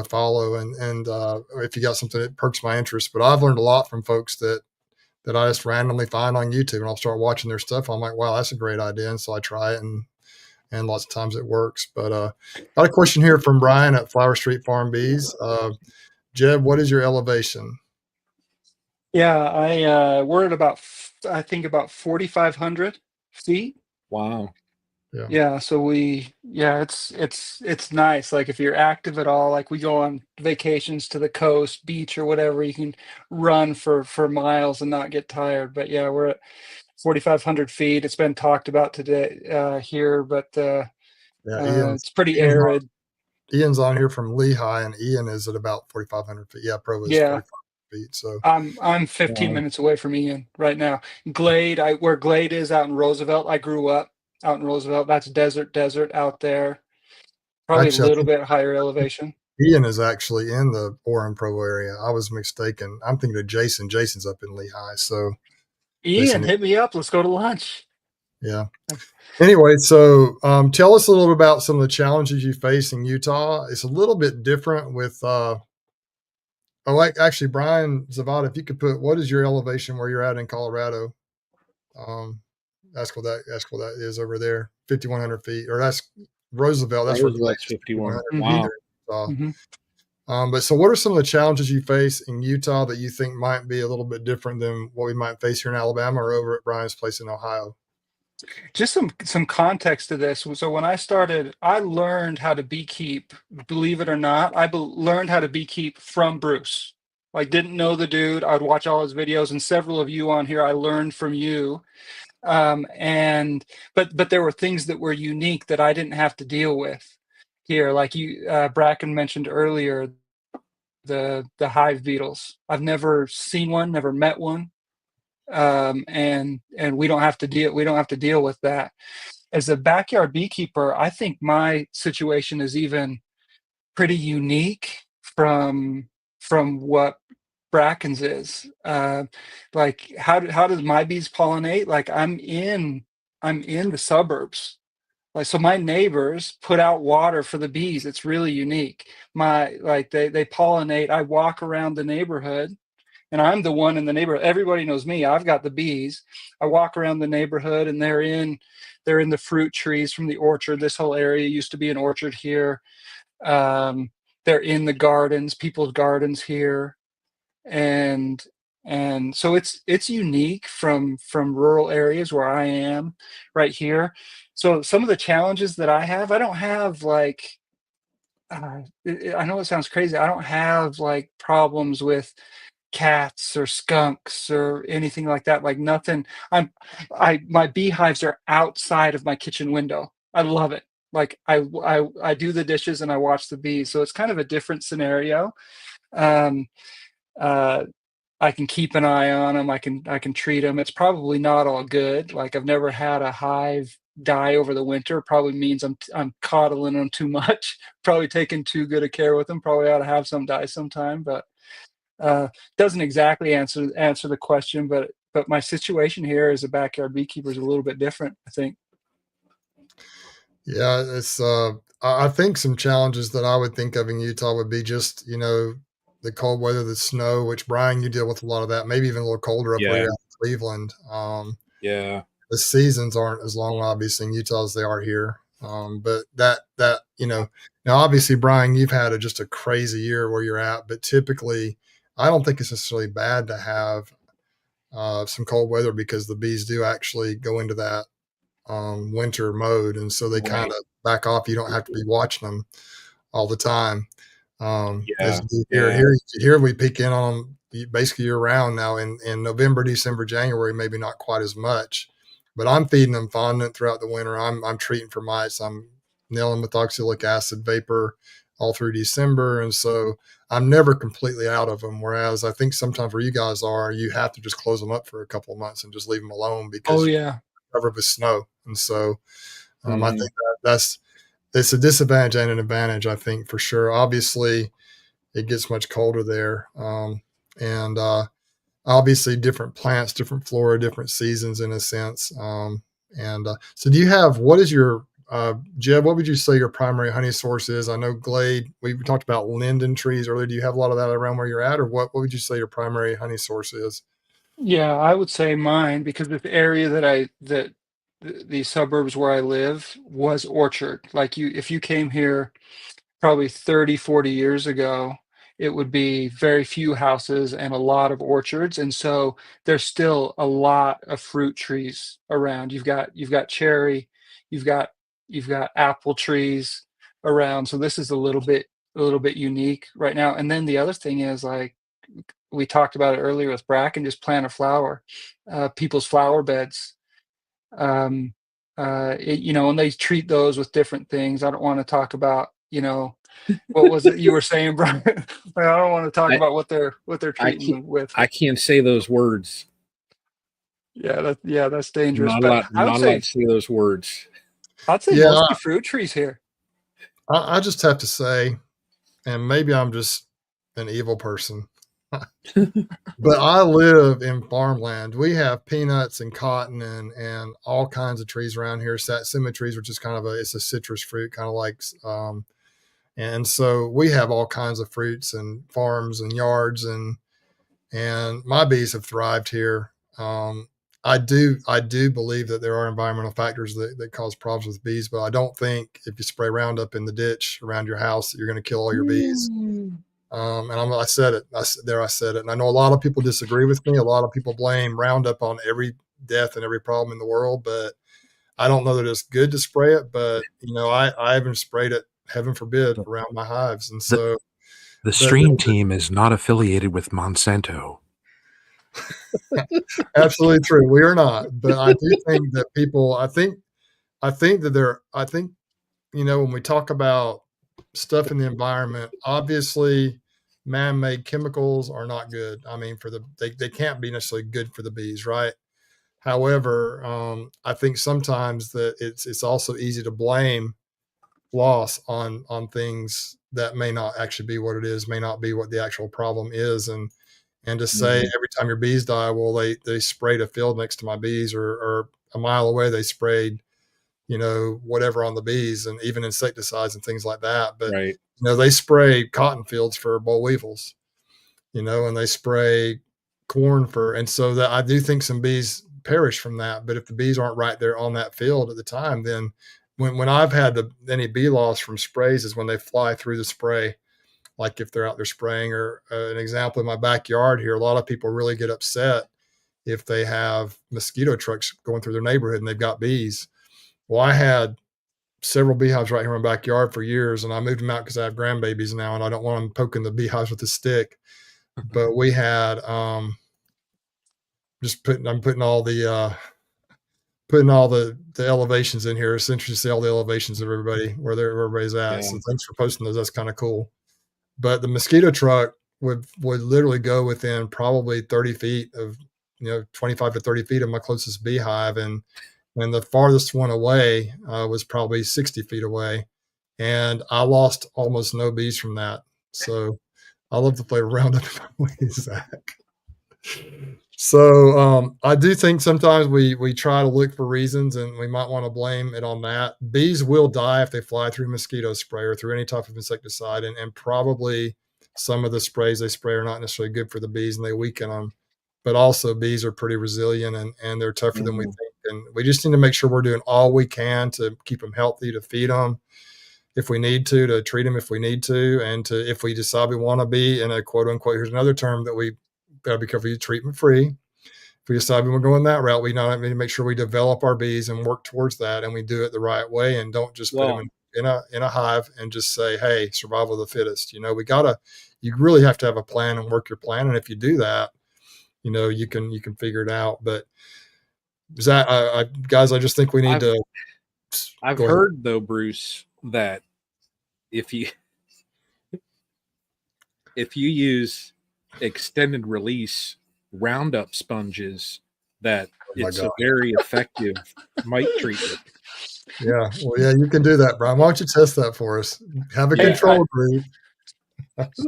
follow. And if you got something that perks my interest, but I've learned a lot from folks that I just randomly find on YouTube, and I'll start watching their stuff. I'm like, wow, that's a great idea. And so I try it, and lots of times it works. But got a question here from Brian at Flower Street Farm Bees. Jed, what is your elevation?
Yeah, we're at about 4,500 feet.
Wow.
Yeah. So it's nice. Like, if you're active at all, like, we go on vacations to the coast, beach or whatever, you can run for miles and not get tired. But yeah, we're at 4,500 feet. It's been talked about today here, but it's pretty arid.
Ian's on here from Lehigh, and Ian is at about 4,500 feet. Yeah, Provo is 4,500 feet. So
I'm 15 minutes away from Ian right now. Glade, where Glade is out in Roosevelt. I grew up out in Roosevelt. That's desert out there. Probably actually, a little bit higher elevation.
Ian is actually in the Orem Provo area. I was mistaken. I'm thinking of Jason. Jason's up in Lehigh. So
Ian, hit me up. Let's go to lunch.
Yeah. Anyway, so tell us a little bit about some of the challenges you face in Utah. It's a little bit different with Oh, like actually, Brian Zavada, if you could put what is your elevation where you're at in Colorado? That's what that is over there, 5,100 feet, or that's Roosevelt. That's where
Roosevelt's
Clay's
51.
5,100 feet
Wow.
there. So,
Mhm.
but so what are some of the challenges you face in Utah that you think might be a little bit different than what we might face here in Alabama or over at Brian's place in Ohio?
Just some context to this. So when I started, I learned how to beekeep. Believe it or not, learned how to beekeep from Bruce. Like, didn't know the dude. I'd watch all his videos, and several of you on here, I learned from you. And but there were things that were unique that I didn't have to deal with here. Like Bracken mentioned earlier, the hive beetles. I've never seen one, never met one, and we don't have to deal with that. As a backyard beekeeper, I think my situation is even pretty unique from what Bracken's is. Like, how does my bees pollinate? Like, I'm in the suburbs. Like, so my neighbors put out water for the bees. It's really unique. They pollinate. I walk around the neighborhood, and I'm the one in the neighborhood. Everybody knows me. I've got the bees. I walk around the neighborhood, and they're in the fruit trees from the orchard. This whole area used to be an orchard here. Um, they're in the gardens, people's gardens here, and so it's unique from rural areas where I am right here. So some of the challenges that I don't have like I know it sounds crazy. I don't have like problems with cats or skunks or anything like that. Like, nothing. My beehives are outside of my kitchen window. I love it. Like, I do the dishes and I watch the bees. So it's kind of a different scenario. Um, uh, I can keep an eye on them. I can treat them. It's probably not all good. Like, I've never had a hive die over the winter. Probably means I'm coddling them too much. Probably taking too good a care with them. Probably ought to have some die sometime, but uh, doesn't exactly answer the question. But my situation here as a backyard beekeeper is a little bit different, I think.
Yeah, it's I think some challenges that I would think of in Utah would be just, the cold weather, the snow, which Brian, you deal with a lot of that, maybe even a little colder up where
Yeah.
you're at in Cleveland.
Yeah.
The seasons aren't as long, obviously, in Utah as they are here. But now obviously, Brian, you've had just a crazy year where you're at, but typically, I don't think it's necessarily bad to have some cold weather because the bees do actually go into that winter mode, and so they kind
Right.
of back off. You don't have to be watching them all the time. As
Yeah.
you do
Yeah.
here we peek in on them basically year round now. In November, December, January, maybe not quite as much, but I'm feeding them fondant throughout the winter. I'm treating for mites. I'm nailing methoxylic acid vapor all through December, and so I'm never completely out of them. Whereas I think sometimes where you guys are, you have to just close them up for a couple of months and just leave them alone
Oh
because
yeah.
covered with snow. And so I
Mhm.
think that's it's a disadvantage and an advantage, I think, for sure. Obviously, it gets much colder there. And obviously, different plants, different flora, different seasons in a sense. And so, do you have what is your Jed, what would you say your primary honey source is? I know Glade, we talked about linden trees earlier. Do you have a lot of that around where you're at, or what would you say your primary honey source is?
Yeah, I would say mine, because the area the suburbs where I live was orchard. Like, if you came here probably 30, 40 years ago, it would be very few houses and a lot of orchards. And so there's still a lot of fruit trees around. You've got cherry, you've got you've got apple trees around. So this is a little bit unique right now. And then the other thing is, like, we talked about it earlier with Bracken, just plant a flower, people's flower beds. Um, and they treat those with different things. I don't want to talk about, what was it you were saying, Brian? Like, I don't want to talk
I
about what they're
I
treating
can't
them with.
I can't say those words.
That's dangerous.
Not
But
allowed. Not allowed to say those words.
I'd say
Yeah,
mostly fruit trees here.
I just have to say, and maybe I'm just an evil person, but I live in farmland. We have peanuts and cotton and all kinds of trees around here. Satsuma trees, which is kind of it's a citrus fruit, kind of like And so we have all kinds of fruits and farms and yards, and my bees have thrived here. I do believe that there are environmental factors that cause problems with bees, but I don't think if you spray Roundup in the ditch around your house that you're going to kill all your bees. And I said it. I said it. And I know a lot of people disagree with me. A lot of people blame Roundup on every death and every problem in the world, but I don't know that it's good to spray it. But I haven't sprayed it, heaven forbid, around my hives. And so
the stream team is not affiliated with Monsanto.
Absolutely true. We are not, but I do think that people. I think that there. I think when we talk about stuff in the environment, obviously, man-made chemicals are not good. I mean, they can't be necessarily good for the bees, right? However, I think sometimes that it's also easy to blame loss on things that may not actually be what it is, may not be what the actual problem is, and to say every time your bees die, well, they sprayed a field next to my bees, or a mile away they sprayed, whatever on the bees, and even insecticides and things like that. But
Right.
they spray cotton fields for boll weevils, and they spray corn and so that I do think some bees perish from that. But if the bees aren't right there on that field at the time, then when I've had any bee loss from sprays is when they fly through the spray. Like if they're out there spraying, or an example in my backyard here, a lot of people really get upset if they have mosquito trucks going through their neighborhood and they've got bees. Well, I had several beehives right here in my backyard for years, and I moved them out because I have grandbabies now, and I don't want them poking the beehives with a stick. But we had I'm putting all the elevations in here. It's interesting to see all the elevations of everybody where everybody's at.
Yeah.
So thanks for posting those. That's kind of cool. But the mosquito truck would literally go within probably 30 feet of 25 to 30 feet of my closest beehive, and the farthest one away was probably 60 feet away, and I lost almost no bees from that. So I love to play Roundup in my way, Zach. So I do think sometimes we try to look for reasons, and we might want to blame it on that. Bees will die if they fly through mosquito spray or through any type of insecticide, and probably some of the sprays they spray are not necessarily good for the bees and they weaken them. But also bees are pretty resilient, and they're tougher than we think. And we just need to make sure we're doing all we can to keep them healthy, to feed them if we need to treat them if we need to, and to, if we decide we want to be in a quote unquote, here's another term that we gotta be careful, treatment free. If we decide we want to go in that route, we not need to make sure we develop our bees and work towards that, and we do it the right way, and don't just put them in a hive and just say, hey, survival of the fittest. You really have to have a plan and work your plan. And if you do that, you can figure it out. But guys, I just think we need to.
I've heard though, Bruce, that if you use extended release Roundup sponges, that it's a very effective mite treatment.
Yeah, well, yeah, you can do that, Brian. Why don't you test that for us? Have a control group.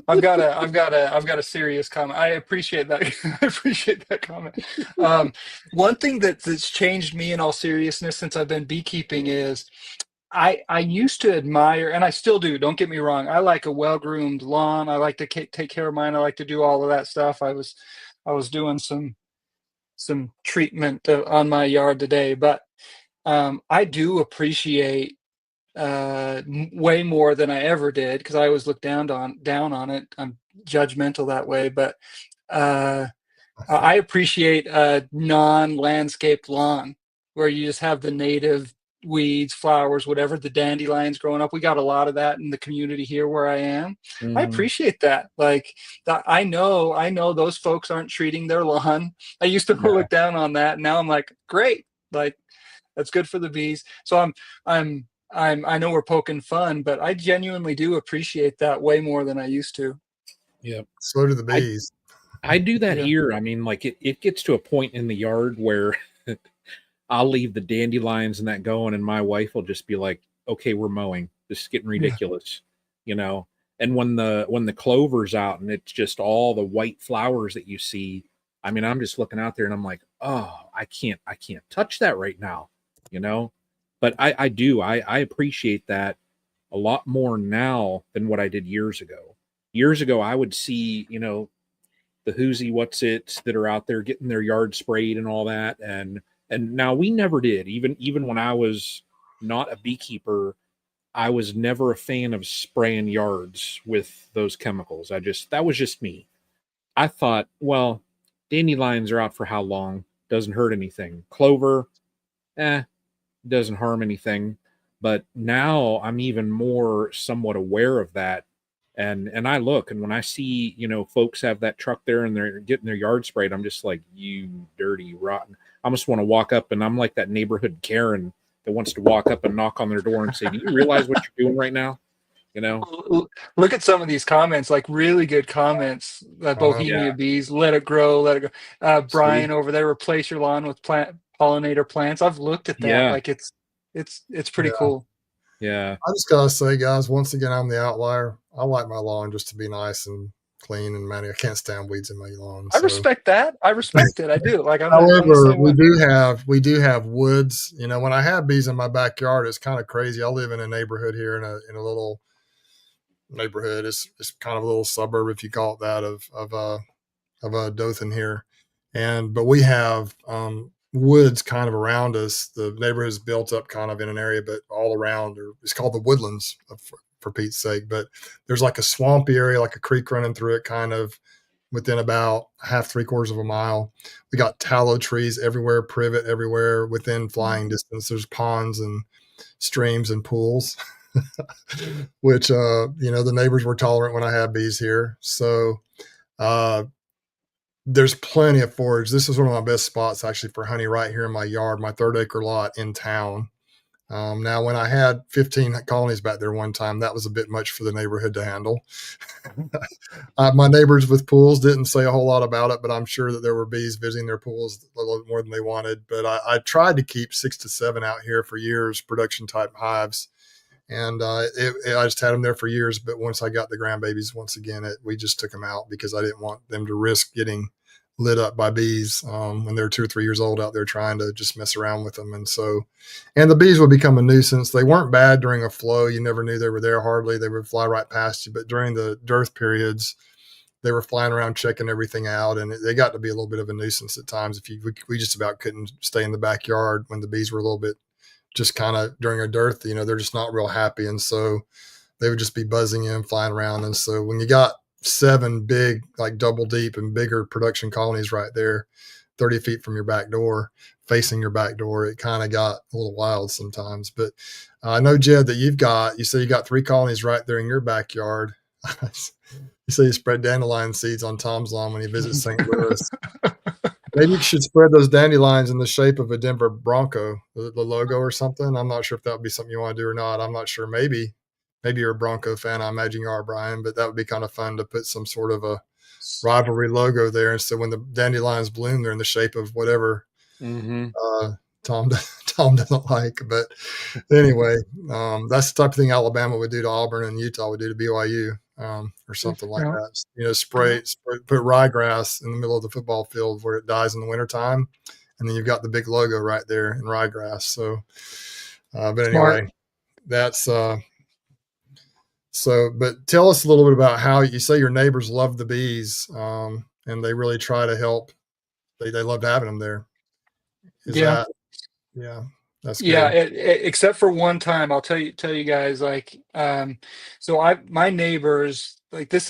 I've got a serious comment. I appreciate that. I appreciate that comment. One thing that's changed me in all seriousness since I've been beekeeping is I used to admire, and I still do, don't get me wrong, I like a well-groomed lawn. I like to take care of mine. I like to do all of that stuff. I was doing some treatment on my yard today, but I do appreciate way more than I ever did, because I always look down on it. I'm judgmental that way, but I appreciate a non-landscaped lawn where you just have the native weeds, flowers, whatever, the dandelions growing up. We got a lot of that in the community here where I am. I appreciate that. Like that, I know those folks aren't treating their lawn. I used to look down on that, and now I'm like, great, like that's good for the bees. So I know we're poking fun, but I genuinely do appreciate that way more than I used to.
Yeah.
So do the bees.
I do that here. I mean, like it gets to a point in the yard where I'll leave the dandelions and that going, and my wife will just be like, okay, we're mowing. This is getting ridiculous, And when the clover's out and it's just all the white flowers that you see, I mean, I'm just looking out there and I'm like, oh, I can't touch that right now, But I appreciate that. a lot more now than what I did years ago. Years ago, I would see, the whoosy what's its that are out there getting their yard sprayed and all that. And now we never did. Even when I was not a beekeeper, I was never a fan of spraying yards with those chemicals. That was just me. I thought, well, dandelions are out for how long? Doesn't hurt anything. Clover, doesn't harm anything. But now I'm even more somewhat aware of that. And I look, and when I see, folks have that truck there and they're getting their yard sprayed, I'm just like, you dirty rotten. I almost want to walk up, and I'm like that neighborhood Karen that wants to walk up and knock on their door and say, do you realize what you're doing right now?
Look at some of these comments, like really good comments. Bohemia
Yeah.
bees, let it grow, let it go. Brian
See?
over there, replace your lawn with pollinator plants. I've looked at that.
Yeah.
Like it's pretty
Yeah.
cool.
Yeah.
I just gotta say, guys, once again, I'm the outlier. I like my lawn just to be nice and clean and manny. I can't stand weeds in my lawn.
I
So.
respect that. I respect it. I do. Like I'm the
However,
same way.
we do have woods. When I have bees in my backyard, it's kind of crazy. I live in a neighborhood here in a little neighborhood. It's kind of a little suburb, if you call it that, of Dothan here. But we have woods kind of around us. The neighborhood is built up kind of in an area, but all around, it's called the woodlands for Pete's sake. But there's like a swampy area, like a creek running through it, kind of within about half, 3/4 of a mile. We got tallow trees everywhere, privet everywhere within flying distance. There's ponds and streams and pools, which, the neighbors were tolerant when I had bees here. So, there's plenty of forage. This is one of my best spots actually for honey right here in my yard, my 3rd-acre lot in town. Now, when I had 15 colonies back there one time, that was a bit much for the neighborhood to handle. My neighbors with pools didn't say a whole lot about it, but I'm sure that there were bees visiting their pools a little more than they wanted. But I tried to keep 6 to 7 out here for years, production type hives. And I just had them there for years. But once I got the grandbabies, once again, we just took them out because I didn't want them to risk getting lit up by bees when they're 2 or 3 years old out there trying to just mess around with them. And the bees would become a nuisance. They weren't bad during a flow. You never knew they were there hardly. They would fly right past you. But during the dearth periods, they were flying around checking everything out. And they got to be a little bit of a nuisance at times. We just about couldn't stay in the backyard when the bees were a little bit just kind of during a dearth, they're just not real happy. And so they would just be buzzing in, flying around. And so when you got 7 big, like double deep and bigger production colonies right there, 30 feet from your back door, facing your back door, it kind of got a little wild sometimes. But I know, Jed, that you say you got 3 colonies right there in your backyard. You say you spread dandelion seeds on Tom's lawn when he visits St. Louis. Maybe you should spread those dandelions in the shape of a Denver Bronco, the logo or something. I'm not sure if that would be something you want to do or not. I'm not sure. Maybe you're a Bronco fan. I imagine you are, Brian, but that would be kind of fun to put some sort of a rivalry logo there. And so when the dandelions bloom, they're in the shape of whatever Tom doesn't like. But anyway, that's the type of thing Alabama would do to Auburn and Utah would do to BYU. Or something like that. Spray, put ryegrass in the middle of the football field where it dies in the wintertime. And then you've got the big logo right there in ryegrass. So, but anyway, that's, but tell us a little bit about how you say your neighbors love the bees, and they really try to help. They loved having them there. That's good.
Yeah, except for one time, I'll tell you guys, like, so my neighbors, like, they're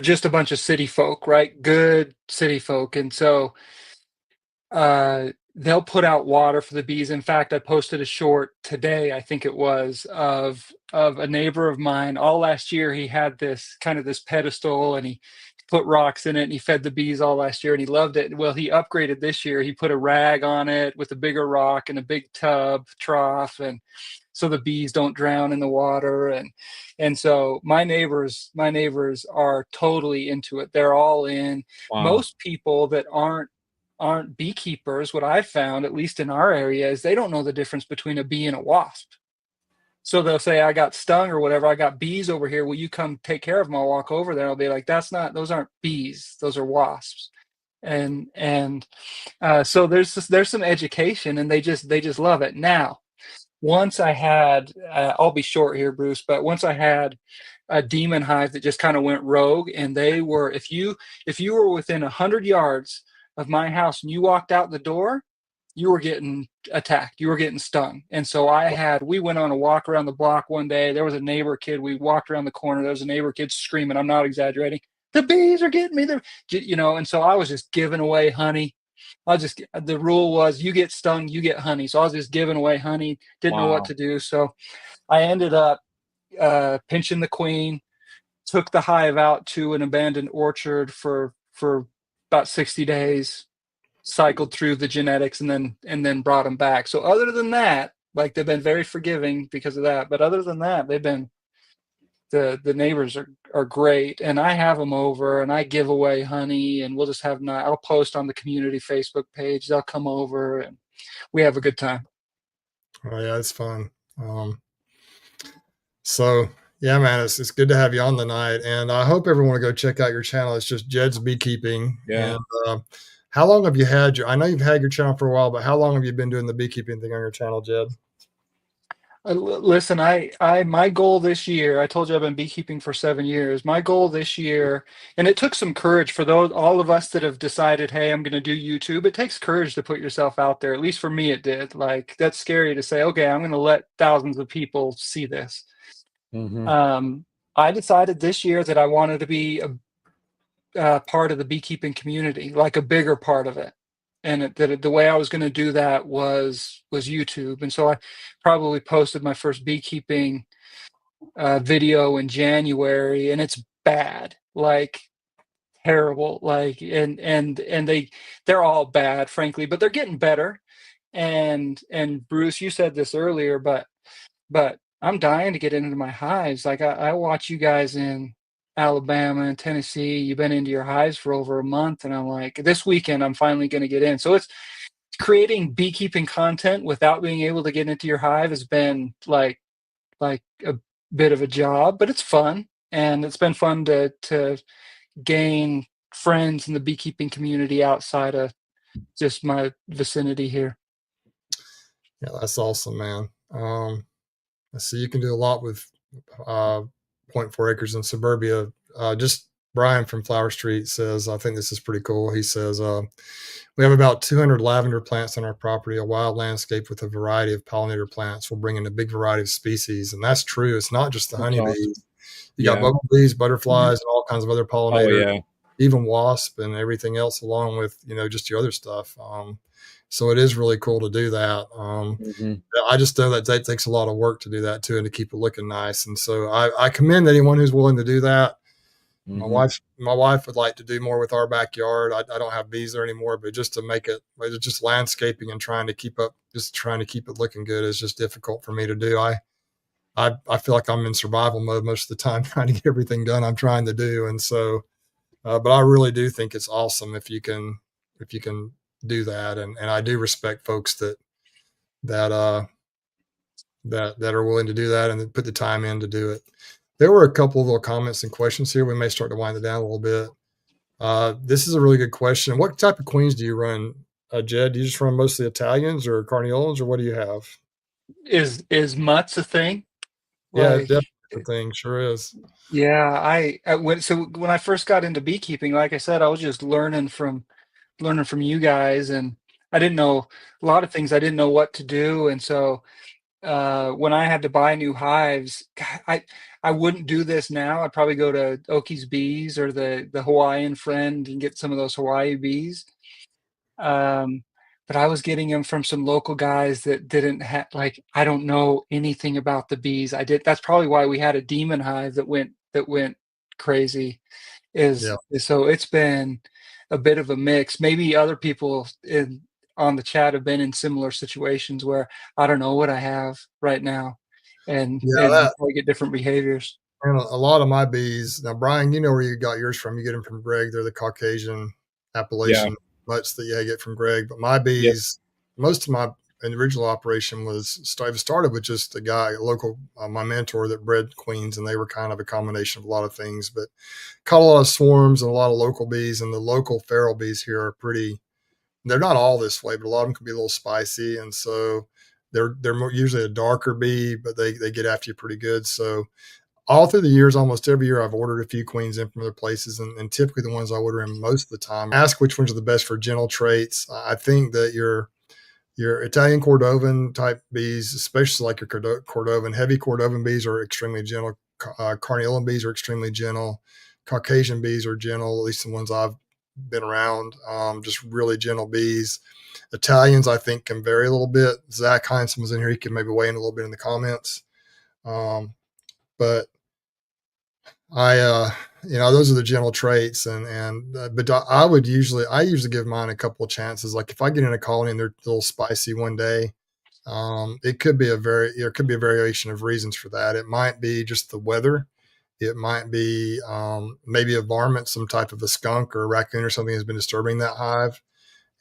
just a bunch of city folk, right? Good city folk. And so, they'll put out water for the bees. In fact, I posted a short today, I think it was, of a neighbor of mine. All last year, he had this pedestal, and he put rocks in it, and he fed the bees all last year, and he loved it. Well, he upgraded this year. He put a rag on it with a bigger rock and a big tub trough, and so the bees don't drown in the water. And so my neighbors are totally into it. They're all in.
Wow.
Most people that aren't beekeepers, what I've found, at least in our area, is they don't know the difference between a bee and a wasp. So they'll say, I got stung or whatever. I got bees over here. Will you come take care of them? I'll walk over there. I'll be like, those aren't bees. Those are wasps. And so there's some education, and they just love it. Now, once I had, I'll be short here, Bruce, but once I had a demon hive that just kind of went rogue, and they were, if you were within 100 yards of my house and you walked out the door, you were getting attacked, you were getting stung. And so we went on a walk around the block one day. There was a neighbor kid. We walked around the corner. There was a neighbor kid screaming. I'm not exaggerating. The bees are getting me. And so I was just giving away honey. The rule was you get stung, you get honey. So I was just giving away honey, didn't know what
Wow.
to do. So I ended up pinching the queen, took the hive out to an abandoned orchard for about 60 days, cycled through the genetics, and then brought them back. So other than that, like, they've been very forgiving because of that. But other than that, they've been, the neighbors are great, and I have them over and I give away honey, and we'll just have I'll post on the community Facebook page. They'll come over and we have a good time.
Oh yeah, it's fun. So yeah, man, it's good to have you on tonight, and I hope everyone will go check out your channel. It's just Jed's Beekeeping.
Yeah.
And how long have you had I know you've had your channel for a while, but how long have you been doing the beekeeping thing on your channel, Jed?
Listen, my goal this year, I told you I've been beekeeping for 7 years. My goal this year, and it took some courage for all of us that have decided, hey, I'm going to do YouTube. It takes courage to put yourself out there. At least for me, it did. Like, that's scary to say, okay, I'm going to let thousands of people see this.
Mm-hmm.
I decided this year that I wanted to be a part of the beekeeping community, like a bigger part of it. And the way I was going to do that was YouTube. And so I probably posted my first beekeeping video in January, and it's bad, like terrible, like, and they're all bad, frankly, but they're getting better. And Bruce, you said this earlier, but I'm dying to get into my hives. Like, I watch you guys in Alabama and Tennessee. You've been into your hives for over a month, and I'm like, this weekend I'm finally going to get in. So it's creating beekeeping content without being able to get into your hive has been like a bit of a job, but it's fun, and it's been fun to gain friends in the beekeeping community outside of just my vicinity here.
Yeah, that's awesome, man. So you can do a lot with 0.4 acres in suburbia. Just Brian from Flower Street says, I think this is pretty cool. He says, we have about 200 lavender plants on our property, a wild landscape with a variety of pollinator plants. We'll bring in a big variety of species. And that's true. It's not just the honeybees.
Awesome.
You got bumblebees, butterflies, and all kinds of other
Oh
pollinators,
yeah.
even wasp and everything else along with, just your other stuff. So it is really cool to do that.
Mm-hmm.
I just know that takes a lot of work to do that too, and to keep it looking nice. And so I commend anyone who's willing to do that.
Mm-hmm.
My wife would like to do more with our backyard. I don't have bees there anymore, but just to make it, just landscaping and trying to keep it looking good is just difficult for me to do. I feel like I'm in survival mode most of the time, trying to get everything done I'm trying to do. And so, but I really do think it's awesome if you can do that. And I do respect folks that are willing to do that and put the time in to do it. There were a couple of little comments and questions here. We may start to wind it down a little bit. This is a really good question. What type of queens do you run, Jed? Do you just run mostly Italians or Carniolans, or what do you have?
Is mutts a thing?
Yeah,
Like,
definitely a thing. Sure is.
yeah, when I first got into beekeeping, like I said, I was just learning from you guys, and I didn't know a lot of things. I didn't know what to do, and so when I had to buy new hives, I wouldn't do this now. I'd probably go to Oki's Bees or the Hawaiian Friend and get some of those Hawaii bees. But I was getting them from some local guys that didn't have, like, I don't know anything about the bees. That's probably why we had a demon hive that went crazy.
Yeah.
So it's been a bit of a mix. Maybe other people on the chat have been in similar situations where I don't know what I have right now, and
Yeah,
probably get different behaviors.
and a lot of my bees. Now, Brian, you know where you got yours from. You get them from Greg. They're the Caucasian Appalachian mutts that you get from Greg. But my bees, most of my original operation was started with just a guy, a local, my mentor that bred queens, and they were kind of a combination of a lot of things. But caught a lot of swarms and a lot of local bees, and the local feral bees here are pretty. They're not all this way, but a lot of them can be a little spicy, and so they're usually a darker bee, but they get after you pretty good. So all through the years, almost every year, I've ordered a few queens in from other places, and typically the ones I order in most of the time. Ask which ones are the best for gentle traits. I think that your Italian Cordovan type bees, especially like your Cordovan, heavy Cordovan bees are extremely gentle. Carniolan bees are extremely gentle. Caucasian bees are gentle, at least the ones I've been around, just really gentle bees. Italians, I think, can vary a little bit. Zach Heinz was in here. He can maybe weigh in a little bit in the comments. But those are the gentle traits, but I usually give mine a couple of chances. Like if I get in a colony and they're a little spicy one day, there could be a variation of reasons for that. It might be just the weather. It might be maybe a varmint, some type of a skunk or a raccoon or something has been disturbing that hive,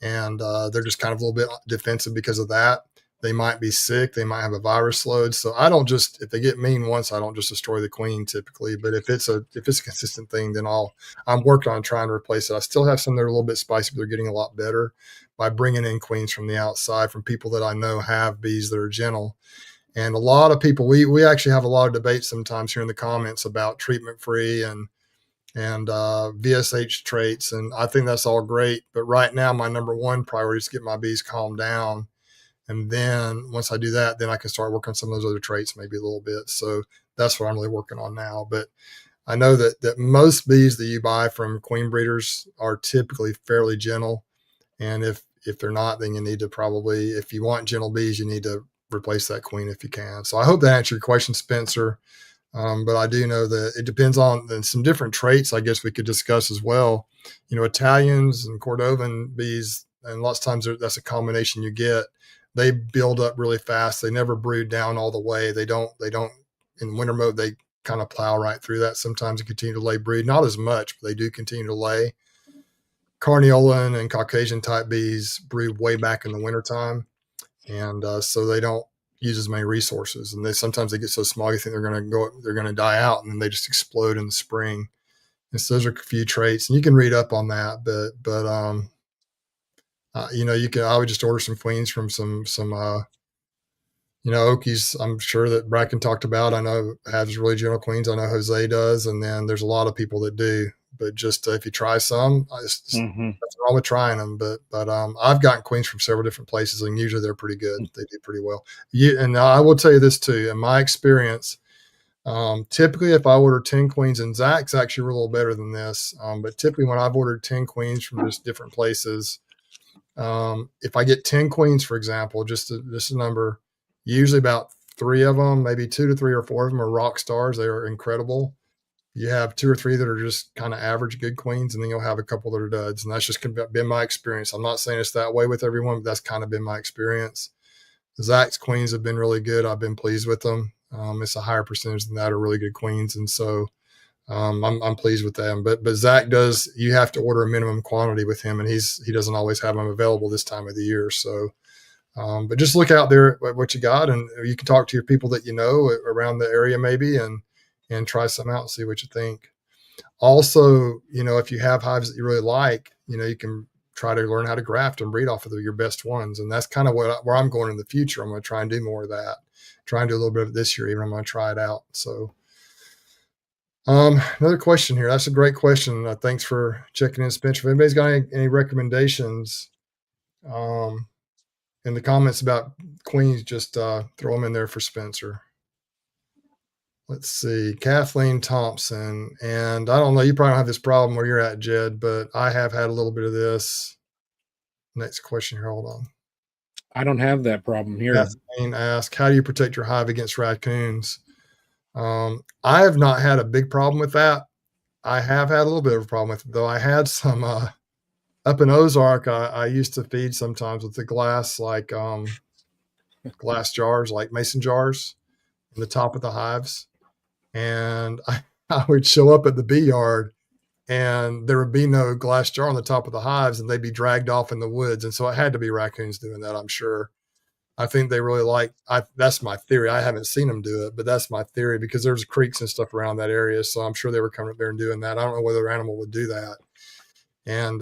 and they're just kind of a little bit defensive because of that. They might be sick. They might have a virus load. So I don't just, if they get mean once, I don't just destroy the queen typically. But if it's a consistent thing, then I'm working on trying to replace it. I still have some that are a little bit spicy, but they're getting a lot better by bringing in queens from the outside, from people that I know have bees that are gentle. And a lot of people, we actually have a lot of debate sometimes here in the comments about treatment free and VSH traits. And I think that's all great. But right now, my number one priority is to get my bees calmed down. And then once I do that, then I can start working on some of those other traits maybe a little bit. So that's what I'm really working on now. But I know that most bees that you buy from queen breeders are typically fairly gentle. And if they're not, then you need to probably, if you want gentle bees, you need to replace that queen if you can. So I hope that answered your question, Spencer. But I do know that it depends on some different traits I guess we could discuss as well. Italians and Cordovan bees, and lots of times that's a combination you get. They build up really fast. They never brood down all the way. They don't in winter mode, they kind of plow right through that sometimes and continue to lay brood. Not as much, but they do continue to lay. Carniolan and Caucasian type bees brood way back in the wintertime. And so they don't use as many resources. And sometimes they get so small, you think they're going to die out, and then they just explode in the spring. And so those are a few traits, and you can read up on that, but I would just order some queens from some Okies. I'm sure that Bracken talked about. I know has really gentle queens. I know Jose does, and then there's a lot of people that do. But just if you try some, that's wrong with trying them. But I've gotten queens from several different places, and usually they're pretty good. They do pretty well. And I will tell you this too. In my experience, typically if I order 10 queens, and Zach's actually a little better than this, but typically when I've ordered 10 queens from just different places, if I get 10 queens, for example, just a number, usually about 3 of them, maybe 2 to 3 or 4 of them are rock stars. They are incredible. You have 2 or 3 that are just kind of average good queens, and then you'll have a couple that are duds. And that's just been my experience. I'm not saying it's that way with everyone, but that's kind of been my experience. Zach's queens have been really good. I've been pleased with them. It's a higher percentage than that are really good queens. And so I'm pleased with them. But Zach you have to order a minimum quantity with him, and he doesn't always have them available this time of the year. So, but just look out there at what you got, and you can talk to your people that you know around the area maybe, and try some out and see what you think. Also, if you have hives that you really like, you can try to learn how to graft and breed off of your best ones. And that's kind of where I'm going in the future. I'm going to try and do more of that. Try and do a little bit of it this year, even I'm going to try it out. So another question here. That's a great question. Thanks for checking in, Spencer. If anybody's got any recommendations in the comments about queens, just throw them in there for Spencer. Let's see, Kathleen Thompson. And I don't know, you probably don't have this problem where you're at, Jed, but I have had a little bit of this. Next question here, hold on.
I don't have that problem here.
Kathleen asked, how do you protect your hive against raccoons? I have not had a big problem with that. I have had a little bit of a problem with it, though. I had some up in Ozark. I used to feed sometimes with the glass, like glass jars, like mason jars in the top of the hives. And I would show up at the bee yard, and there would be no glass jar on the top of the hives, and they'd be dragged off in the woods. And so it had to be raccoons doing that, I'm sure. I think they really that's my theory. I haven't seen them do it, but that's my theory, because there's creeks and stuff around that area. So I'm sure they were coming up there and doing that. I don't know whether an animal would do that. And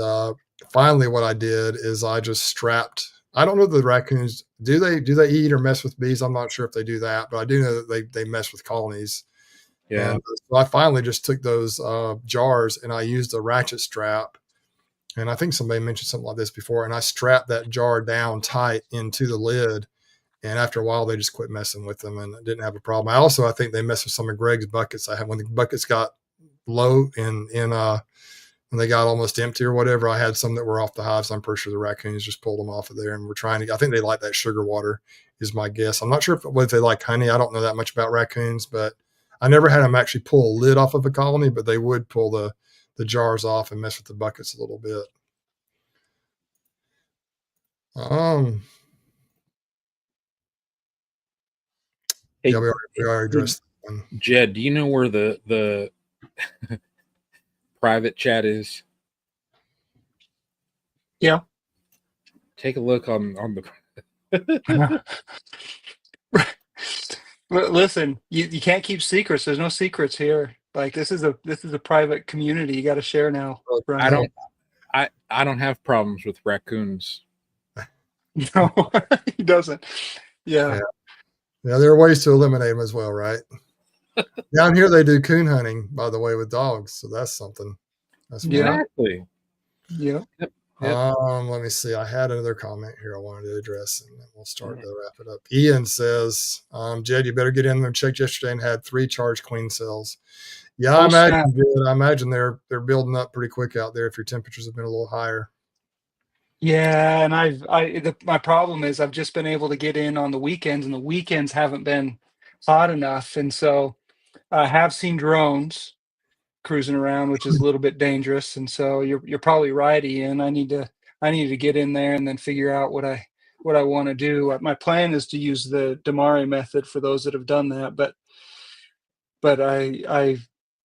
finally, what I did is I just strapped I don't know the raccoons, do they eat or mess with bees? I'm not sure if they do that, but I do know that they mess with colonies.
Yeah.
And so I finally just took those jars and I used a ratchet strap. And I think somebody mentioned something like this before. And I strapped that jar down tight into the lid. And after a while, they just quit messing with them and didn't have a problem. I think they messed with some of Greg's buckets. I had when the buckets got low in when they got almost empty or whatever. I had some that were off the hives. I'm pretty sure the raccoons just pulled them off of there and were trying to. I think they like that sugar water, is my guess. I'm not sure if they like honey. I don't know that much about raccoons, but I never had them actually pull a lid off of a colony, but they would pull the jars off and mess with the buckets a little bit.
Hey,
Yeah, we already addressed that one.
Jed, do you know where the private chat is?
Yeah.
Take a look on the.
Listen, you can't keep secrets. There's no secrets here. Like this is a private community. You got to share now. Brian.
I don't have problems with raccoons.
No, he doesn't. Yeah.
Yeah, there are ways to eliminate them as well, right? Down here they do coon hunting, by the way, with dogs, so that's something. That's
exactly.
Yeah.
Yep.
Let me see. I had another comment here I wanted to address, and then we'll start to wrap it up. Ian says, Jed, you better get in there and checked yesterday and had 3 charged queen cells. Yeah, I imagine they're building up pretty quick out there if your temperatures have been a little higher.
Yeah, and my problem is I've just been able to get in on the weekends, and the weekends haven't been hot enough, and so I have seen drones cruising around, which is a little bit dangerous. And so you're probably right, Ian. I need to get in there and then figure out what I want to do. My plan is to use the Damari method for those that have done that, but I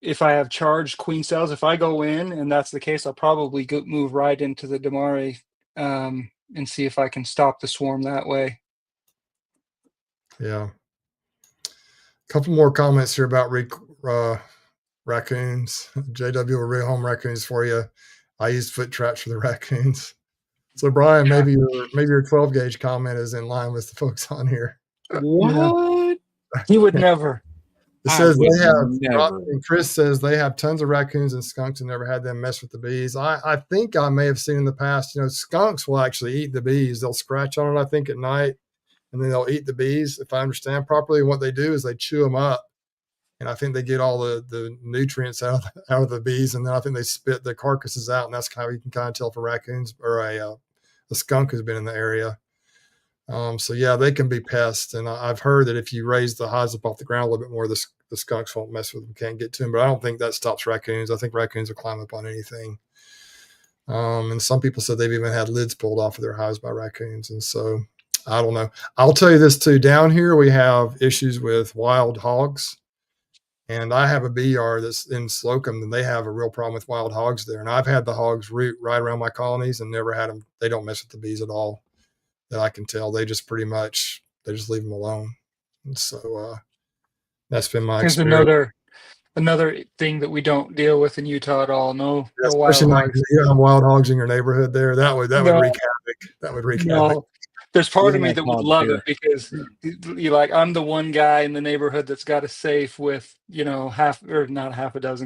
if I have charged queen cells, if I go in and that's the case, I'll probably move right into the Damari and see if I can stop the swarm that way.
Yeah. A couple more comments here about raccoons. JW will rig home raccoons for you. I used foot traps for the raccoons. So Brian, maybe your 12 gauge comment is in line with the folks on here.
What?
He would never.
It says they have, and Chris says they have tons of raccoons and skunks and never had them mess with the bees. I think I may have seen in the past, skunks will actually eat the bees. They'll scratch on it, I think, at night, and then they'll eat the bees, if I understand properly. And what they do is they chew them up, and I think they get all the nutrients out of the bees, and then I think they spit the carcasses out, and that's how you can kind of tell if a raccoon's or a skunk has been in the area. So yeah, they can be pests, and I've heard that if you raise the hives up off the ground a little bit more, the skunks won't mess with them, can't get to them. But I don't think that stops raccoons. I think raccoons will climb up on anything. And some people said they've even had lids pulled off of their hives by raccoons. And so I don't know. I'll tell you this too. Down here we have issues with wild hogs, and I have a bee yard that's in Slocum, and they have a real problem with wild hogs there. And I've had the hogs root right around my colonies and never had them. They don't mess with the bees at all, that I can tell. They just leave them alone. And so that's been my experience.
Here's another thing that we don't deal with in Utah at all. No wild hogs.
You have wild hogs in your neighborhood there. That would wreak havoc. That would wreak havoc.
There's part of me that would love it because I'm the one guy in the neighborhood that's got a safe with,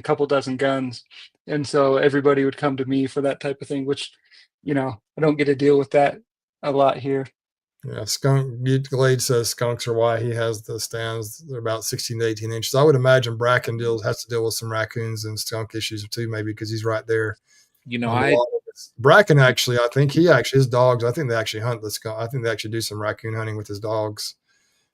couple dozen guns. And so everybody would come to me for that type of thing, which, I don't get to deal with that a lot here.
Yeah, Glade says skunks are why he has the stands. They're about 16 to 18 inches. I would imagine Bracken has to deal with some raccoons and skunk issues too, maybe because he's right there. Bracken actually, his dogs, I think they actually hunt the skunk. I think they actually do some raccoon hunting with his dogs.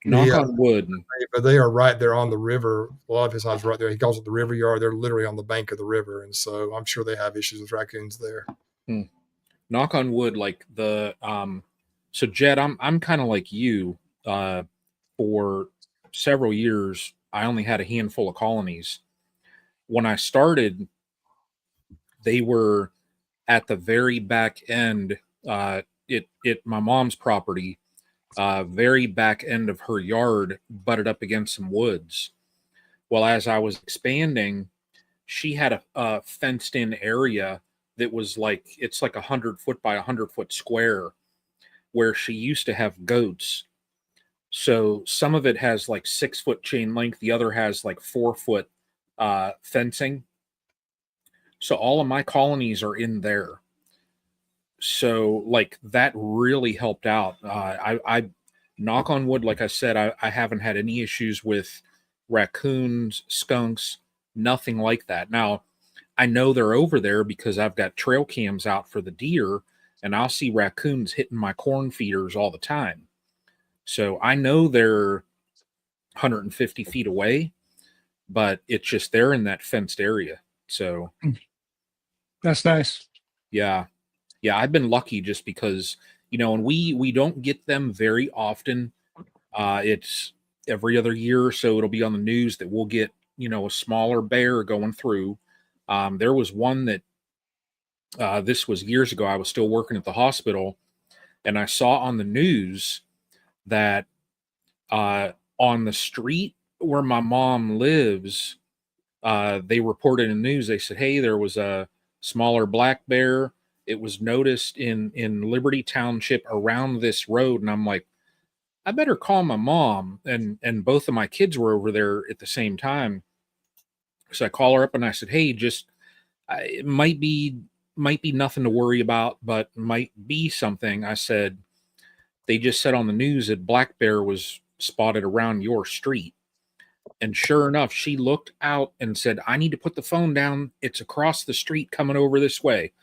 Knock on wood.
But they are right there on the river. A lot of his hives right there. He calls it the river yard. They're literally on the bank of the river. And so I'm sure they have issues with raccoons there.
Knock on wood, like the so Jed, I'm kind of like you. For several years, I only had a handful of colonies. When I started, they were at the very back end. My mom's property, very back end of her yard, butted up against some woods. Well, as I was expanding, she had a fenced-in area that was it's like 100 foot by 100 foot square. where she used to have goats. So some of it has like 6 foot chain link, the other has like 4 foot fencing. So all of my colonies are in there. So like that really helped out. I knock on wood, like I said, I haven't had any issues with raccoons, skunks, nothing like that. Now I know they're over there because I've got trail cams out for the deer, and I'll see raccoons hitting my corn feeders all the time. So I know they're 150 feet away, but it's just they're in that fenced area. So
That's nice.
yeah, yeah, I've been lucky just because and we don't get them very often. It's every other year or so it'll be on the news that we'll get a smaller bear going through. There was one that this was years ago. I was still working at the hospital, and I saw on the news that on the street where my mom lives, they reported in the news. They said, "Hey, there was a smaller black bear. It was noticed in Liberty Township around this road." And I'm like, I better call my mom. And both of my kids were over there at the same time. So I call her up and I said, "Hey, just it might be nothing to worry about, but might be something." I said, "They just said on the news that black bear was spotted around your street." And sure enough, she looked out and said, "I need to put the phone down. It's across the street coming over this way."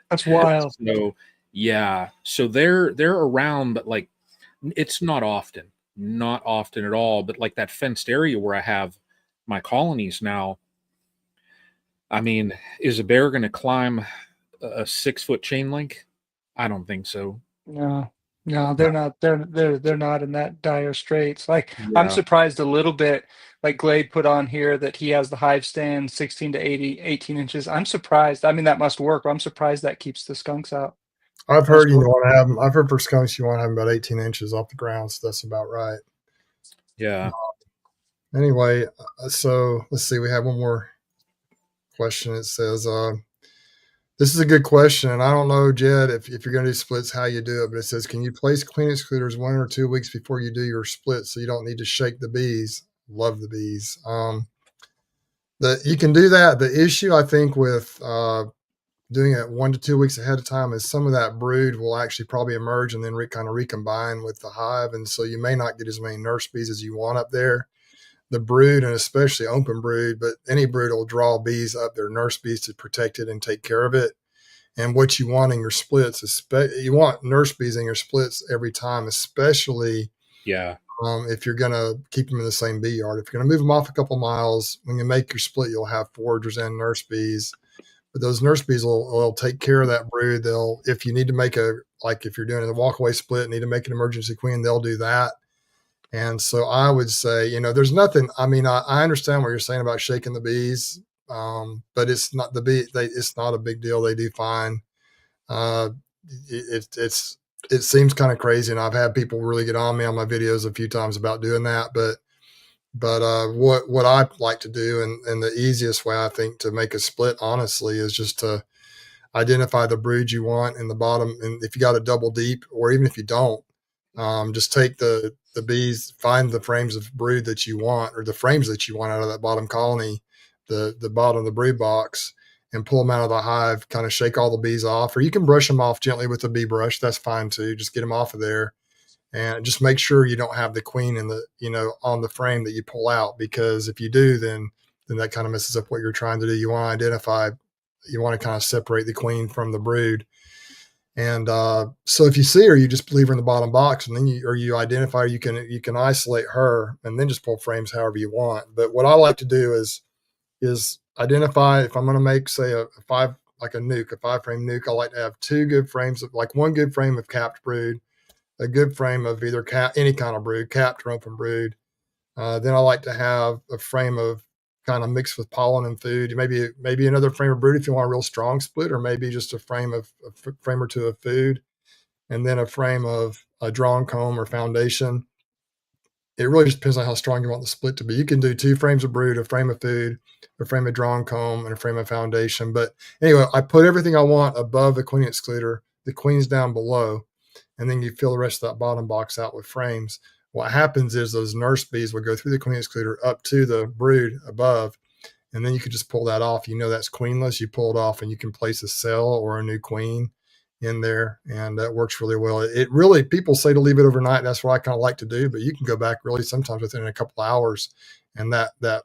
That's wild.
So yeah, so they're around, but like it's not often at all. But like that fenced area where I have my colonies now, I mean, is a bear going to climb a 6 foot chain link? I don't think so.
No, no, they're not. They're not in that dire straits. Like I'm
Yeah.
surprised a little bit. Like Glade put on here that he has the hive stand 16 to 80, 18 inches. I'm surprised. I mean, that must work. I'm surprised that keeps the skunks out.
I've heard
Must
you
work.
want to have them. I've heard for skunks you want to have them about 18 inches off the ground, so that's about right.
Yeah.
Anyway, so let's see. We have one more question. It says, "This is a good question, and I don't know, Jed, if you're going to do splits, how you do it. But it says, can you place queen excluders 1 or 2 weeks before you do your split, so you don't need to shake the bees? Love the bees. You can do that. The issue I think with doing it 1 to 2 weeks ahead of time is some of that brood will actually probably emerge and then kind of recombine with the hive, and so you may not get as many nurse bees as you want up there. The brood, and especially open brood, but any brood will draw bees up there, nurse bees, to protect it and take care of it. And what you want in your splits is you want nurse bees in your splits every time, especially
Yeah.
if you're going to keep them in the same bee yard. If you're going to move them off a couple miles, when you make your split, you'll have foragers and nurse bees. But those nurse bees will take care of that brood. If you need to make if you're doing a walkaway split, need to make an emergency queen, they'll do that. And so I would say, there's nothing. I mean, I understand what you're saying about shaking the bees, but it's not it's not a big deal. They do fine. Uh, it seems kind of crazy, and I've had people really get on me on my videos a few times about doing that. But what I like to do, and the easiest way I think to make a split, honestly, is just to identify the brood you want in the bottom, and if you got a double deep, or even if you don't, just take the bees, find the frames of brood that you want, or the frames that you want out of that bottom colony, the bottom of the brood box, and pull them out of the hive. Kind of shake all the bees off, or you can brush them off gently with a bee brush. That's fine too. Just get them off of there, and just make sure you don't have the queen in the on the frame that you pull out, because if you do, then that kind of messes up what you're trying to do. You want to identify. You want to kind of separate the queen from the brood. And so if you see her, you just leave her in the bottom box, and then you identify her, you can isolate her, and then just pull frames however you want. But what I like to do is identify, if I'm going to make, say, a 5-frame nuke, I like to have 2 good frames of, like, 1 good frame of capped brood, a good frame of either any kind of brood, capped or open brood. Then I like to have a frame of kind of mixed with pollen and food. Maybe another frame of brood if you want a real strong split, or maybe just a frame or 2 of food, and then a frame of a drawn comb or foundation. It really just depends on how strong you want the split to be. You can do 2 frames of brood, a frame of food, a frame of drawn comb, and a frame of foundation. But anyway, I put everything I want above the queen excluder. The queen's down below. and then you fill the rest of that bottom box out with frames. What happens is those nurse bees will go through the queen excluder up to the brood above, and then you can just pull that off. You know that's queenless. You pull it off, and you can place a cell or a new queen in there, and that works really well. It really, people say to leave it overnight. That's what I kind of like to do, but you can go back really sometimes within a couple of hours, and that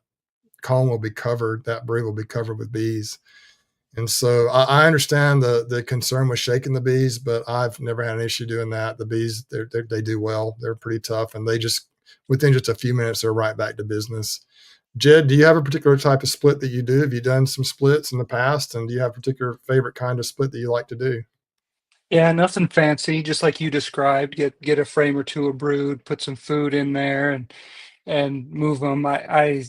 comb will be covered, that brood will be covered with bees. And so I understand the concern with shaking the bees, but I've never had an issue doing that. The bees, they do well. They're pretty tough, and they just, within just a few minutes, they're right back to business. Jed, do you have a particular type of split that you do? Have you done some splits in the past, and do you have a particular favorite kind of split that you like to do?
Yeah, nothing fancy, just like you described. Get a frame or two of brood, put some food in there, and move them. I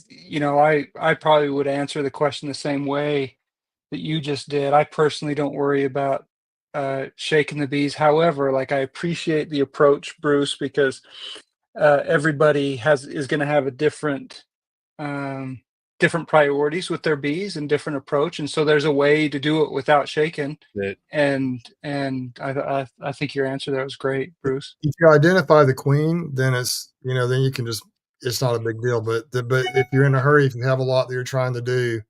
probably would answer the question the same way that you just did. I personally don't worry about shaking the bees. However, like I appreciate the approach, Bruce, because everybody is going to have a um, different priorities with their bees and different approach, and so there's a way to do it without shaking.
That
And I think your answer there was great, Bruce.
If you identify the queen, then then you can just, it's not a big deal. But if you're in a hurry, if you have a lot that you're trying to do,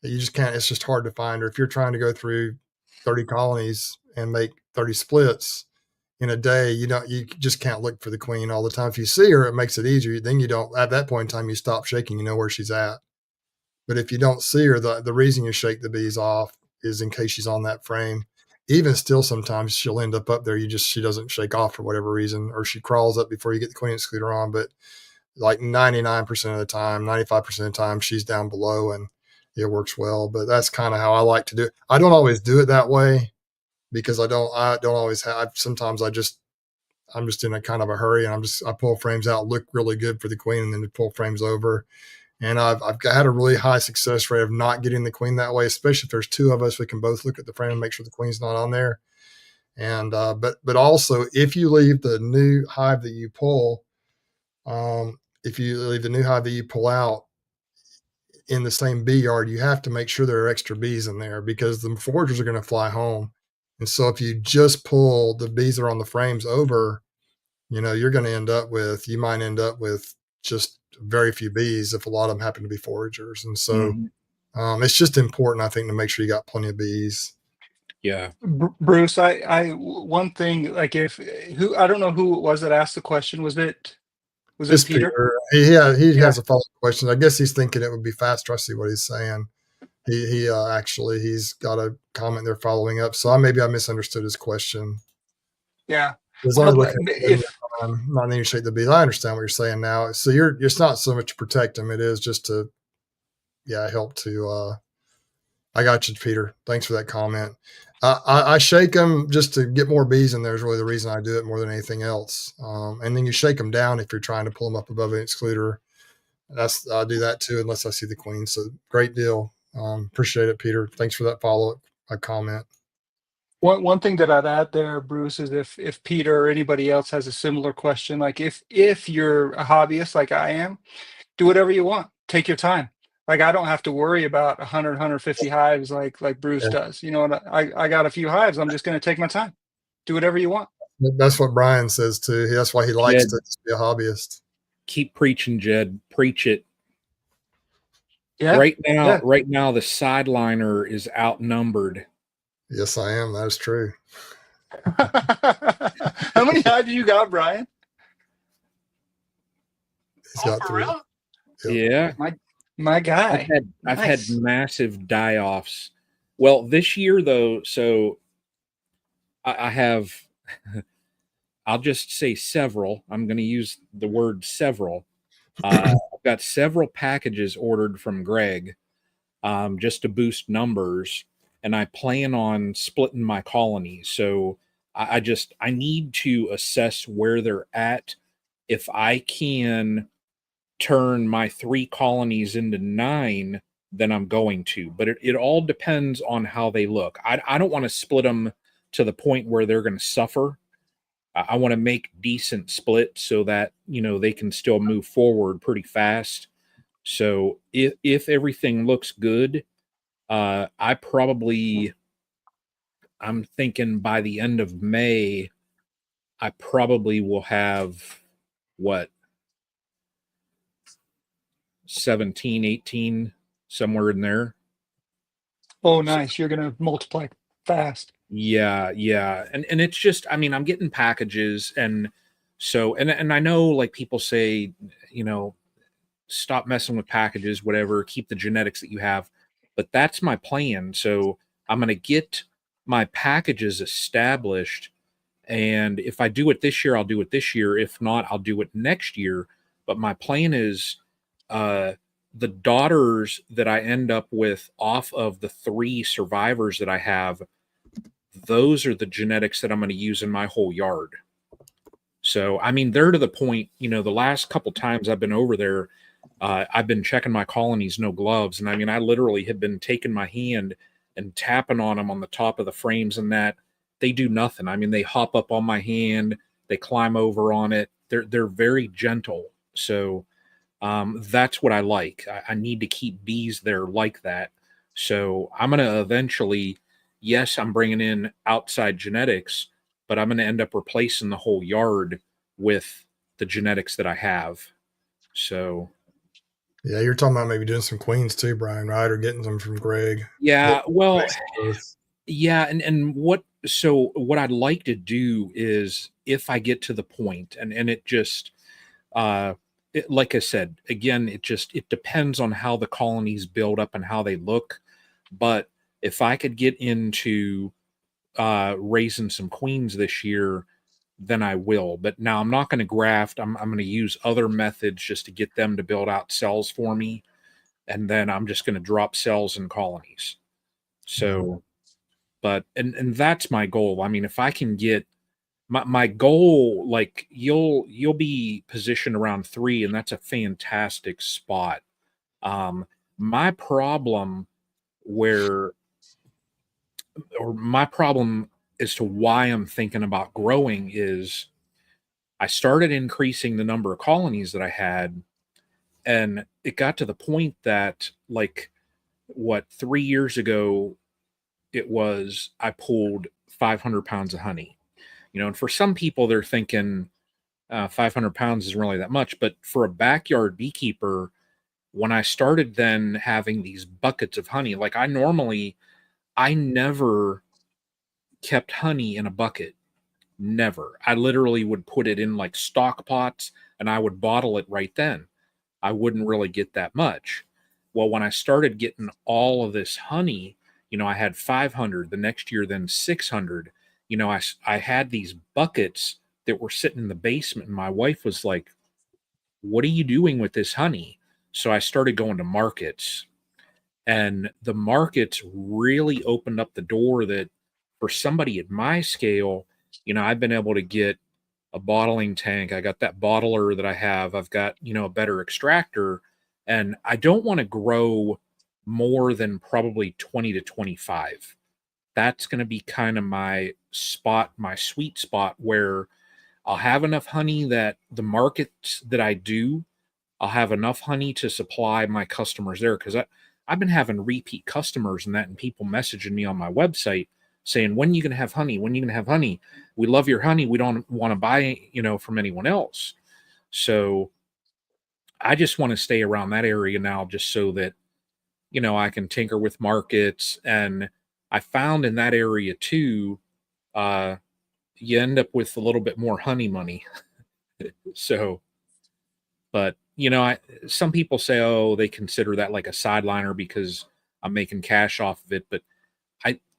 you just can't. It's just hard to find. Or if you're trying to go through 30 colonies and make 30 splits in a day, you just can't look for the queen all the time. If you see her, it makes it easier. Then you don't, at that point in time, you stop shaking. You know where she's at. But if you don't see her, the reason you shake the bees off is in case she's on that frame. Even still, sometimes she'll end up there. She doesn't shake off for whatever reason, or she crawls up before you get the queen excluder on. But like 99% of the time, 95% of the time, she's down below, and it works well. But that's kind of how I like to do it. I don't always do it that way because I don't always have. Sometimes I'm just in a kind of a hurry, and I pull frames out, look really good for the queen, and then pull frames over. And I've had a really high success rate of not getting the queen that way, especially if there's two of us. We can both look at the frame and make sure the queen's not on there. And but also, if you leave the new hive that you pull, if you leave the new hive that you pull out in the same bee yard, you have to make sure there are extra bees in there because the foragers are going to fly home. And so if you just pull the bees that are on the frames over, you might end up with just very few bees if a lot of them happen to be foragers. And so it's just important, I think, to make sure you got plenty of bees.
Yeah.
Bruce, one thing, like I don't know who it was that asked the question. Was it Peter?
He
Yeah.
has a follow-up question. I guess he's thinking it would be faster. I see what he's saying. He's got a comment there following up. So maybe I misunderstood his question.
Yeah.
He's only looking at not needing to shake the bees. I understand what you're saying now. So it's not so much to protect them. It is just to, help to, I got you, Peter. Thanks for that comment. I shake them just to get more bees in there is really the reason I do it more than anything else. And then you shake them down if you're trying to pull them up above an excluder. I do that too, unless I see the queen. So great deal. Appreciate it, Peter. Thanks for that follow-up comment.
One thing that I'd add there, Bruce, is if Peter or anybody else has a similar question, like if you're a hobbyist like I am, do whatever you want. Take your time. Like I don't have to worry about 100, 150 hives like Bruce does. You know, I got a few hives. I'm just going to take my time. Do whatever you want.
That's what Brian says too. That's why he likes to just be a hobbyist.
Keep preaching, Jed. Preach it.
Yeah.
Right now, the sideliner is outnumbered.
Yes, I am. That is true.
How many hives you got, Brian?
He's got 3.
Real?
Yeah.
My guy.
I've had massive die-offs. Well, this year though, so I have I'll just say several. I'm going to use the word several. I've got several packages ordered from Greg just to boost numbers, and I plan on splitting my colonies. So I need to assess where they're at. If I can turn my 3 colonies into 9, then I'm going to. But it all depends on how they look. I don't want to split them to the point where they're going to suffer. I want to make decent splits so that, they can still move forward pretty fast. So if everything looks good, I'm thinking by the end of May, I probably will have what, 17, 18, somewhere in there.
Oh,
So,
nice. You're gonna multiply fast.
yeah, yeah. And it's just, I mean, I'm getting packages, and so and I know like people say, you know, stop messing with packages, whatever, keep the genetics that you have. But that's my plan. So I'm going to get my packages established. And if I do it this year, I'll do it this year. If not, I'll do it next year. But my plan is uh, the daughters that I end up with off of the 3 survivors that I have, those are the genetics that I'm going to use in my whole yard. So, I mean, they're to the point, you know, the last couple times I've been over there, I've been checking my colonies, no gloves. And I mean, I literally have been taking my hand and tapping on them on the top of the frames, and that they do nothing. I mean, they hop up on my hand, they climb over on it. They're very gentle. So that's what I like. I need to keep bees there like that. So I'm going to eventually, yes, I'm bringing in outside genetics, but I'm going to end up replacing the whole yard with the genetics that I have. So
Yeah, you're talking about maybe doing some queens too, Brian, right? Or getting them from Greg.
yeah, well,
Both.
yeah, and what I'd like to do is, if I get to the point, and it just like I said, again, it depends on how the colonies build up and how they look. But if I could get into raising some queens this year, then I will. But now I'm not going to graft. I'm going to use other methods just to get them to build out cells for me, and then I'm just going to drop cells in colonies. So, but and that's my goal. I mean, if I can get my goal, like you'll be positioned around 3, and that's a fantastic spot. My problem where or my problem as to why I'm thinking about growing is I started increasing the number of colonies that I had, and it got to the point that, like, what, 3 years ago it was, I pulled 500 pounds of honey. You know, and for some people they're thinking 500 pounds isn't really that much, but for a backyard beekeeper, when I started then having these buckets of honey, like I never kept honey in a bucket. Never. I literally would put it in like stock pots, and I would bottle it right then. I wouldn't really get that much. Well, when I started getting all of this honey, you know, I had 500 the next year, then 600. You know, I had these buckets that were sitting in the basement, and my wife was like, "What are you doing with this honey?" So I started going to markets, and the markets really opened up the door that for somebody at my scale, you know, I've been able to get a bottling tank. I got that bottler that I have. I've got, you know, a better extractor, and I don't want to grow more than probably 20 to 25. That's going to be kind of my spot, my sweet spot, where I'll have enough honey that the markets that I do, I'll have enough honey to supply my customers there. Because I've been having repeat customers and that, and people messaging me on my website saying, "When are you going to have honey? When are you going to have honey? We love your honey. We don't want to buy, you know, from anyone else." So I just want to stay around that area now, just so that, you know, I can tinker with markets. And I found in that area too, uh, you end up with a little bit more honey money. So, but you know, some people say, oh, they consider that like a sideliner because I'm making cash off of it. But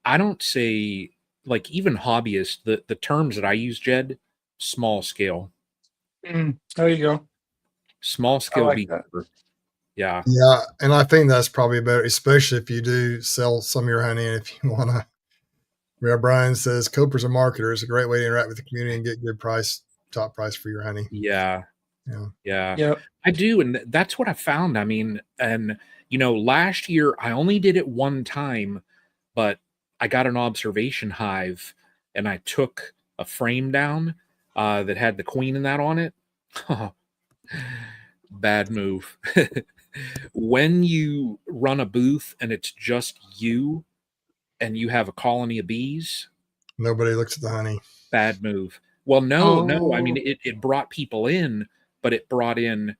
I don't say, like, even hobbyist, the terms that I use, Jed, small scale,
There you go.
small
I
scale
like that.
beekeeper. Yeah.
Yeah, and I think that's probably better, especially if you do sell some of your honey. And if you want to, yeah, Brian says Coper's a marketer. It's a great way to interact with the community and get good price, top price for your honey.
Yeah.
Yeah.
Yeah.
Yep.
I do. And that's what I found. I mean, and, you know, last year I only did it one time, but I got an observation hive and I took a frame down that had the queen and that on it. Bad move. When you run a booth and it's just you and you have a colony of bees,
Nobody looks at the honey.
bad move. Well, no. I mean,
Oh,
it brought people in, but it brought in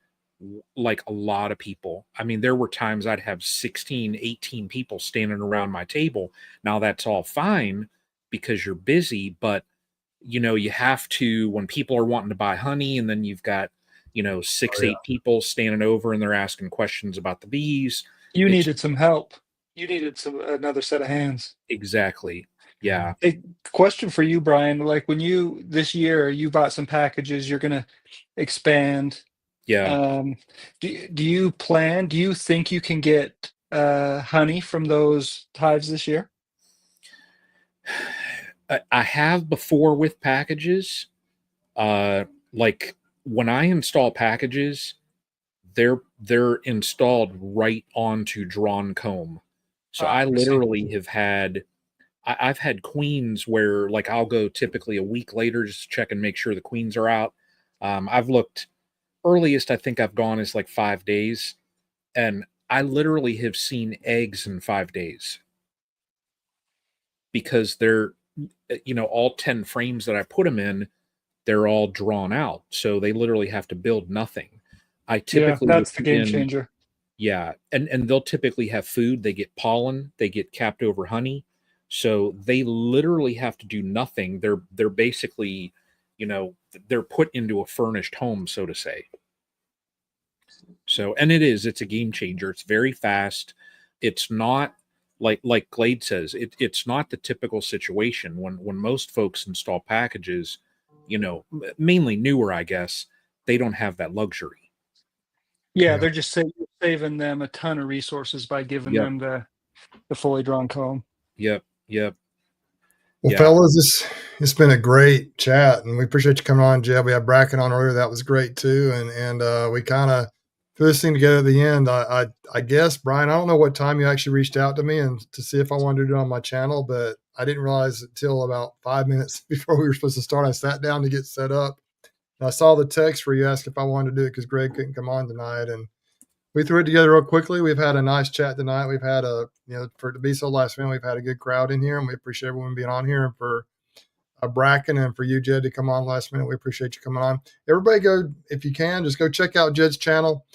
like a lot of people. I mean, there were times I'd have 16, 18 people standing around my table. Now that's all fine because you're busy, but you have to, when people are wanting to buy honey, and then you've got,
Oh,
six,
yeah.
eight people standing over and they're asking questions about the bees.
you
It's
needed some help. You needed another set of hands.
exactly. Yeah.
Hey, question for you, Brian. Like when you this year you bought some packages, you're gonna expand.
Yeah.
Um, do you think you can get honey from those hives this year?
I have before with packages. Uh, like when I install packages, they're installed right onto drawn comb. So I
I see.
literally I've had queens where like I'll go typically a week later just to check and make sure the queens are out. I've looked earliest I think I've gone is like 5 days, and I literally have seen eggs in 5 days because they're all 10 frames that I put them in, they're all drawn out. So they literally have to build nothing. I
Yeah,
typically will
that's the
put
game
in,
changer.
yeah, and they'll typically have food. They get pollen, they get capped over honey. So they literally have to do nothing. They're basically, you know, they're put into a furnished home, so to say. So, and it's a game changer. It's very fast. It's not like Glade says, it's not the typical situation when most folks install packages, mainly newer, I guess, they don't have that luxury.
Yeah,
Yeah.
they're just saving them a ton of resources by giving
Yep.
them the fully drawn comb.
Yep. Yep.
Well,
Yeah.
fellas, it's been a great chat, and we appreciate you coming on, Jed. We had Bracken on earlier; that was great too. And we kind of threw this thing together at the end. I guess, Brian, I don't know what time you actually reached out to me and to see if I wanted to do it on my channel, but I didn't realize until about 5 minutes before we were supposed to start. I sat down to get set up, and I saw the text where you asked if I wanted to do it because Greg couldn't come on tonight, and we threw it together real quickly. We've had a nice chat tonight. We've had for it to be so last minute, we've had a good crowd in here, and we appreciate everyone being on here. And for Bracken and for you, Jed, to come on last minute, we appreciate you coming on. Everybody, go if you can, just go check out Jed's channel.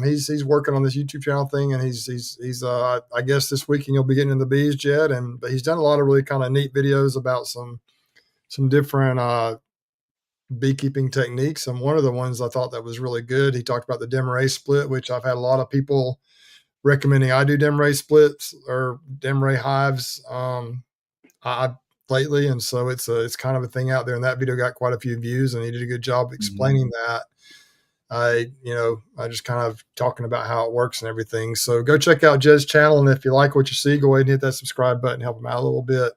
He's working on this YouTube channel thing, and he's I guess this weekend you'll be getting into the bees, Jed, but he's done a lot of really kind of neat videos about some different beekeeping techniques. And one of the ones I thought that was really good, he talked about the Demeray split, which I've had a lot of people recommending I do Demeray splits or Demeray hives I lately, and so it's kind of a thing out there. And that video got quite a few views, and he did a good job explaining that. I just kind of talking about how it works and everything. So go check out Jed's channel, and if you like what you see, go ahead and hit that subscribe button, help him out a little bit.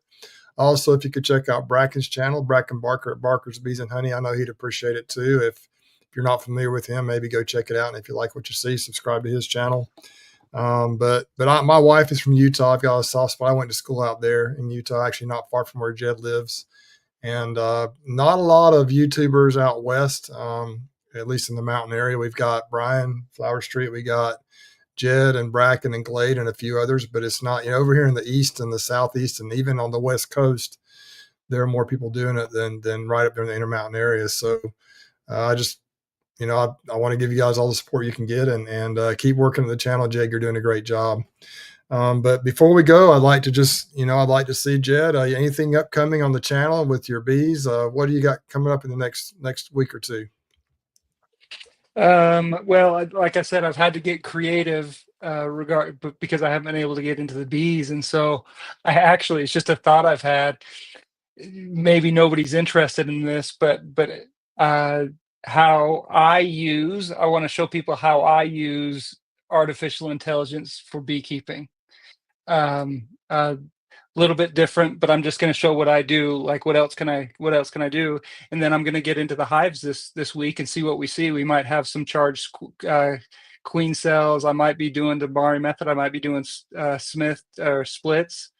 Also, if you could check out Bracken's channel, Bracken Barker at Barker's Bees and Honey, I know he'd appreciate it too. If you're not familiar with him, maybe go check it out. And if you like what you see, subscribe to his channel. My wife is from Utah. I've got a soft spot. I went to school out there in Utah, actually not far from where Jed lives. And not a lot of YouTubers out west, at least in the mountain area. We've got Brian, Flower Street. We got Jed and Bracken and Glade and a few others, but it's not, over here in the east and the southeast and even on the west coast, there are more people doing it than right up there in the intermountain areas. So I just, I want to give you guys all the support you can get and keep working the channel, Jed. You're doing a great job. But before we go, I'd like to see Jed, anything upcoming on the channel with your bees. What do you got coming up in the next week or two?
Well, like I said, I've had to get creative because I haven't been able to get into the bees, and so it's just a thought I've had. Maybe nobody's interested in this, but uh, I want to show people how I use artificial intelligence for beekeeping. A little bit different, but I'm just going to show what I do. Like, what else can I do? And then I'm going to get into the hives this week and see what we see. We might have some charged queen cells. I might be doing the Bari method. I might be doing Smith or splits.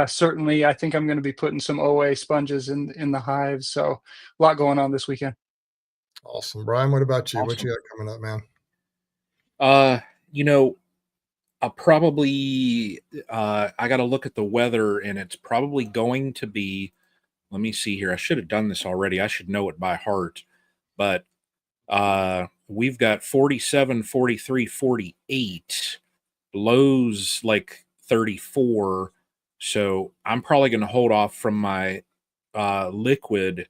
Certainly, I think I'm going to be putting some OA sponges in the hives. So a lot going on this weekend.
Awesome. Brian, what about you? What
Awesome.
you got coming up, man?
You know, I'll probably I got to look at the weather, and it's probably going to be let me see here. I should have done this already. I should know it by heart. But we've got 47, 43, 48. Lows like 34. So I'm probably going to hold off from my liquid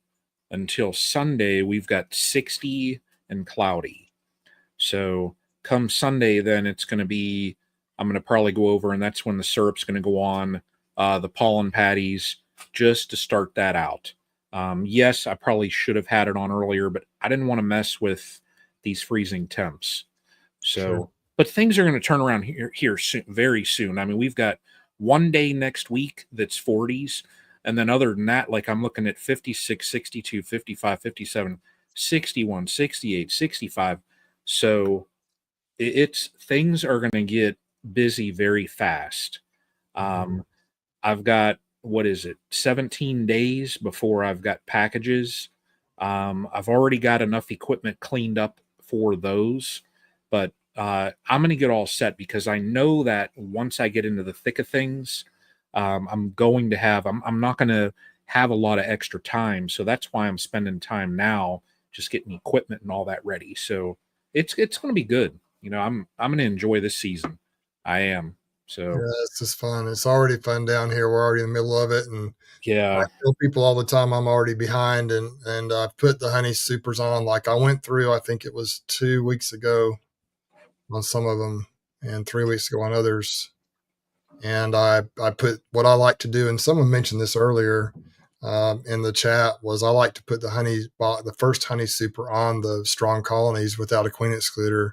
until Sunday. We've got 60 and cloudy. So come Sunday, then it's going to be, I'm going to probably go over, and that's when the syrup's going to go on, the pollen patties, just to start that out. Yes, I probably should have had it on earlier, but I didn't want to mess with these freezing temps. So,
Sure.
but things are going to turn around here soon, very soon. I mean, we've got one day next week that's 40s. And then other than that, like I'm looking at 56, 62, 55, 57, 61, 68, 65. So it's things are going to get busy very fast.
Mhm.
I've got, what is it, 17 days before I've got packages. I've already got enough equipment cleaned up for those, but I'm going to get all set because I know that once I get into the thick of things, I'm not going to have a lot of extra time. So that's why I'm spending time now, just getting equipment and all that ready. So it's going to be good. You know, I'm going to enjoy this season. I am. So
Yeah, it's just fun. It's already fun down here. We're already in the middle of it, and I
yeah.
tell people all the time I'm already behind, and I put the honey supers on. Like I went through, I think it was 2 weeks ago on some of them, and 3 weeks ago on others. And I put what I like to do, and someone mentioned this earlier in the chat, was I like to put the first honey super on the strong colonies without a queen excluder.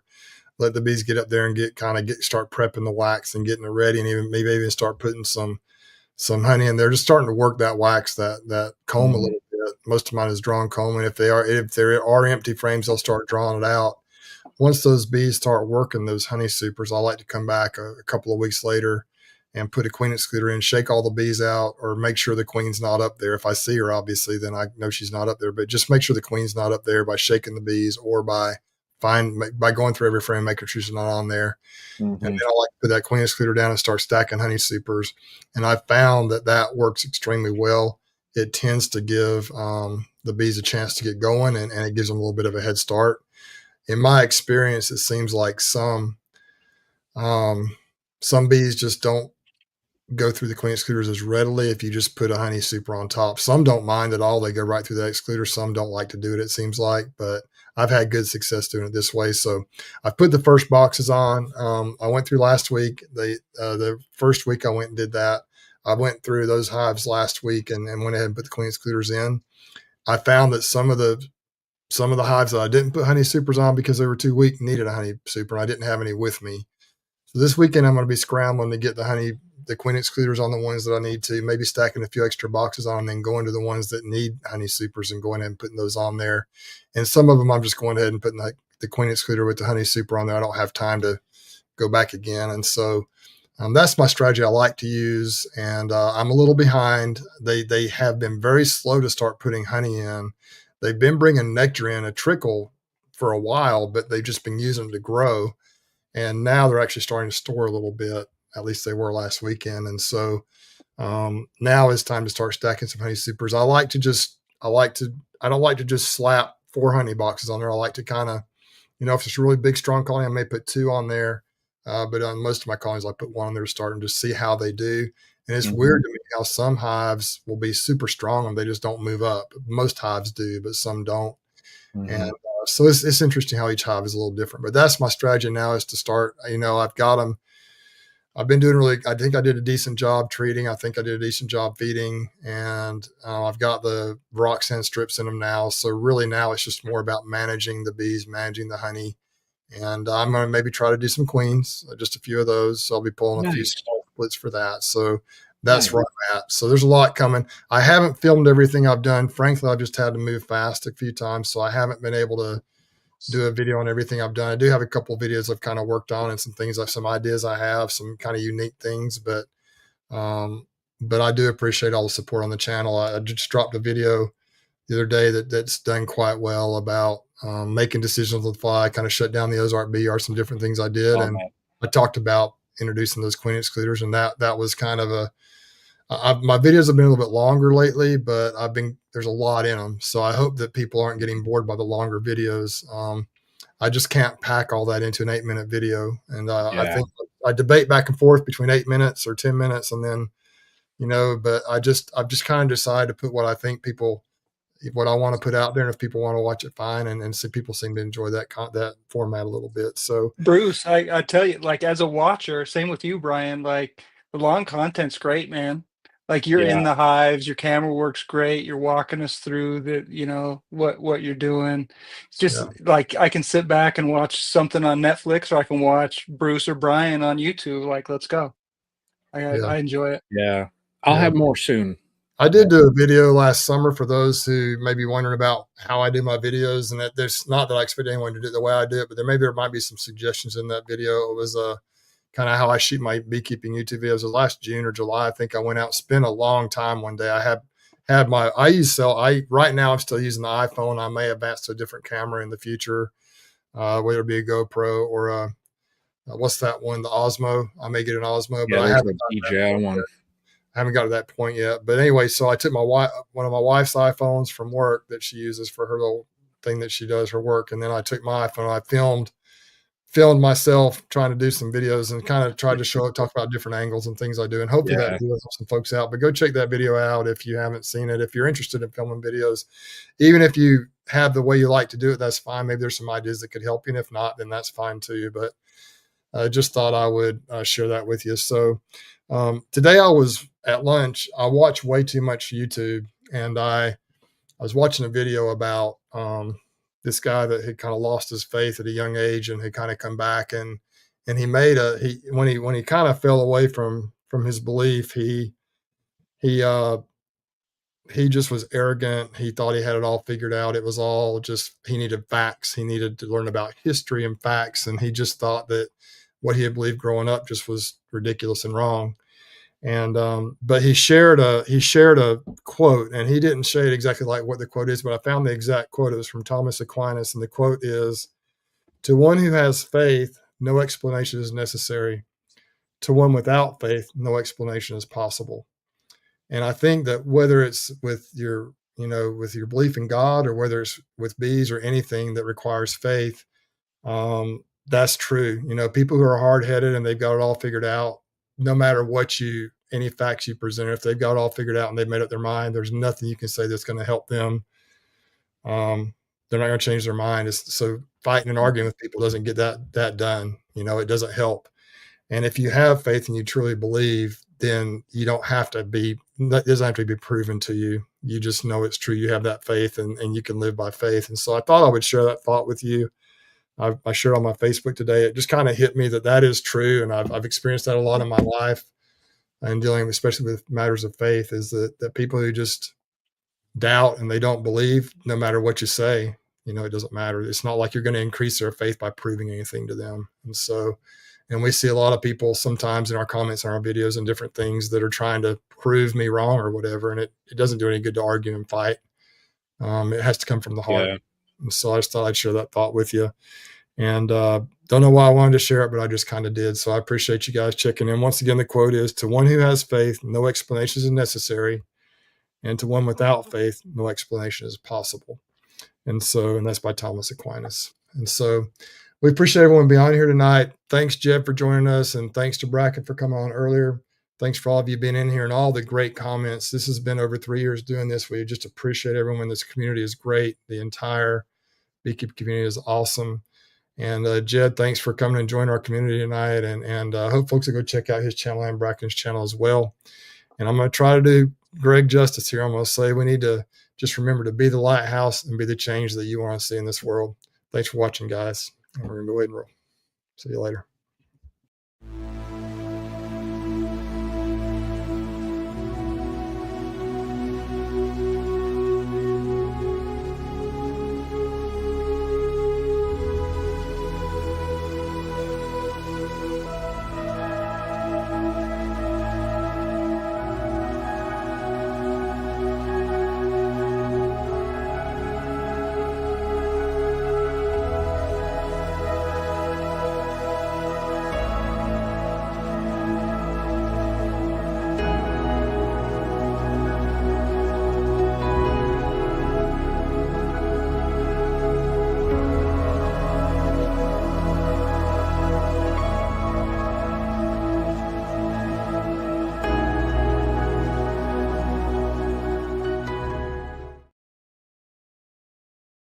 Let the bees get up there and start prepping the wax and getting it ready, and maybe even start putting some honey in there, just starting to work that wax, that comb a
Mhm.
little bit. Most of mine is drawn comb, and if there are empty frames, they'll start drawing it out. Once those bees start working those honey supers, I like to come back a couple of weeks later and put a queen excluder in, shake all the bees out, or make sure the queen's not up there. If I see her, obviously, then I know she's not up there. But just make sure the queen's not up there by shaking the bees or by going through every frame, making sure she's not on there. And
Mhm.
then I like to put that queen excluder down and start stacking honey supers. And I found that works extremely well. It tends to give the bees a chance to get going, and it gives them a little bit of a head start. In my experience, it seems like um, some bees just don't go through the queen excluders as readily if you just put a honey super on top. Some don't mind at all. They go right through the excluder. Some don't like to do it, it seems like, but I've had good success doing it this way. So I've put the first boxes on. I went through last week. The first week I went and did that. I went through those hives last week and went ahead and put the queen excluders in. I found that some of the hives that I didn't put honey supers on because they were too weak needed a honey super, and I didn't have any with me. So this weekend I'm going to be scrambling to get the queen excluders on the ones that I need to, maybe stacking a few extra boxes on, and then going to the ones that need honey supers and going ahead and putting those on there. And some of them I'm just going ahead and putting the queen excluder with the honey super on there. I don't have time to go back again, and so that's my strategy I like to use. And I'm a little behind. They have been very slow to start putting honey in. They've been bringing nectar in a trickle for a while, but they've just been using them to grow. And now they're actually starting to store a little bit. At least they were last weekend. And so now it's time to start stacking some honey supers. I don't like to just slap 4 honey boxes on there. I like to kind of, if it's a really big, strong colony, I may put 2 on there. But on most of my colonies, I put 1 on there to start and just see how they do. And it's weird
Mhm.
to me how some hives will be super strong and they just don't move up. Most hives do, but some don't. And
Mhm.
so it's interesting how each hive is a little different. But that's my strategy now, is to start. I've got them. I've been doing really. I think I did a decent job treating. I think I did a decent job feeding, and I've got the rock sand strips in them now. So really now it's just more about managing the bees, managing the honey, and I'm going to maybe try to do some queens, just a few of those. So I'll be pulling a few
Nice.
small splits for that. So that's
Nice.
where I'm at. So there's a lot coming. I haven't filmed everything I've done. Frankly, I've just had to move fast a few times, so I haven't been able to do a video on everything I've done. I do have a couple of videos I've kind of worked on, and some ideas I have, some kind of unique things, um, but I do appreciate all the support on the channel. I just dropped a video the other day that's done quite well about making decisions on the fly. I kind of shut down the Ozark bee yard, some different things I did,
Love
and
that.
I talked about introducing those queen excluders, and that was kind of my videos have been a little bit longer lately, but there's a lot in them. So I hope that people aren't getting bored by the longer videos. I just can't pack all that into an 8-minute video. And I think I debate back and forth between 8 minutes or 10 minutes. And then, but I've just kind of decided to put what I think what I want to put out there. And if people want to watch it, fine. And so people seem to enjoy that format a little bit. So
Bruce, I tell you, like as a watcher, same with you, Brian, like the long content's great, man. Like you're in
Yeah.
the hives, your camera works great, you're walking us through what you're doing. It's just
yeah,
like I can sit back and watch something on Netflix, or I can watch Bruce or Brian on YouTube. Like, let's go.
yeah,
I enjoy it.
Yeah. I'll
yeah.
have more soon.
I did do a video last summer for those who may be wondering about how I do my videos, and that there's not that I expect anyone to do it the way I do it, but there might be some suggestions in that video. It was kind of how I shoot my beekeeping YouTube videos. It was last June or July. I think I went out and spent a long time one day. Right now I'm still using the iPhone. I may advance to a different camera in the future, whether it be a GoPro or what's that one, the Osmo. I may get an Osmo, but
Yeah,
I
there's
haven't.
a DJI one.
I haven't got to that point yet. But anyway, so I took one of my wife's iPhones from work that she uses for her little thing that she does her work, and then I took my iPhone. I filmed myself trying to do some videos and kind of tried to talk about different angles and things I do. And hopefully that will help some folks out. But go check that video out if you haven't seen it. If you're interested in filming videos, even if you have the way you like to do it, that's fine. Maybe there's some ideas that could help you. And if not, then that's fine too. But I just thought I would share that with you. So today I was at lunch. I watch way too much YouTube, and I was watching a video about this guy that had kind of lost his faith at a young age and had kind of come back, and when he kind of fell away from his belief, he just was arrogant. He thought he had it all figured out. It was all just, he needed facts. He needed to learn about history and facts. And he just thought that what he had believed growing up just was ridiculous and wrong. And, but he shared a quote, and he didn't say it exactly like what the quote is, but I found the exact quote. It was from Thomas Aquinas. And the quote is, "To one who has faith, no explanation is necessary. To one without faith, no explanation is possible." And I think that whether it's with your belief in God, or whether it's with bees or anything that requires faith, that's true. People who are hard headed and they've got it all figured out, no matter any facts you present, if they've got it all figured out and they've made up their mind, there's nothing you can say that's going to help them. They're not going to change their mind. So fighting and arguing with people doesn't get that done. It doesn't help. And if you have faith and you truly believe, then it doesn't have to be proven to you. You just know it's true. You have that faith, and you can live by faith. And so I thought I would share that thought with you. I shared on my Facebook today. It just kind of hit me that is true. And I've experienced that a lot in my life, and dealing especially with matters of faith, is that people who just doubt and they don't believe, no matter what you say, it doesn't matter. It's not like you're going to increase their faith by proving anything to them. And we see a lot of people sometimes in our comments on our videos and different things that are trying to prove me wrong or whatever. And it doesn't do any good to argue and fight. It has to come from the heart. Yeah. And so I just thought I'd share that thought with you. And don't know why I wanted to share it, but I just kind of did. So I appreciate you guys checking in. Once again, the quote is, "To one who has faith, no explanation is necessary. And to one without faith, no explanation is possible." And that's by Thomas Aquinas. And so we appreciate everyone being on here tonight. Thanks, Jed, for joining us. And thanks to Bracken for coming on earlier. Thanks for all of you being in here and all the great comments. This has been over 3 years doing this. We just appreciate everyone. This community is great. The entire beekeeping community is awesome. And Jed, thanks for coming and joining our community tonight. And I hope folks will go check out his channel and Bracken's channel as well. And I'm going to try to do Greg justice here. I'm going to say we need to just remember to be the lighthouse and be the change that you want to see in this world. Thanks for watching, guys. And we're going to go ahead and roll. See you later.